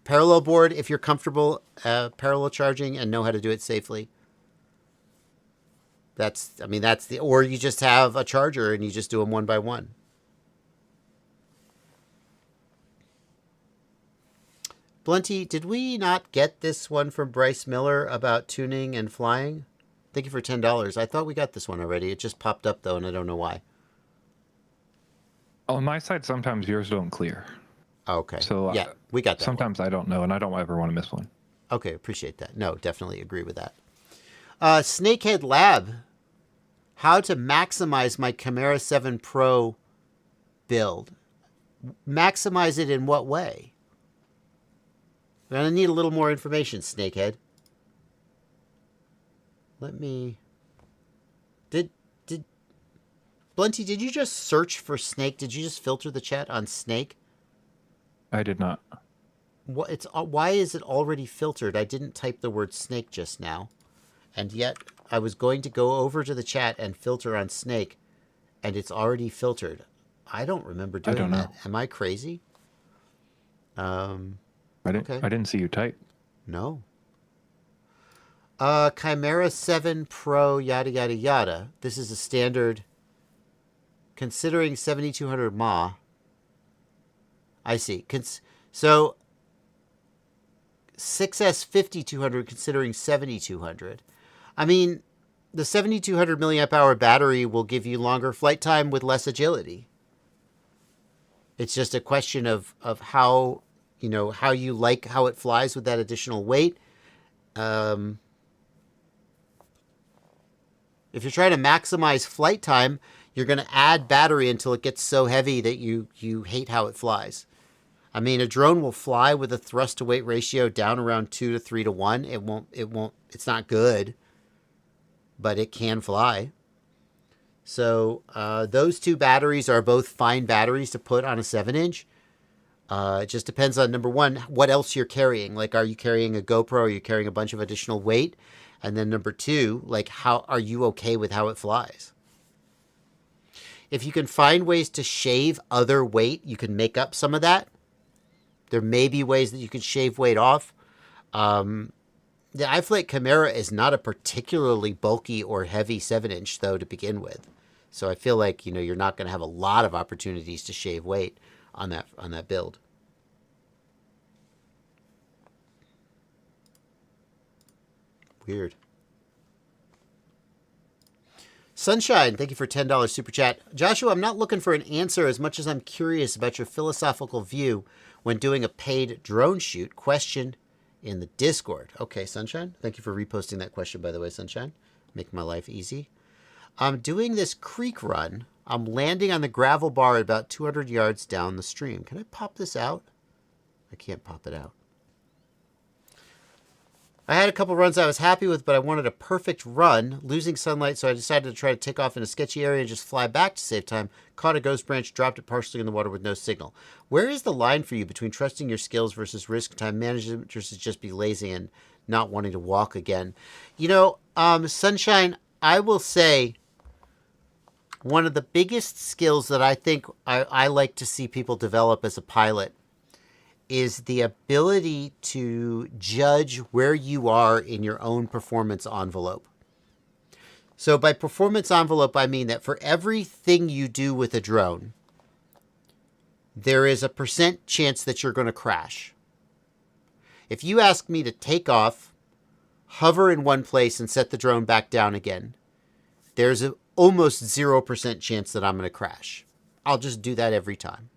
Parallel board if you're comfortable parallel charging and know how to do it safely. Or you just have a charger and you just do them one by one. Blunty, did we not get this one from Bryce Miller about tuning and flying? Thank you for $10. I thought we got this one already. It just popped up though, and I don't know why. On my side, sometimes yours don't clear. Okay. So yeah, we got that. Sometimes I don't know, and I don't ever want to miss one. Okay, appreciate that. No, definitely agree with that. Snakehead Lab. How to maximize my Chimera 7 Pro build. Maximize it in what way? I'm going to need a little more information, Snakehead. Let me... Blunty, did you just search for snake? Did you just filter the chat on snake? I did not. Why is it already filtered? I didn't type the word snake just now. And yet, I was going to go over to the chat and filter on snake, and it's already filtered. I don't remember doing that. I don't know. Am I crazy? I didn't see you type. No. Chimera 7 Pro, yada, yada, yada. This is a standard, considering 7200 mAh. I see. So, 6S 5200 considering 7200. I mean, the 7200 milliamp hour battery will give you longer flight time with less agility. It's just a question of how, how you like how it flies with that additional weight. If you're trying to maximize flight time, you're going to add battery until it gets so heavy that you hate how it flies. I mean, a drone will fly with a thrust to weight ratio down around 2 to 3 to 1. It's not good, but it can fly. So those two batteries are both fine batteries to put on a 7-inch. It just depends on, number one, what else you're carrying. Like, are you carrying a GoPro? Are you carrying a bunch of additional weight? And then number two, like, how are you okay with how it flies? If you can find ways to shave other weight, you can make up some of that. There may be ways that you can shave weight off. The iFlight Chimera is not a particularly bulky or heavy 7-inch, though, to begin with. So I feel like, you're not going to have a lot of opportunities to shave weight on that build. Weird. Sunshine, thank you for $10 super chat. Joshua, I'm not looking for an answer as much as I'm curious about your philosophical view when doing a paid drone shoot. Question in the Discord. Okay, Sunshine. Thank you for reposting that question, by the way, Sunshine. Make my life easy. I'm doing this creek run. I'm landing on the gravel bar at about 200 yards down the stream. Can I pop this out? I can't pop it out. I had a couple runs I was happy with, but I wanted a perfect run. Losing sunlight, so I decided to try to take off in a sketchy area and just fly back to save time. Caught a ghost branch, dropped it partially in the water with no signal. Where is the line for you between trusting your skills versus risk time management versus just be lazy and not wanting to walk again? Sunshine, I will say one of the biggest skills that I think I like to see people develop as a pilot is the ability to judge where you are in your own performance envelope. So by performance envelope, I mean that for everything you do with a drone, there is a % chance that you're going to crash. If you ask me to take off, hover in one place, and set the drone back down again, there's an almost 0% chance that I'm going to crash. I'll just do that every time.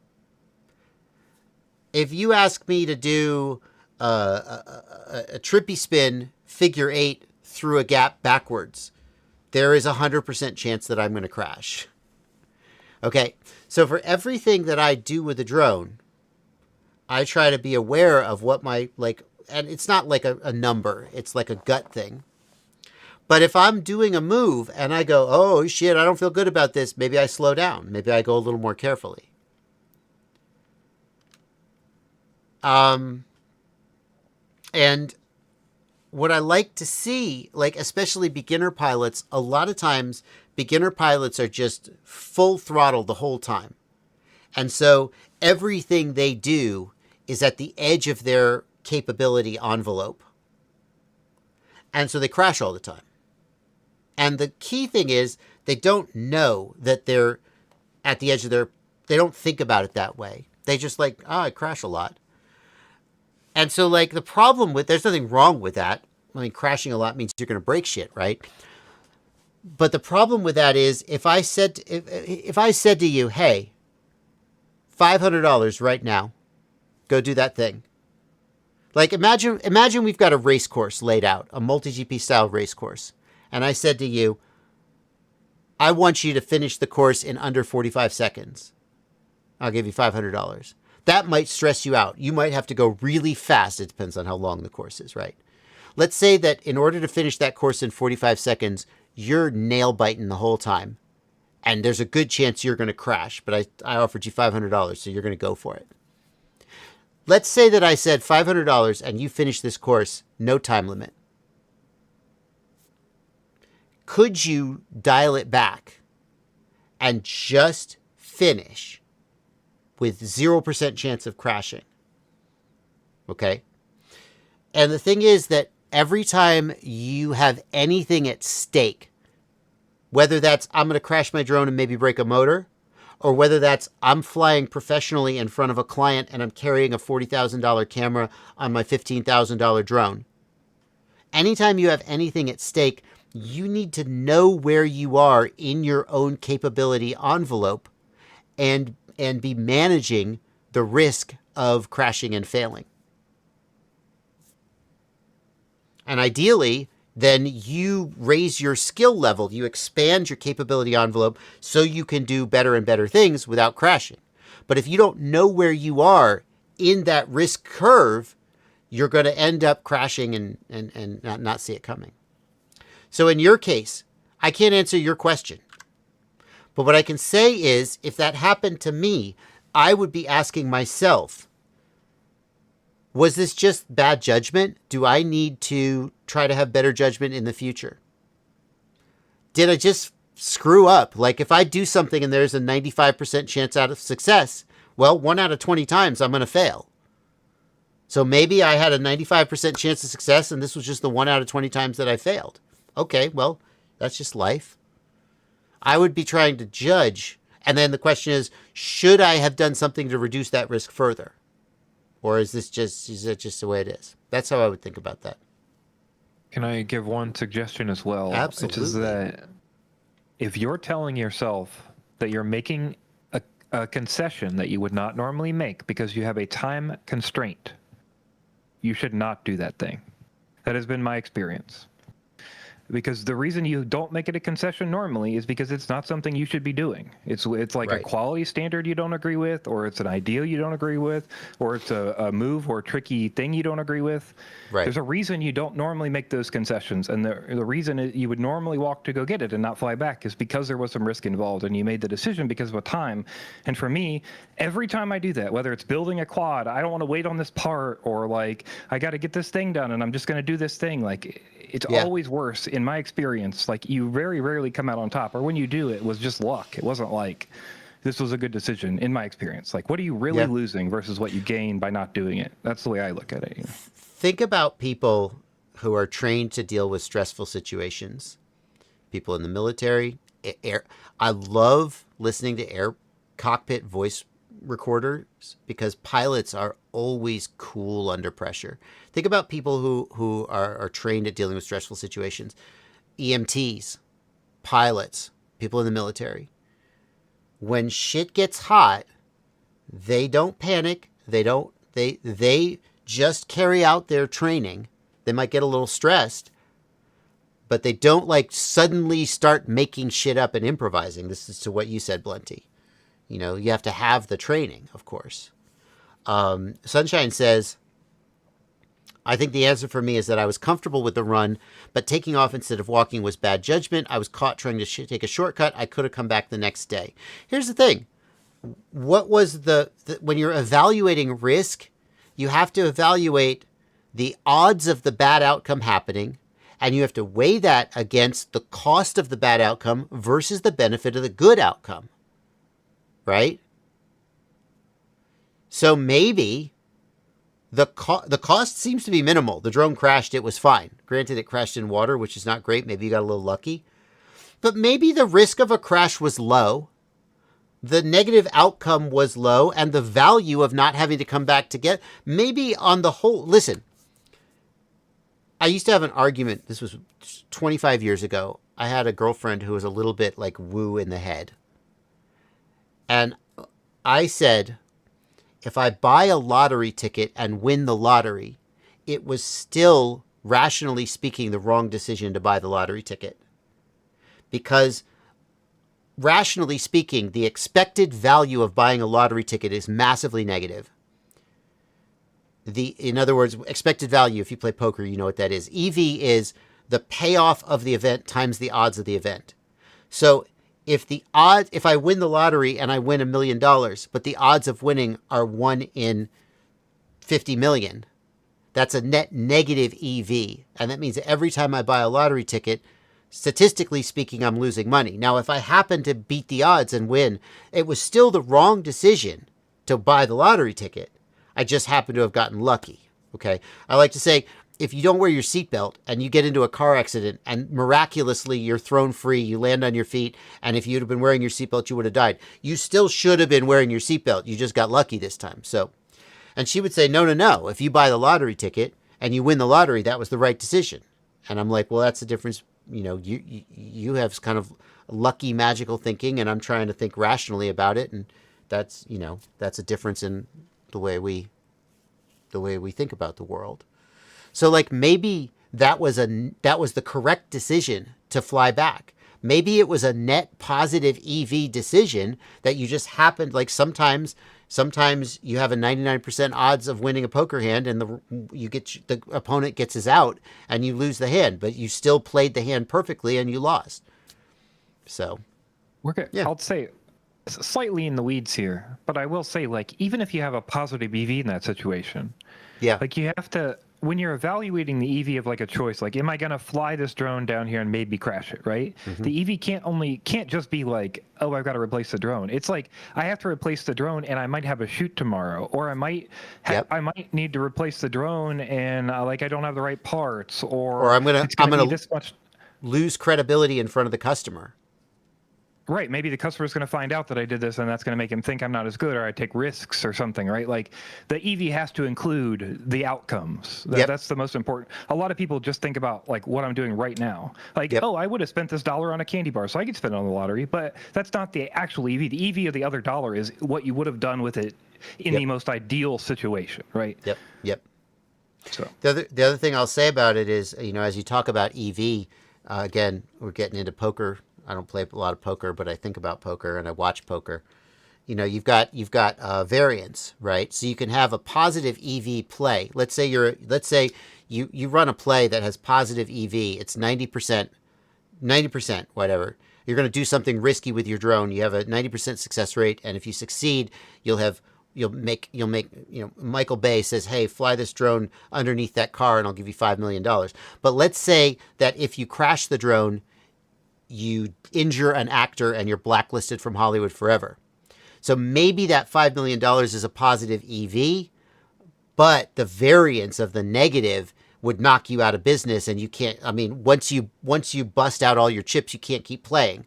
If you ask me to do a trippy spin figure 8 through a gap backwards, there is a 100% chance that I'm going to crash. Okay, so for everything that I do with a drone, I try to be aware of what my, and it's not like a number, it's like a gut thing. But if I'm doing a move and I go, oh shit, I don't feel good about this, maybe I slow down. Maybe I go a little more carefully. And what I like to see, especially beginner pilots, a lot of times beginner pilots are just full throttle the whole time. And so everything they do is at the edge of their capability envelope. And so they crash all the time. And the key thing is they don't know that they're at the edge of they don't think about it that way. They just I crash a lot. And so the problem there's nothing wrong with that. I mean, crashing a lot means you're going to break shit, right? But the problem with that is if I said to you, hey, $500 right now, go do that thing. Imagine we've got a race course laid out, a multi-GP style race course. And I said to you, I want you to finish the course in under 45 seconds. I'll give you $500. That might stress you out. You might have to go really fast. It depends on how long the course is, right? Let's say that in order to finish that course in 45 seconds, you're nail biting the whole time. And there's a good chance you're going to crash, but I offered you $500, so you're going to go for it. Let's say that I said $500 and you finish this course, no time limit. Could you dial it back and just finish with 0% chance of crashing? Okay? And the thing is that every time you have anything at stake, whether that's I'm going to crash my drone and maybe break a motor, or whether that's I'm flying professionally in front of a client and I'm carrying a $40,000 camera on my $15,000 drone. Anytime you have anything at stake, you need to know where you are in your own capability envelope and be managing the risk of crashing and failing. And ideally, then you raise your skill level, you expand your capability envelope so you can do better and better things without crashing. But if you don't know where you are in that risk curve, you're going to end up crashing and not see it coming. So in your case, I can't answer your question. But what I can say is, if that happened to me, I would be asking myself, was this just bad judgment? Do I need to try to have better judgment in the future? Did I just screw up? If I do something and there's a 95% chance out of success, well, 1 out of 20 times I'm going to fail. So maybe I had a 95% chance of success and this was just the 1 out of 20 times that I failed. Okay, well, that's just life. I would be trying to judge. And then the question is, should I have done something to reduce that risk further? Or is that just the way it is? That's how I would think about that. Can I give one suggestion as well? Absolutely. Which is that if you're telling yourself that you're making a concession that you would not normally make because you have a time constraint, you should not do that thing. That has been my experience. Because the reason you don't make it a concession normally is because it's not something you should be doing. It's like right. A quality standard you don't agree with, or it's an ideal you don't agree with, or it's a move or a tricky thing you don't agree with. Right. There's a reason you don't normally make those concessions, and the reason you would normally walk to go get it and not fly back is because there was some risk involved, and you made the decision because of a time. And for me, every time I do that, whether it's building a quad, I don't want to wait on this part, or I got to get this thing done, and I'm just going to do this thing. It's always worse in my experience. You very rarely come out on top, or when you do, it was just luck. It wasn't this was a good decision in my experience. Like, what are you really losing versus what you gain by not doing it? That's the way I look at it. Think about people who are trained to deal with stressful situations. People in the military, air. I love listening to air cockpit voice recorders because pilots are always cool under pressure. Think about people who are trained at dealing with stressful situations. EMTs, pilots, people in the military. When shit gets hot, they don't panic. They just carry out their training. They might get a little stressed, but they don't like suddenly start making shit up and improvising. This is to what you said, Blunty. You know, you have to have the training, of course. Sunshine says, I think the answer for me is that I was comfortable with the run, but taking off instead of walking was bad judgment. I was caught trying to take a shortcut. I could have come back the next day. Here's the thing. What was when you're evaluating risk, you have to evaluate the odds of the bad outcome happening, and you have to weigh that against the cost of the bad outcome versus the benefit of the good outcome. Right? So maybe the cost seems to be minimal. The drone crashed. It was fine. Granted, it crashed in water, which is not great. Maybe you got a little lucky. But maybe the risk of a crash was low. The negative outcome was low, and the value of not having to come back to get, maybe on the whole, listen, I used to have an argument. This was 25 years ago. I had a girlfriend who was a little bit like woo in the head. And I said, if I buy a lottery ticket and win the lottery, it was still, rationally speaking, the wrong decision to buy the lottery ticket. Because rationally speaking, the expected value of buying a lottery ticket is massively negative. In other words, expected value, if you play poker, you know what that is. EV is the payoff of the event times the odds of the event. So if I win the lottery and I win $1 million, but the odds of winning are 1 in 50 million, that's a net negative EV. And that means that every time I buy a lottery ticket, statistically speaking, I'm losing money. Now, if I happen to beat the odds and win, it was still the wrong decision to buy the lottery ticket. I just happen to have gotten lucky. Okay. I like to say, if you don't wear your seatbelt and you get into a car accident and miraculously you're thrown free, you land on your feet, and if you'd have been wearing your seatbelt, you would have died. You still should have been wearing your seatbelt. You just got lucky this time. So, and she would say, no. If you buy the lottery ticket and you win the lottery, that was the right decision. And I'm like, well, that's the difference. You know, you have kind of lucky, magical thinking, and I'm trying to think rationally about it. And that's a difference in the way we think about the world. So like maybe that was the correct decision to fly back. Maybe it was a net positive EV decision that you just happened, like sometimes you have a 99% odds of winning a poker hand and the opponent gets his out and you lose the hand, but you still played the hand perfectly and you lost. So we're good. Yeah. I'll say slightly in the weeds here, but I will say, like, even if you have a positive EV in that situation, like you have to, when you're evaluating the EV of like a choice, like, am I going to fly this drone down here and maybe crash it, right? Mm-hmm. The EV can't just be like, oh, I've got to replace the drone. It's like, I have to replace the drone and I might have a shoot tomorrow, or I might need to replace the drone and I don't have the right parts, or I'm going to lose credibility in front of the customer. Right. Maybe the customer's going to find out that I did this and that's going to make him think I'm not as good, or I take risks or something, right? Like, the EV has to include the outcomes. That's the most important. A lot of people just think about like what I'm doing right now. Like, oh, I would have spent this $1 on a candy bar, so I could spend it on the lottery, but that's not the actual EV. The EV of the other $1 is what you would have done with it in the most ideal situation, right? Yep. So the other thing I'll say about it is, as you talk about EV, again, we're getting into poker. I don't play a lot of poker, but I think about poker and I watch poker. You've got variance, right? So you can have a positive EV play. Let's say you run a play that has positive EV. It's 90%, whatever. You're going to do something risky with your drone. You have a 90% success rate, and if you succeed, you'll make Michael Bay says, hey, fly this drone underneath that car and I'll give you $5 million. But let's say that if you crash the drone, you injure an actor and you're blacklisted from Hollywood forever. So maybe that $5 million is a positive EV, but the variance of the negative would knock you out of business, and you can't. I mean, once you bust out all your chips, you can't keep playing,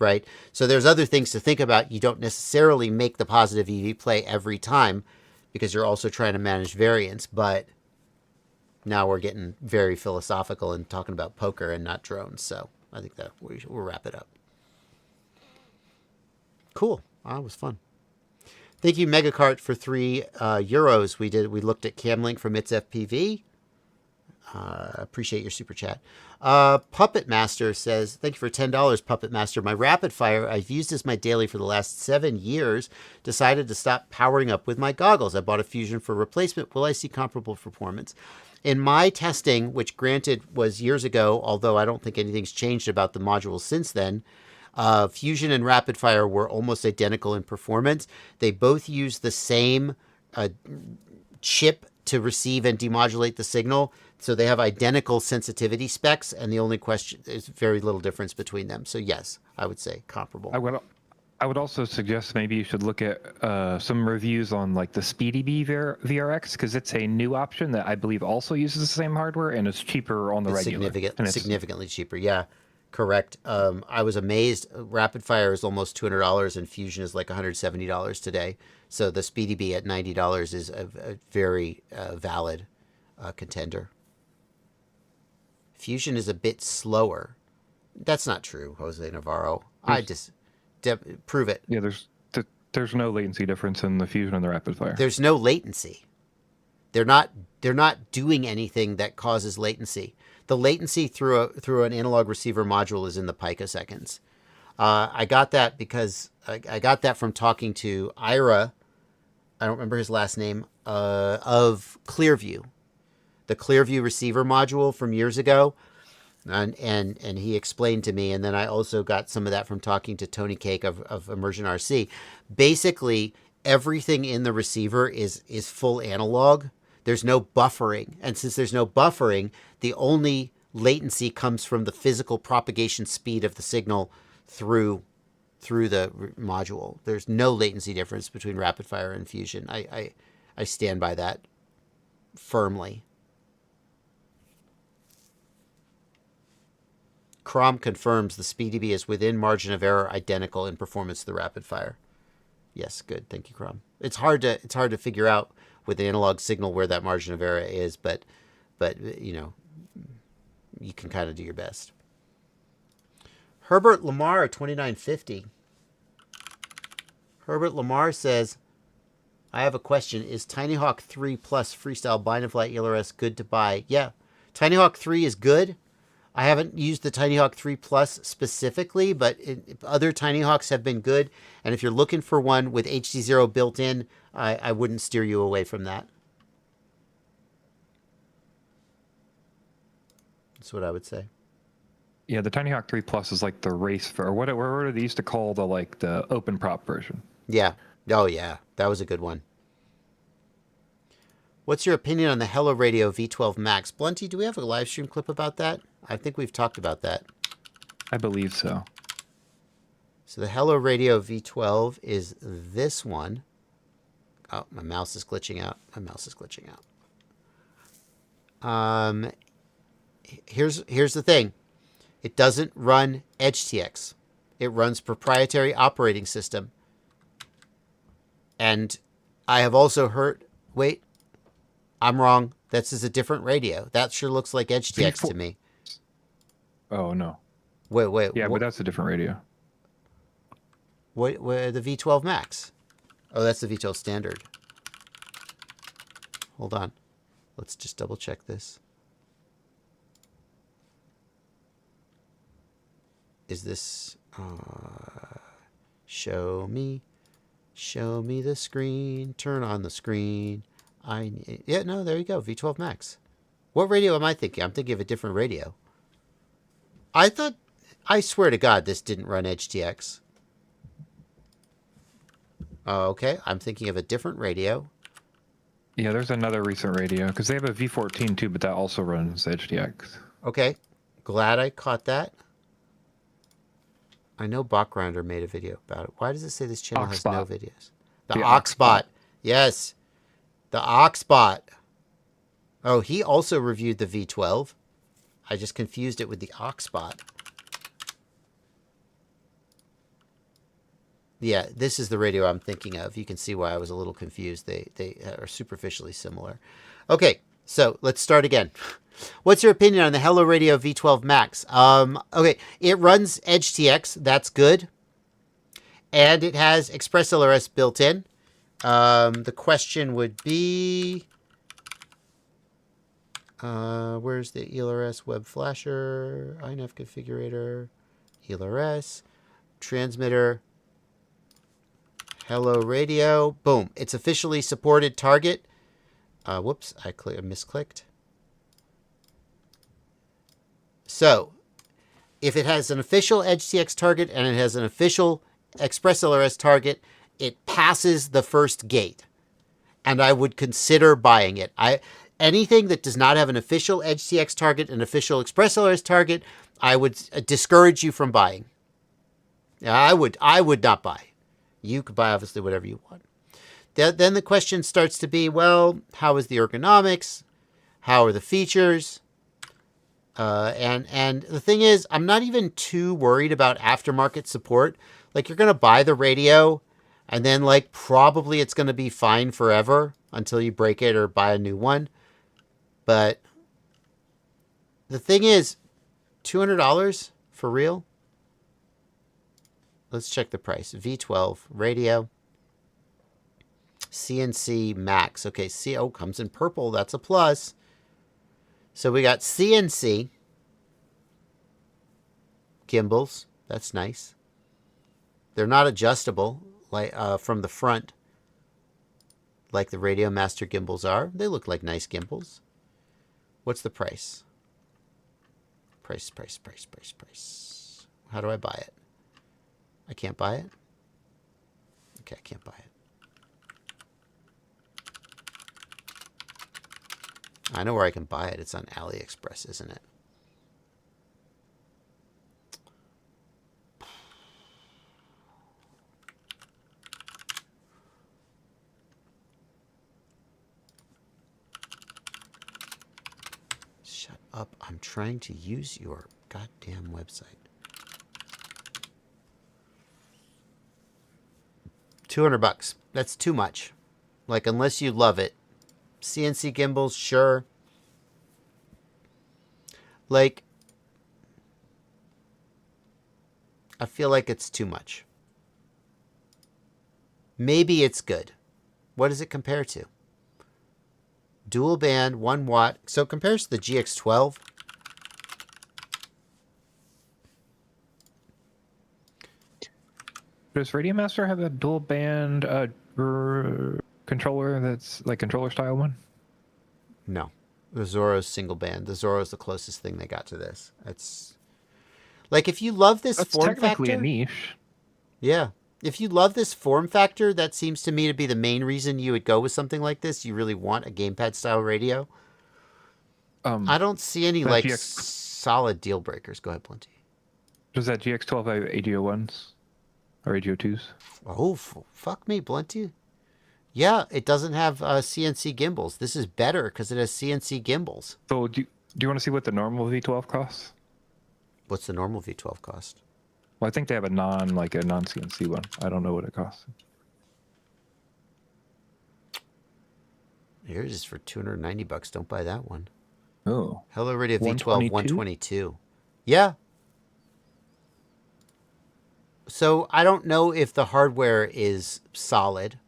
right? So there's other things to think about. You don't necessarily make the positive EV play every time because you're also trying to manage variance. But now we're getting very philosophical and talking about poker and not drones. So I think that we'll wrap it up. Cool. That was fun. Thank you, Megacart, for €3. We looked at Camlink from its FPV. Appreciate your super chat. Puppet Master says, thank you for $10, Puppet Master. My rapid fire I've used as my daily for the last 7 years. Decided to stop powering up with my goggles. I bought a Fusion for replacement. Will I see comparable performance? In my testing, which granted was years ago, although I don't think anything's changed about the modules since then, Fusion and Rapid Fire were almost identical in performance. They both use the same chip to receive and demodulate the signal. So they have identical sensitivity specs, and the only question is very little difference between them. So yes, I would say comparable. I would also suggest maybe you should look at some reviews on like the SpeedyBee VRX, because it's a new option that I believe also uses the same hardware and is cheaper on the regular. Significantly cheaper, yeah. Correct. I was amazed. Rapid Fire is almost $200, and Fusion is like $170 today. So the SpeedyBee at $90 is a very valid contender. Fusion is a bit slower. That's not true, Jose Navarro. I just prove it. Yeah, there's no latency difference in the Fusion and the Rapid Fire. There's no latency. They're not doing anything that causes latency. The latency through an analog receiver module is in the picoseconds. I got that because I got that from talking to Ira. I don't remember his last name, of Clearview, the Clearview receiver module from years ago. And he explained to me, and then I also got some of that from talking to Tony Cake of Immersion RC. Basically, everything in the receiver is full analog. There's no buffering. And since there's no buffering, the only latency comes from the physical propagation speed of the signal through the module. There's no latency difference between Rapid Fire and Fusion. I stand by that firmly. Crom confirms the SpeedyBee is within margin of error identical in performance to the Rapid Fire. Yes, good. Thank you, Crom. It's hard to figure out with the analog signal where that margin of error is, but you know, you can kind of do your best. Herbert Lamar 2950. Herbert Lamar says, I have a question. Is Tiny Hawk 3 Plus Freestyle Bind and Fly ELRS good to buy? Yeah. Tiny Hawk 3 is good. I haven't used the Tiny Hawk 3 Plus specifically, but other Tiny Hawks have been good. And if you're looking for one with HD0 built in, I wouldn't steer you away from that. That's what I would say. Yeah, the Tiny Hawk 3 Plus is like the race for what they used to call the open prop version. Yeah. Oh yeah, that was a good one. What's your opinion on the Hello Radio V12 Max? Blunty, do we have a live stream clip about that? I think we've talked about that. I believe so. So the Hello Radio V12 is this one. Oh, my mouse is glitching out. Here's the thing. It doesn't run EdgeTX. It runs proprietary operating system. And I have also heard... Wait. I'm wrong. This is a different radio. That sure looks like EdgeTX to me. Oh, no. Wait. Yeah, but that's a different radio. What the V12 Max? Oh, that's the V12 Standard. Hold on. Let's just double check this. Is this... show me the screen. Turn on the screen. Yeah, no, there you go. V12 Max. What radio am I thinking? I'm thinking of a different radio. I swear to God, this didn't run EdgeTX. Okay, I'm thinking of a different radio. Yeah, there's another recent radio, because they have a V14 too, but that also runs EdgeTX. Okay, glad I caught that. I know Bachgrinder made a video about it. Why does it say this channel has no Oxbot. videos? The The Oxbot. Oxbot. Yes. The Oxbot. Oh, he also reviewed the V12. I just confused it with the Oxbot. Yeah, this is the radio I'm thinking of. You can see why I was a little confused. They are superficially similar. Okay, so let's start again. What's your opinion on the Hello Radio V12 Max? Okay, it runs EdgeTX. That's good. And it has Express LRS built in. The question would be... where's the ELRS web flasher, INF configurator, ELRS, transmitter, Hello Radio. Boom. It's officially supported target. Whoops, I misclicked. So, if it has an official EdgeTX target and it has an official Express LRS target, it passes the first gate. And I would consider buying it. Anything that does not have an official EdgeTX target, an official Express LRS target, I would discourage you from buying. I would not buy. You could buy obviously whatever you want. Then the question starts to be, well, how is the ergonomics? How are the features? And the thing is, I'm not even too worried about aftermarket support. Like, you're going to buy the radio, and then, like, probably it's going to be fine forever until you break it or buy a new one. But the thing is, $200 for real? Let's check the price. V12 radio. CNC Max. Okay, comes in purple. That's a plus. So we got CNC gimbals. That's nice. They're not adjustable like from the front like the Radio Master gimbals are. They look like nice gimbals. What's the price? Price. How do I buy it? I can't buy it? Okay, I can't buy it. I know where I can buy it. It's on AliExpress, isn't it? Shut up. I'm trying to use your goddamn website. $200. That's too much. Like, unless you love it. CNC gimbals, sure. Like, I feel like it's too much. Maybe it's good. What does it compare to? Dual band, 1 watt. So it compares to the GX12. Does Radio Master have a dual band controller that's like controller style one? No. The Zorro's single band. The Zorro's the closest thing they got to this. It's like, if you love this That's form technically factor, a niche. yeah. If you love this form factor, that seems to me to be the main reason you would go with something like this. You really want a gamepad style radio. I don't see any like solid deal breakers. Go ahead, Plenty. Does that GX12 have AGO1s or AGO2s? Oh, fuck me, Blenty. Yeah, it doesn't have CNC gimbals. This is better because it has CNC gimbals. So do you want to see what the normal V12 costs? What's the normal V12 cost? Well, I think they have a non-CNC one. I don't know what it costs. Here's is for $290. Don't buy that one. Oh. Hello Radio V12 122? 122. Yeah. So I don't know if the hardware is solid.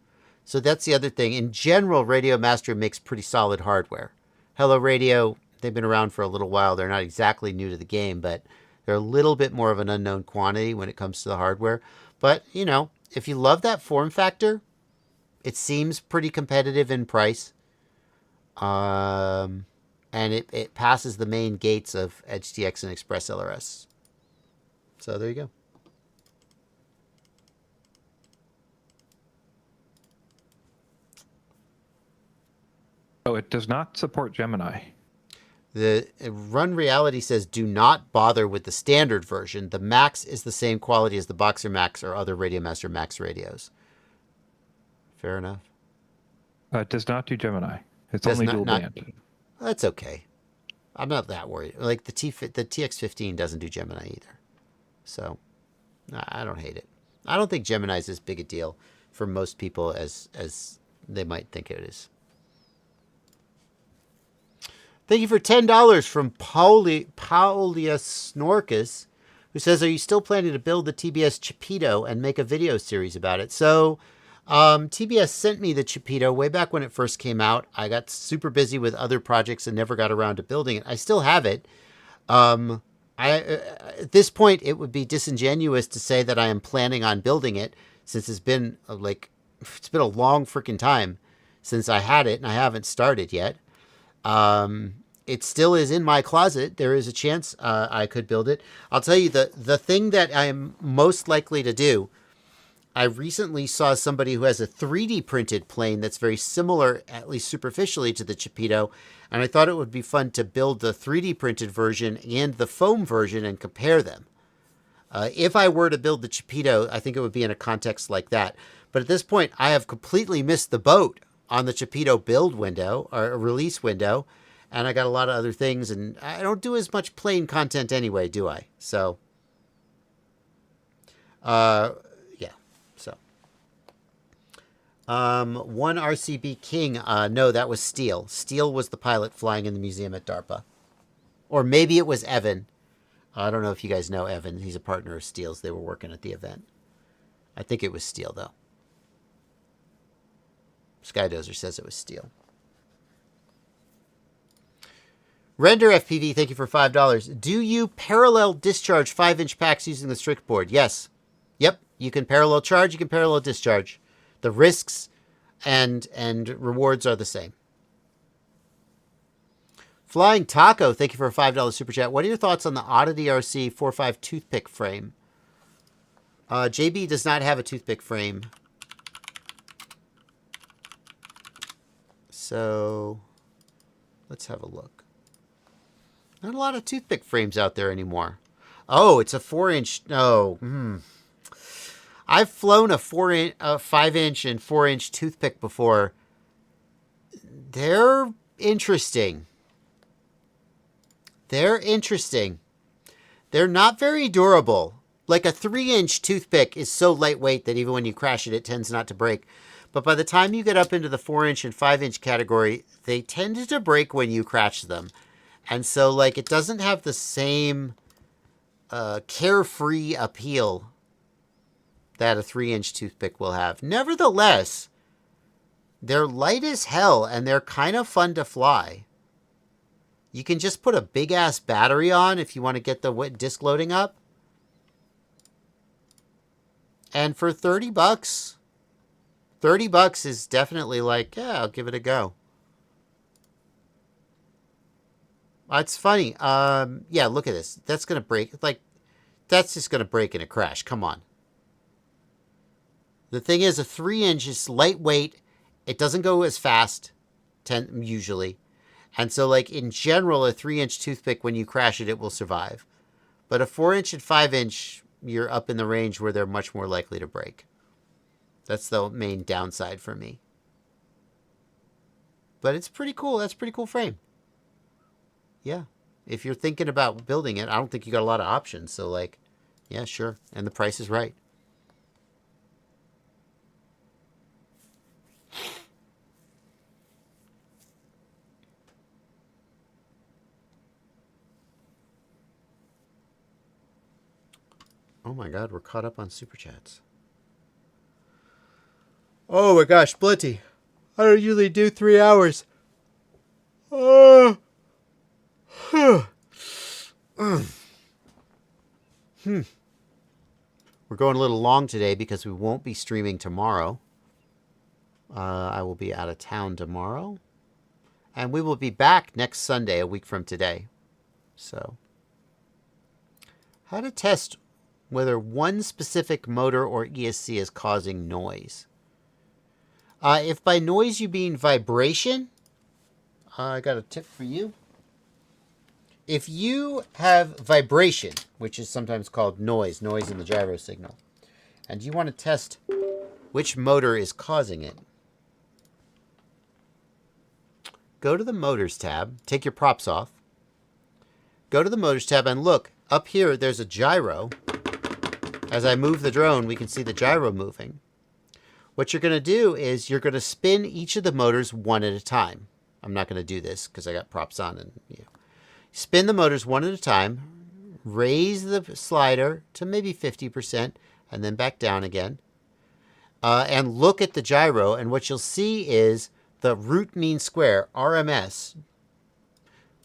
So that's the other thing. In general, Radio Master makes pretty solid hardware. Hello Radio, they've been around for a little while. They're not exactly new to the game, but they're a little bit more of an unknown quantity when it comes to the hardware. But, you know, if you love that form factor, it seems pretty competitive in price. And it passes the main gates of EdgeTX and Express LRS. So there you go. Oh, it does not support Gemini. The Run Reality says, do not bother with the standard version. The Max is the same quality as the Boxer Max or other Radiomaster Max radios. Fair enough. It does not do Gemini. It's Does only not- dual not- band. That's okay. I'm not that worried. Like the TX15 doesn't do Gemini either. So I don't hate it. I don't think Gemini is as big a deal for most people as they might think it is. Thank you for $10 from Paulia Snorkus, who says, are you still planning to build the TBS Chipito and make a video series about it? So TBS sent me the Chipito way back when it first came out. I got super busy with other projects and never got around to building it. I still have it. At this point, it would be disingenuous to say that I am planning on building it, since it's been a long freaking time since I had it, and I haven't started yet. It still is in my closet. There is a chance I could build it. I'll tell you, the thing that I am most likely to do, I recently saw somebody who has a 3D printed plane that's very similar, at least superficially, to the Chipito, and I thought it would be fun to build the 3D printed version and the foam version and compare them. If I were to build the Chipito, I think it would be in a context like that. But at this point, I have completely missed the boat on the Chipito build window, or release window, and I got a lot of other things, and I don't do as much plane content anyway, do I? So, yeah. So, one RCB King. No, that was Steele. Steele was the pilot flying in the museum at DARPA, or maybe it was Evan. I don't know if you guys know Evan. He's a partner of Steele's. They were working at the event. I think it was Steele, though. Skydozer says it was Steele. Render FPV, thank you for $5. Do you parallel discharge 5-inch packs using the strict board? Yes. Yep. You can parallel charge. You can parallel discharge. The risks and rewards are the same. Flying Taco, thank you for a $5 super chat. What are your thoughts on the Oddity RC 4.5 toothpick frame? JB does not have a toothpick frame. So let's have a look. Not a lot of toothpick frames out there anymore. Oh, it's a 4-inch. No. I've flown a 5-inch and 4-inch toothpick before. They're interesting. They're not very durable. Like a 3-inch toothpick is so lightweight that even when you crash it, it tends not to break. But by the time you get up into the 4-inch and 5-inch category, they tend to break when you crash them. And so, like, it doesn't have the same carefree appeal that a 3-inch toothpick will have. Nevertheless, they're light as hell, and they're kind of fun to fly. You can just put a big-ass battery on if you want to get the disc loading up. And for $30, $30 is definitely like, yeah, I'll give it a go. It's funny. Yeah, look at this. That's going to break. Like, that's just going to break in a crash. Come on. The thing is, a 3-inch is lightweight. It doesn't go as fast, usually. And so, like, in general, a 3-inch toothpick, when you crash it, it will survive. But a 4-inch and 5-inch, you're up in the range where they're much more likely to break. That's the main downside for me. But it's pretty cool. That's a pretty cool frame. Yeah. If you're thinking about building it, I don't think you got a lot of options. So, like, yeah, sure. And the price is right. Oh my God, we're caught up on Super Chats. Oh my gosh, Blitty. I don't usually do 3 hours. We're going a little long today because we won't be streaming tomorrow. I will be out of town tomorrow. And we will be back next Sunday, a week from today. So, how to test whether one specific motor or ESC is causing noise. If by noise you mean vibration, I got a tip for you. if you have vibration, which is sometimes called noise in the gyro signal, and you want to test which motor is causing it, go to the Motors tab, take your props off, go to the Motors tab, and look, up here there's a gyro. As I move the drone, we can see the gyro moving. What you're going to do is you're going to spin each of the motors one at a time. I'm not going to do this because I got props on. And spin the motors one at a time, raise the slider to maybe 50%, and then back down again. And look at the gyro, and what you'll see is the root mean square, RMS,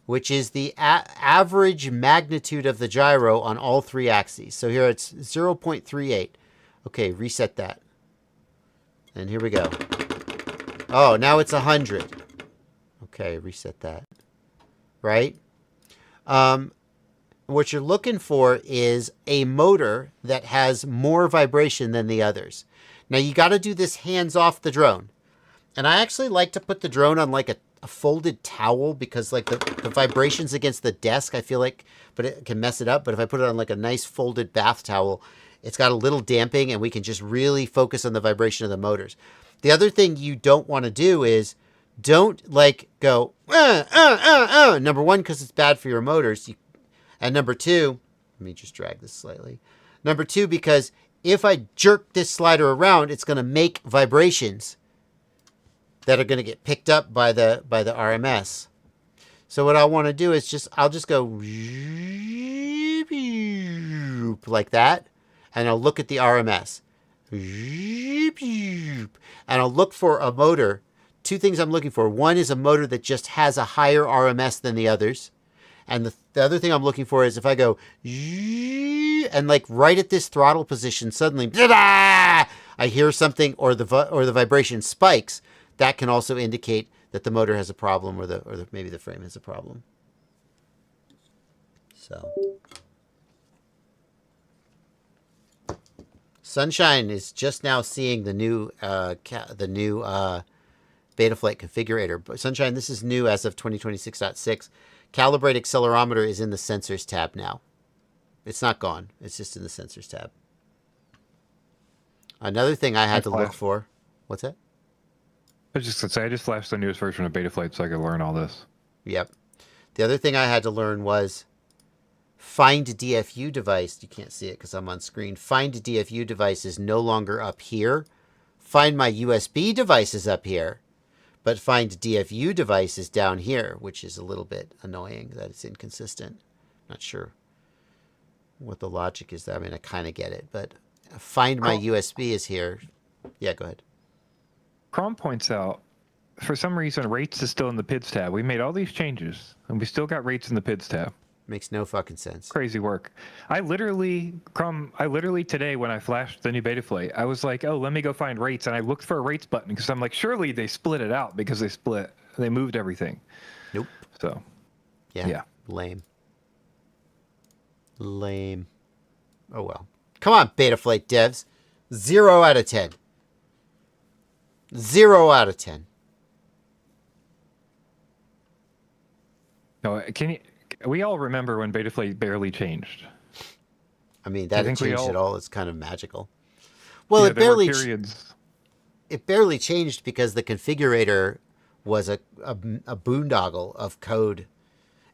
which is the average magnitude of the gyro on all three axes. So here it's 0.38. Okay, reset that. And here we go. Oh, now it's 100. Okay, reset that. Right? What you're looking for is a motor that has more vibration than the others. Now, you got to do this hands off the drone. And I actually like to put the drone on like a folded towel because like the vibrations against the desk, I feel like, but it can mess it up. But if I put it on like a nice folded bath towel, it's got a little damping and we can just really focus on the vibration of the motors. The other thing you don't want to do is don't like go, number one, because it's bad for your motors. And number two, let me just drag this slightly. Number two, because if I jerk this slider around, it's going to make vibrations that are going to get picked up by the RMS. So what I want to do is I'll just go like that, and I'll look at the RMS. And I'll look for a motor. Two things I'm looking for. One is a motor that just has a higher RMS than the others. And the other thing I'm looking for is if I go and like right at this throttle position, suddenly I hear something or the vibration spikes. That can also indicate that the motor has a problem or maybe the frame has a problem. So Sunshine is just now seeing the new Betaflight configurator. But Sunshine, this is new as of 2026.6. Calibrate accelerometer is in the sensors tab now. It's not gone. It's just in the sensors tab. Another thing I had to look for. What's that? I was just going to say, I just flashed the newest version of Betaflight so I could learn all this. Yep. The other thing I had to learn was find DFU device. You can't see it because I'm on screen. Find DFU device is no longer up here. Find my USB device is up here. But find DFU device is down here, which is a little bit annoying that it's inconsistent. Not sure what the logic is there. I mean, I kind of get it, but find my USB is here. Yeah, go ahead. Crom points out, for some reason, rates is still in the PIDs tab. We made all these changes, and we still got rates in the PIDs tab. Makes no fucking sense. Crazy work. I literally today when I flashed the new Betaflight, I was like, oh, let me go find rates. And I looked for a rates button because I'm like, surely they split it out because they moved everything. Nope. So, yeah. Lame. Oh, well. Come on, Betaflight devs. 0 out of 10. 0 out of 10. No, we all remember when Betaflight barely changed. I mean, that changed it all. It's kind of magical. Well, yeah, it barely changed because the configurator was a boondoggle of code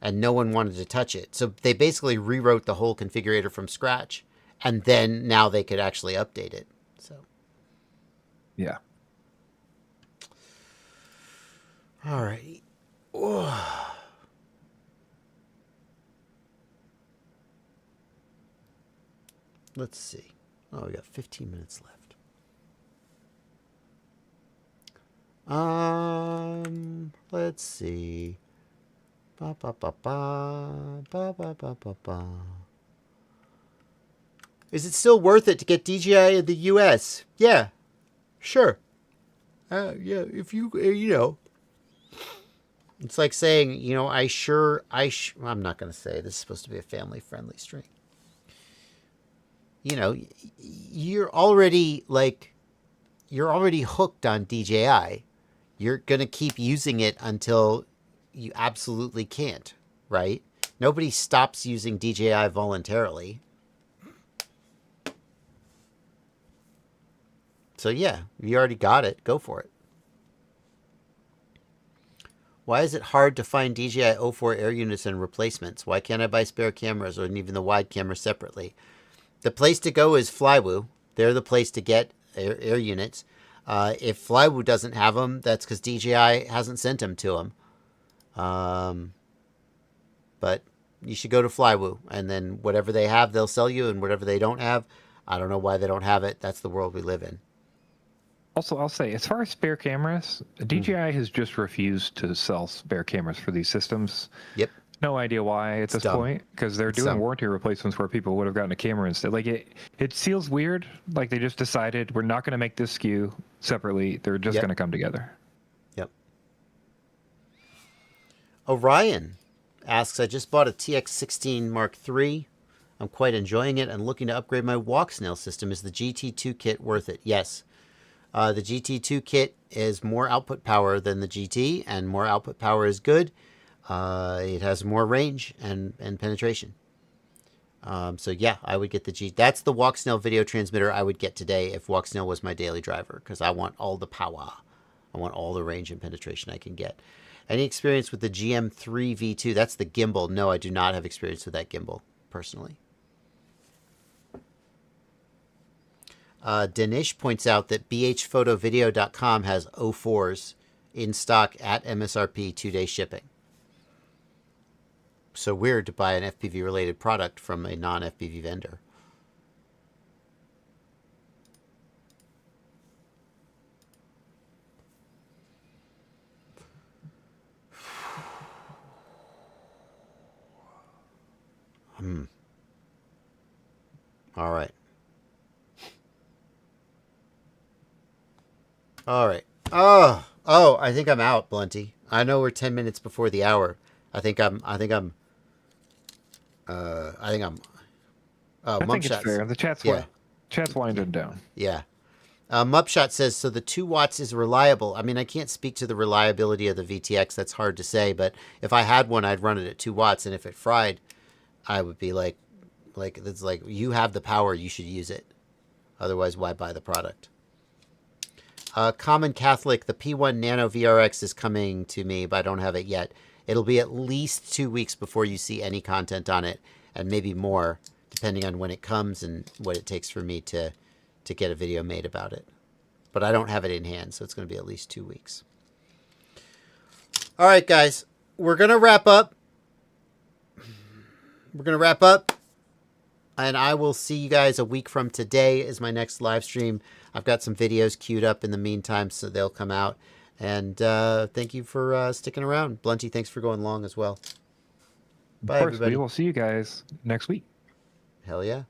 and no one wanted to touch it. So they basically rewrote the whole configurator from scratch, and then now they could actually update it. So, yeah. All right. Oh. Let's see. Oh, we got 15 minutes left. Let's see. Ba ba ba ba ba ba ba ba ba. Is it still worth it to get DJI in the US? Yeah, sure. Yeah, if you it's like saying, I'm not going to say this is supposed to be a family-friendly stream. You're already hooked on DJI. You're going to keep using it until you absolutely can't, right? Nobody stops using DJI voluntarily. So yeah, you already got it. Go for it. Why is it hard to find DJI O4 air units and replacements? Why can't I buy spare cameras or even the wide camera separately? The place to go is Flywoo. They're the place to get air units. If Flywoo doesn't have them, that's because DJI hasn't sent them to them. But you should go to Flywoo, and then whatever they have, they'll sell you, and whatever they don't have, I don't know why they don't have it. That's the world we live in. Also, I'll say, as far as spare cameras, DJI has just refused to sell spare cameras for these systems. Yep. No idea why at this point, because they're doing warranty replacements where people would have gotten a camera instead. Like it feels weird. Like they just decided we're not going to make this SKU separately. They're just going to come together. Yep. Orion asks, I just bought a TX16 Mark III. I'm quite enjoying it and looking to upgrade my walk snail system. Is the GT2 kit worth it? Yes. The GT2 kit is more output power than the GT, and more output power is good. It has more range and penetration. So yeah, I would get the G. That's the walk snail video transmitter I would get today if walk snail was my daily driver, because I want all the power. I want all the range and penetration I can get. Any experience with the GM3 V2? That's the gimbal. No, I do not have experience with that gimbal personally. Danish points out that bhphotovideo.com has O4s in stock at MSRP 2-day shipping. So weird to buy an FPV related product from a non-FPV vendor. All right. All right. Oh, I think I'm out, Blunty. I know we're 10 minutes before the hour. I think I'm I think it's fair. The chat's winding down. Yeah. Mupshot says, so the 2 watts is reliable. I mean, I can't speak to the reliability of the VTX. That's hard to say. But if I had one, I'd run it at 2 watts. And if it fried, I would be like, it's like, you have the power. You should use it. Otherwise, why buy the product? Common Catholic, the P1 Nano VRX is coming to me, but I don't have it yet. It'll be at least 2 weeks before you see any content on it, and maybe more, depending on when it comes and what it takes for me to get a video made about it. But I don't have it in hand, so it's going to be at least 2 weeks. All right, guys, we're going to wrap up. And I will see you guys a week from today is my next live stream. I've got some videos queued up in the meantime, so they'll come out. And thank you for sticking around. Blunty, thanks for going long as well. Bye, of course, everybody. we will see you guys next week. Hell yeah.